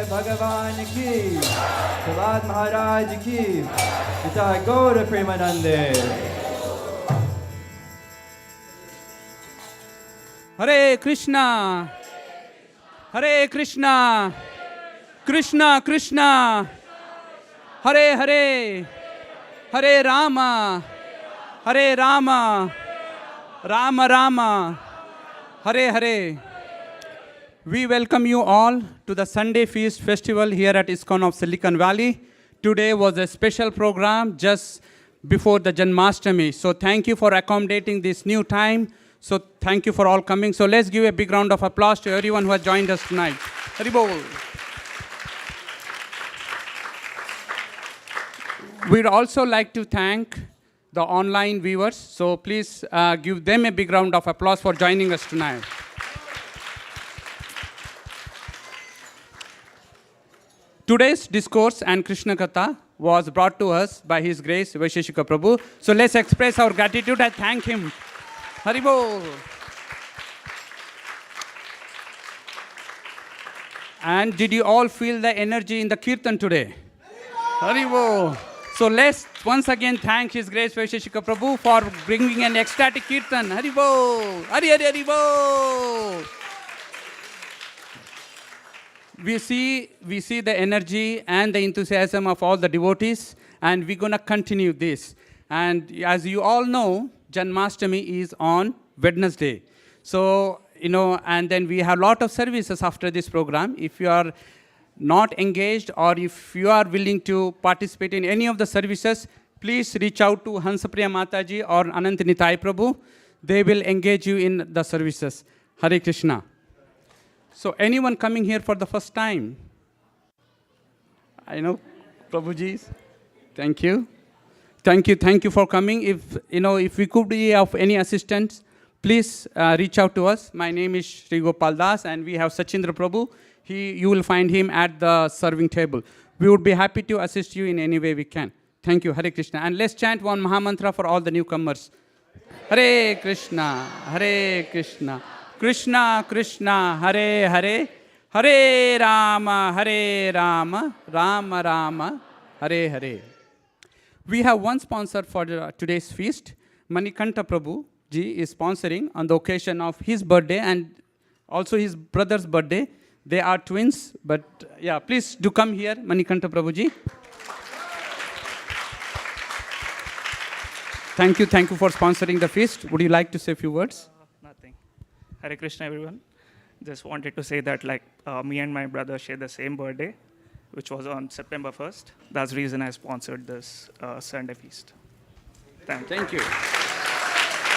Bhagavan ki, Prahlad Maharaj ki, Pitai Gaura Premanande. Hare Krishna, Hare Krishna, Krishna Krishna, Hare Hare, Hare Rama, Hare Rama, Rama Rama, Hare Hare. We welcome you all to the Sunday Feast Festival here at ISKCON of Silicon Valley. Today was a special program just before the Janmashtami. So thank you for accommodating this new time. So thank you for all coming. So let's give a big round of applause to everyone who has joined us tonight. Haribol. We'd also like to thank the online viewers. So please give them a big round of applause for joining us tonight. Today's discourse and Krishna Katha was brought to us by His Grace Vaisesika Prabhu. So let's express our gratitude and thank him. Haribol. And did you all feel the energy in the kirtan today? Haribo. So let's once again thank His Grace Vaisesika Prabhu for bringing an ecstatic kirtan. Haribo. Hari Hari Haribo. We see the energy and the enthusiasm of all the devotees, and we're going to continue this. And as you all know, Janmashtami is on Wednesday. So, and then we have a lot of services after this program. If you are not engaged or if you are willing to participate in any of the services, please reach out to Hansapriya Mataji or Anantanitai Prabhu. They will engage you in the services. Hare Krishna. So anyone coming here for the first time? I know, Prabhuji. Thank you. Thank you for coming. If we could be of any assistance, please reach out to us. My name is Sri Gopal Das, and we have Sachindra Prabhu. You will find him at the serving table. We would be happy to assist you in any way we can. Thank you. Hare Krishna. And let's chant one Mahamantra for all the newcomers. Hare Krishna, Hare Krishna, Krishna Krishna, Hare Hare, Hare Rama, Hare Rama, Rama Rama, Hare Hare. We have one sponsor for today's feast. Manikanta Prabhu ji is sponsoring on the occasion of his birthday and also his brother's birthday. They are twins, but yeah, please do come here, Manikanta Prabhu ji. Thank you for sponsoring the feast. Would you like to say a few words? Nothing. Hare Krishna, everyone. Just wanted to say that me and my brother share the same birthday, which was on September 1st. That's the reason I sponsored this Sunday feast. Thank you.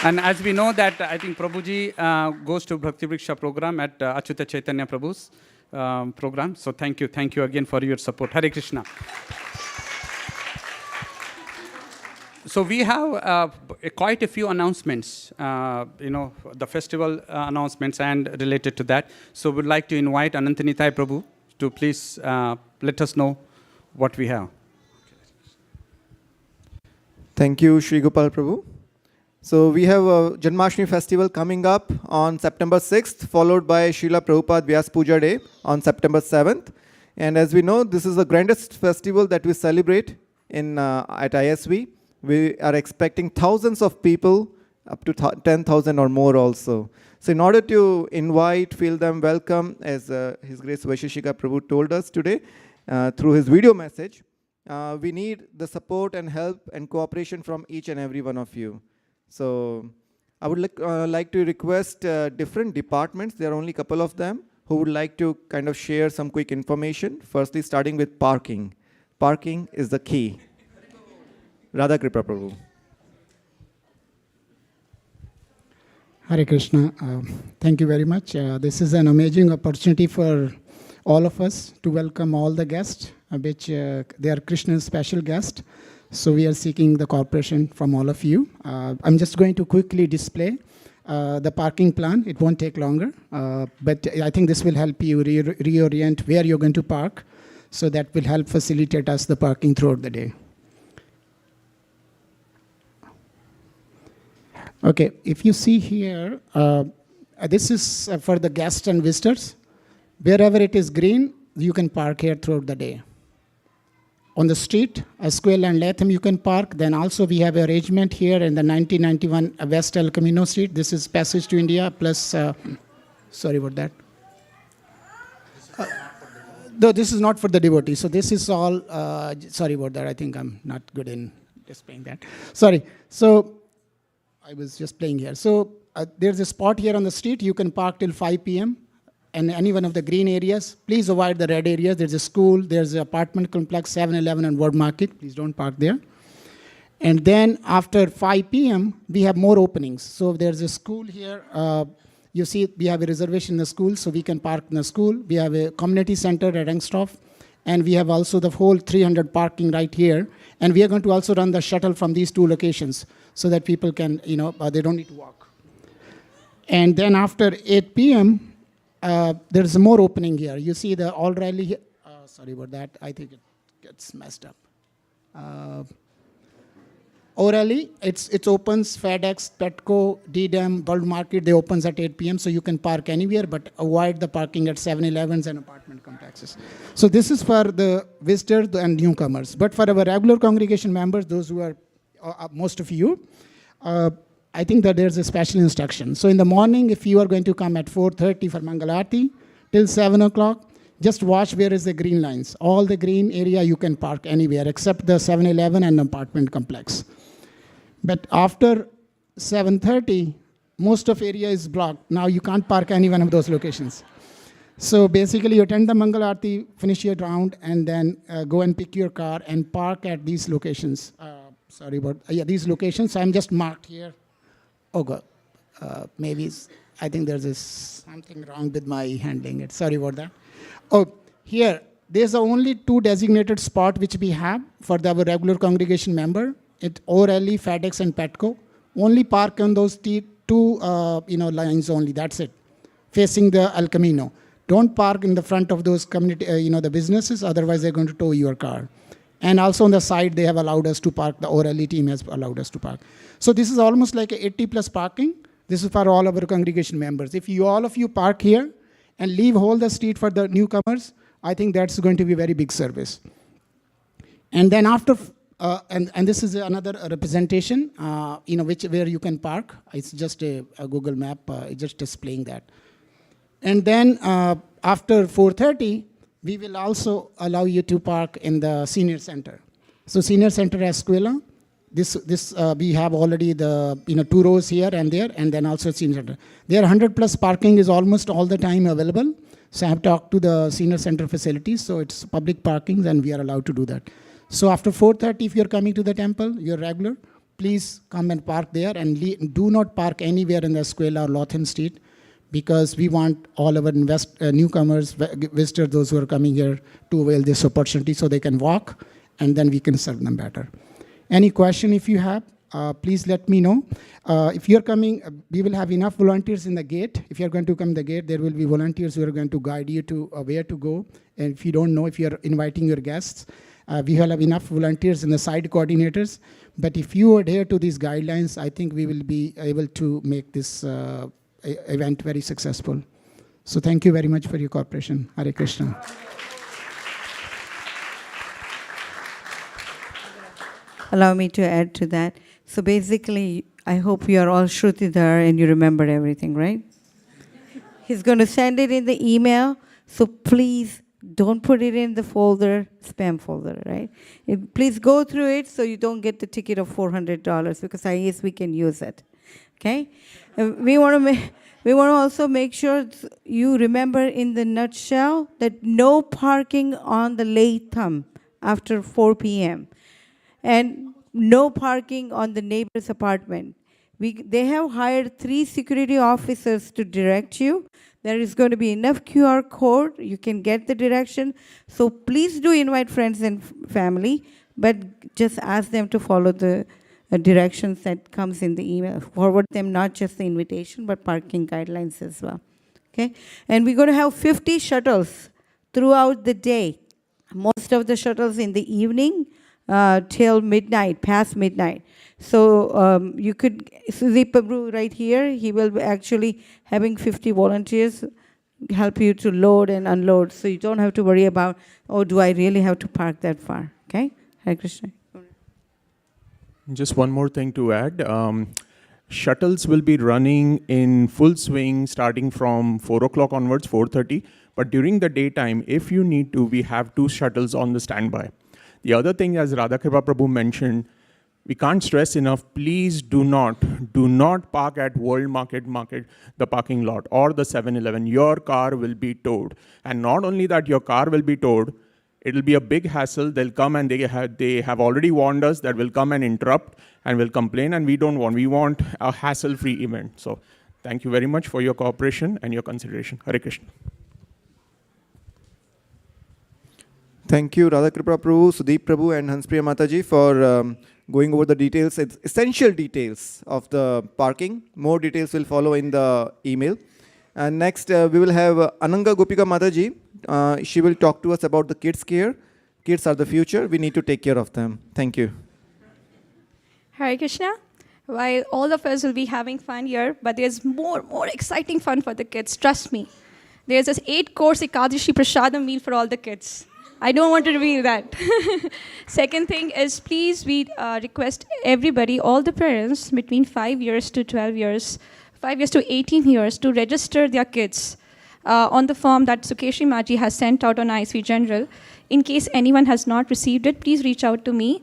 And as we know that, I think Prabhuji goes to Bhakti Vriksha program at Achyuta Chaitanya Prabhu's program. So thank you again for your support. Hare Krishna. So we have quite a few announcements, the festival announcements and related to that. So we'd like to invite Anantanitai Prabhu to please let us know what we have. Thank you, Sri Gopal Prabhu. So we have a Janmashtami festival coming up on September 6th, followed by Srila Prabhupada Vyas Puja Day on September 7th. And as we know, this is the grandest festival that we celebrate at ISV. We are expecting thousands of people, up to 10,000 or more also. So in order to feel them welcome, as His Grace Vaisesika Prabhu told us today through his video message, we need the support and help and cooperation from each and every one of you. So I would like to request different departments, there are only a couple of them, who would like to kind of share some quick information. Firstly, starting with parking. Parking is the key. Radha Kripa Prabhu. Hare Krishna. Thank you very much. This is an amazing opportunity for all of us to welcome all the guests, which they are Krishna's special guests. So we are seeking the cooperation from all of you. I'm just going to quickly display the parking plan. It won't take longer, but I think this will help you reorient where you're going to park. So that will help facilitate us the parking throughout the day. Okay, if you see here, this is for the guests and visitors. Wherever it is green, you can park here throughout the day. On the street, Esquel and Latham, you can park. Then also we have arrangement here in the 1991 West El Camino Street. This is Passage to India plus, sorry about that. No, this is not for the devotee. So this is all, sorry about that. I think I'm not good in displaying that. Sorry. So I was just playing here. So there's a spot here on the street. You can park till 5 p.m. and any one of the green areas. Please avoid the red areas. There's a school, there's an apartment complex, 7-Eleven and Word Market. Please don't park there. And then after 5 p.m., we have more openings. So there's a school here. You see, we have a reservation in the school, so we can park in the school. We have a community center at Engstoff. And we have also the whole 300 parking right here. And we are going to also run the shuttle from these two locations so that people can, they don't need to walk. And then after 8 p.m., there's more opening here. You see the all rally here. Sorry about that. I think it gets messed up. orally, it opens FedEx, Petco, DDM, World Market, they opens at 8 p.m. so you can park anywhere, but avoid the parking at 7-Elevens and apartment complexes. So this is for the visitors and newcomers. But for our regular congregation members, those who are most of you, I think that there's a special instruction. So in the morning, if you are going to come at 4:30 for Mangalarti till 7 o'clock, just watch where is the green lines. All the green area you can park anywhere except the 7-Eleven and apartment complex. But after 7:30, most of area is blocked. Now you can't park any one of those locations. So basically you attend the Mangal Aarti, finish your round, and then go and pick your car and park at these locations. Sorry about, these locations. I'm just marked here. Oh God, maybe I think there's something wrong with my handling it. Sorry about that. Oh, here, there's only 2 designated spots which we have for our regular congregation member. It's O'Reilly, FedEx, and Petco. Only park on those 2 lines only. That's it. Facing the El Camino. Don't park in the front of those community, the businesses. Otherwise, they're going to tow your car. And also on the side, they have allowed us to park. The O'Reilly team has allowed us to park. So this is almost like a 80+ parking. This is for all of our congregation members. If all of you park here and leave whole the street for the newcomers, I think that's going to be a very big service. And then after, and this is another representation, where you can park. It's just a Google map, just displaying that. And then after 4:30, we will also allow you to park in the senior center. So senior center Escuela, we have already the 2 rows here and there, and then also senior center. There 100+ parking is almost all the time available. So I have talked to the senior center facilities, so it's public parking and we are allowed to do that. So after 4:30, if you're coming to the temple, you're regular, please come and park there, and do not park anywhere in the Escuela or Lothan Street, because we want all our newcomers, visitors, those who are coming here, to avail this opportunity so they can walk, and then we can serve them better. Any question if you have, please let me know. If you're coming, we will have enough volunteers in the gate. If you're going to come to the gate, there will be volunteers who are going to guide you to where to go. And if you don't know, if you're inviting your guests, we will have enough volunteers in the side coordinators. But if you adhere to these guidelines, I think we will be able to make this event very successful. So thank you very much for your cooperation. Hare Krishna. Allow me to add to that. So basically, I hope you are all Shrutidhar and you remember everything, right? He's going to send it in the email, so please don't put it in the folder, spam folder, right? Please go through it so you don't get the ticket of $400, because ISV can use it, okay? We want to also make sure you remember in the nutshell that no parking on the Latham after 4 p.m. and no parking on the neighbor's apartment. They have hired 3 security officers to direct you. There is going to be enough QR code. You can get the direction. So please do invite friends and family, but just ask them to follow the directions that comes in the email. Forward them not just the invitation, but parking guidelines as well. Okay? And we're going to have 50 shuttles throughout the day. Most of the shuttles in the evening till midnight, past midnight. So you could, Sudeep Prabhu right here, he will be actually having 50 volunteers help you to load and unload. So you don't have to worry about, oh, do I really have to park that far? Okay? Hare Krishna. Just one more thing to add. Shuttles will be running in full swing starting from 4 o'clock onwards, 4:30. But during the daytime, if you need to, we have 2 shuttles on the standby. The other thing, as Radhakripa Prabhu mentioned, we can't stress enough, please do not park at World Market, the parking lot, or the 7-Eleven. Your car will be towed. And not only that your car will be towed, it'll be a big hassle. They'll come and they have already warned us that will come and interrupt and will complain, and we want a hassle-free event. So thank you very much for your cooperation and your consideration. Hare Krishna. Thank you, Radhakripa Prabhu, Sudeep Prabhu, and Hanspriya Mataji for going over the details, essential details of the parking. More details will follow in the email. And next, we will have Ananga Gopika Mataji. She will talk to us about the kids care. Kids are the future. We need to take care of them. Thank you. Hare Krishna. While all of us will be having fun here, but there's more exciting fun for the kids. Trust me. There's this 8-course Ekadashi Prasadam meal for all the kids. I don't want to reveal that. Second thing is, please, we request everybody, all the parents between 5 years to 12 years, 5 years to 18 years, to register their kids on the form that Sukeshi Maji has sent out on ISV General. In case anyone has not received it, please reach out to me.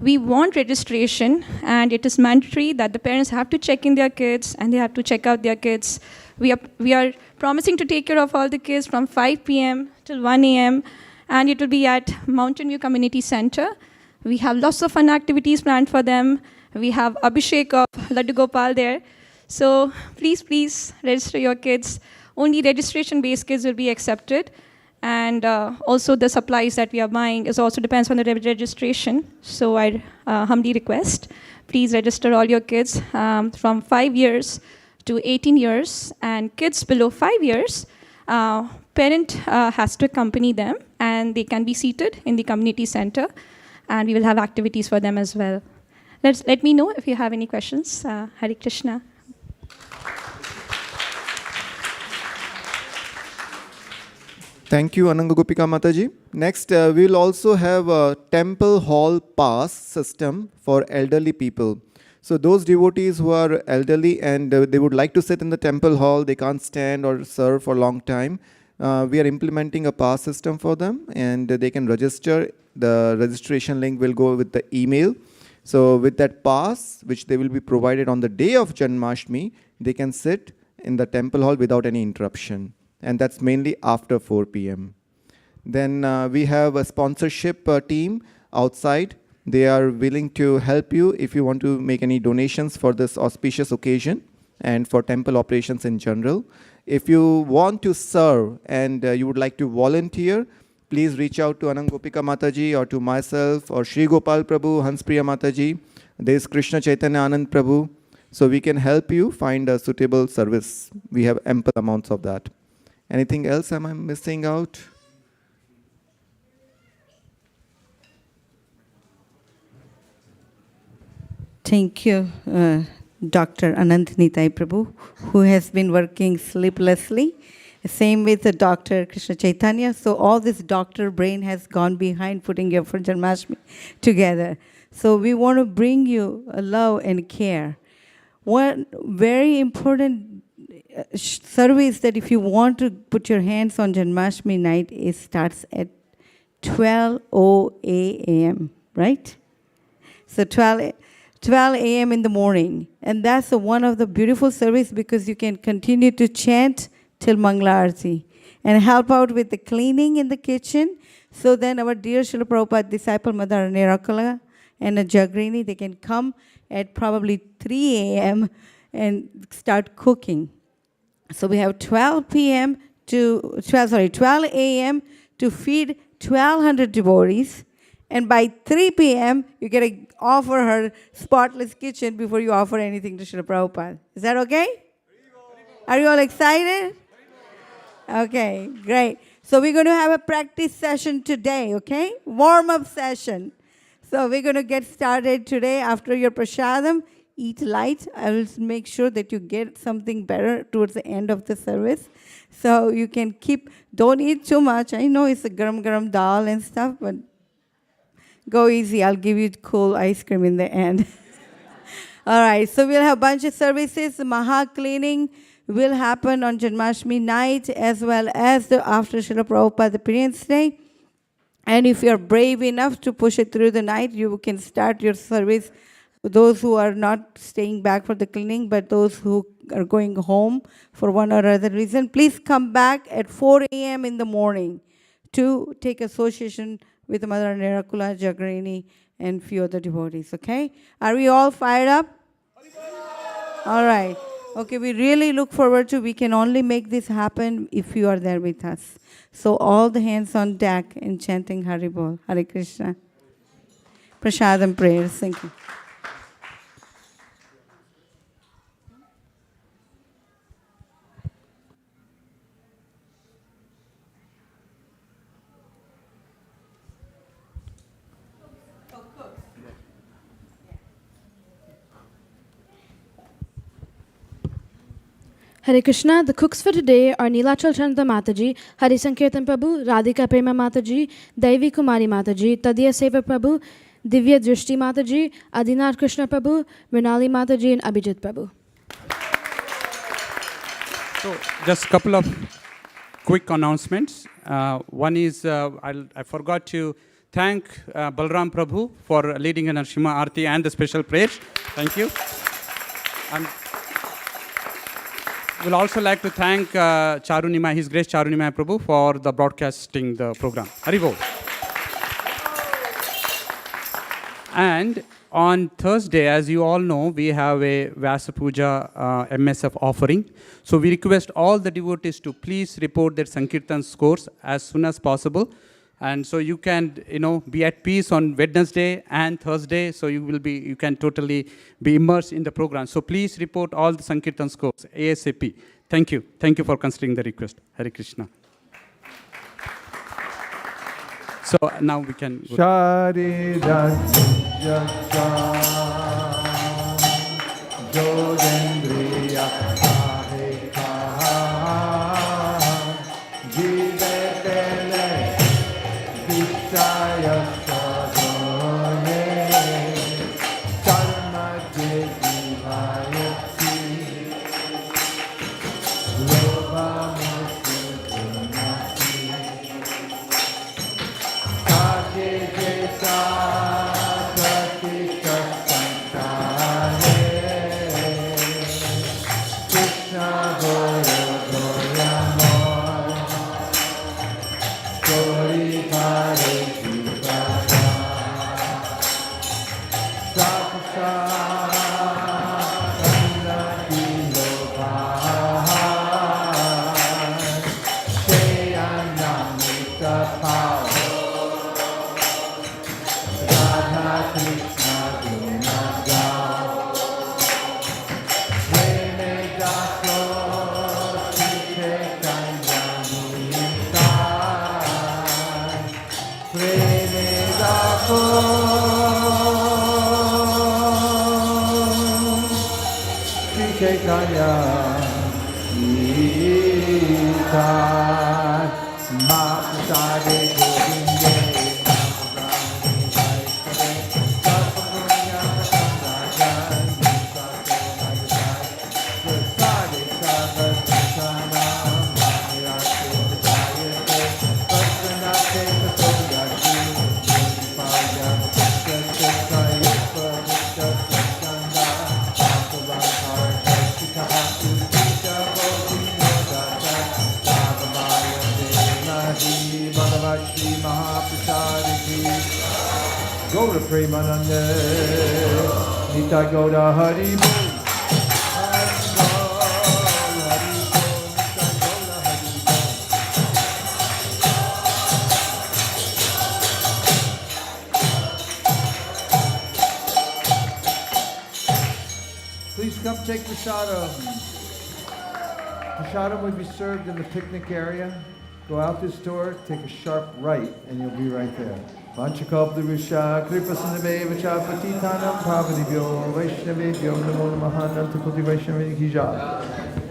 We want registration, and it is mandatory that the parents have to check in their kids and they have to check out their kids. We are promising to take care of all the kids from 5 p.m. till 1 a.m., and it will be at Mountain View Community Center. We have lots of fun activities planned for them. We have Abhishek of Laddu Gopal there. So please register your kids. Only registration-based kids will be accepted. And also the supplies that we are buying is also depends on the registration. So I humbly request, please register all your kids from 5 years to 18 years. And kids below 5 years, parent has to accompany them, and they can be seated in the community center. And we will have activities for them as well. Let me know if you have any questions. Hare Krishna. Thank you, Ananga Gopika Mataji. Next, we will also have a temple hall pass system for elderly people. So those devotees who are elderly and they would like to sit in the temple hall, they can't stand or serve for a long time, we are implementing a pass system for them, and they can register. The registration link will go with the email. So with that pass, which they will be provided on the day of Janmashtami, they can sit in the temple hall without any interruption. And that's mainly after 4 p.m. Then we have a sponsorship team outside. They are willing to help you if you want to make any donations for this auspicious occasion and for temple operations in general. If you want to serve and you would like to volunteer, please reach out to Ananga Gopika Mataji or to myself or Sri Gopal Prabhu, Hanspriya Mataji. There is Krishna Chaitanya Anand Prabhu. So we can help you find a suitable service. We have ample amounts of that. Anything else am I missing out? Thank you, Dr. Anant Nitai Prabhu, who has been working sleeplessly. Same with Dr. Krishna Chaitanya. So all this doctor brain has gone behind putting your for Janmashtami together. So we want to bring you a love and care. One very important service that if you want to put your hands on Janmashtami night, it starts at 12:00 a.m., right? So 12 a.m. in the morning. And that's one of the beautiful service because you can continue to chant till Mangala Aarti and help out with the cleaning in the kitchen. So then our dear Srila Prabhupada disciple Mother Nirakala and Jagrini, they can come at probably 3 a.m. and start cooking. So we have 12 a.m. to feed 1,200 devotees. And by 3 p.m., you get to offer her spotless kitchen before you offer anything to Srila Prabhupada. Is that okay? Are you all excited? Okay, great. So we're going to have a practice session today, okay? Warm-up session. So we're going to get started today after your prasadam. Eat light. I will make sure that you get something better towards the end of the service. So you can don't eat too much. I know it's a garam dal and stuff, but go easy. I'll give you cool ice cream in the end. All right, so we'll have a bunch of services. The Maha cleaning will happen on Janmashtami night as well as the after Srila Prabhupada Appearance Day. And if you're brave enough to push it through the night, you can start your service. Those who are not staying back for the cleaning, but those who are going home for one or other reason, please come back at 4 a.m. in the morning to take association with Mother Nirakula, Jagrini, and few other devotees, okay? Are we all fired up? All right. Okay, we really look forward to, we can only make this happen if you are there with us. So all the hands on deck in chanting Haribol, Hare Krishna. Prasadam prayers, thank you. Hare Krishna. The cooks for today are Nilachal Chanda Mataji, Hari Sankirtan Prabhu, Radhika Prema Mataji, Devi Kumari Mataji, Tadiya Seva Prabhu, Divya Drishti Mataji, Adinath Krishna Prabhu, Mrinali Mataji, and Abhijit Prabhu. So, just a couple of quick announcements. One is I forgot to thank Balram Prabhu for leading in Shima Aarti and the special prayers. Thank you. And we'll also like to thank Charunima, His Grace Charunima Prabhu, for the broadcasting the program. Haribol. And on Thursday, as you all know, we have a Vyasa Puja MSF offering. So we request all the devotees to please report their Sankirtan scores as soon as possible. And so you can, be at peace on Wednesday and Thursday. So you can totally be immersed in the program. So please report all the Sankirtan scores ASAP. Thank you. Thank you for considering the request. Hare Krishna. So now we can go. Gaura Premanande, Nita Gaura Hari Bo. Please come take prasadam. Prasadam will be served in the picnic area. Go out this door, take a sharp right, and you'll be right there. Vanchakalptarusha, Kripasindave, Vachapatitanam, Pavadibhyo, Vaishnavebhyo, Namo Namaha, Antakali Vaishnaviki Jai.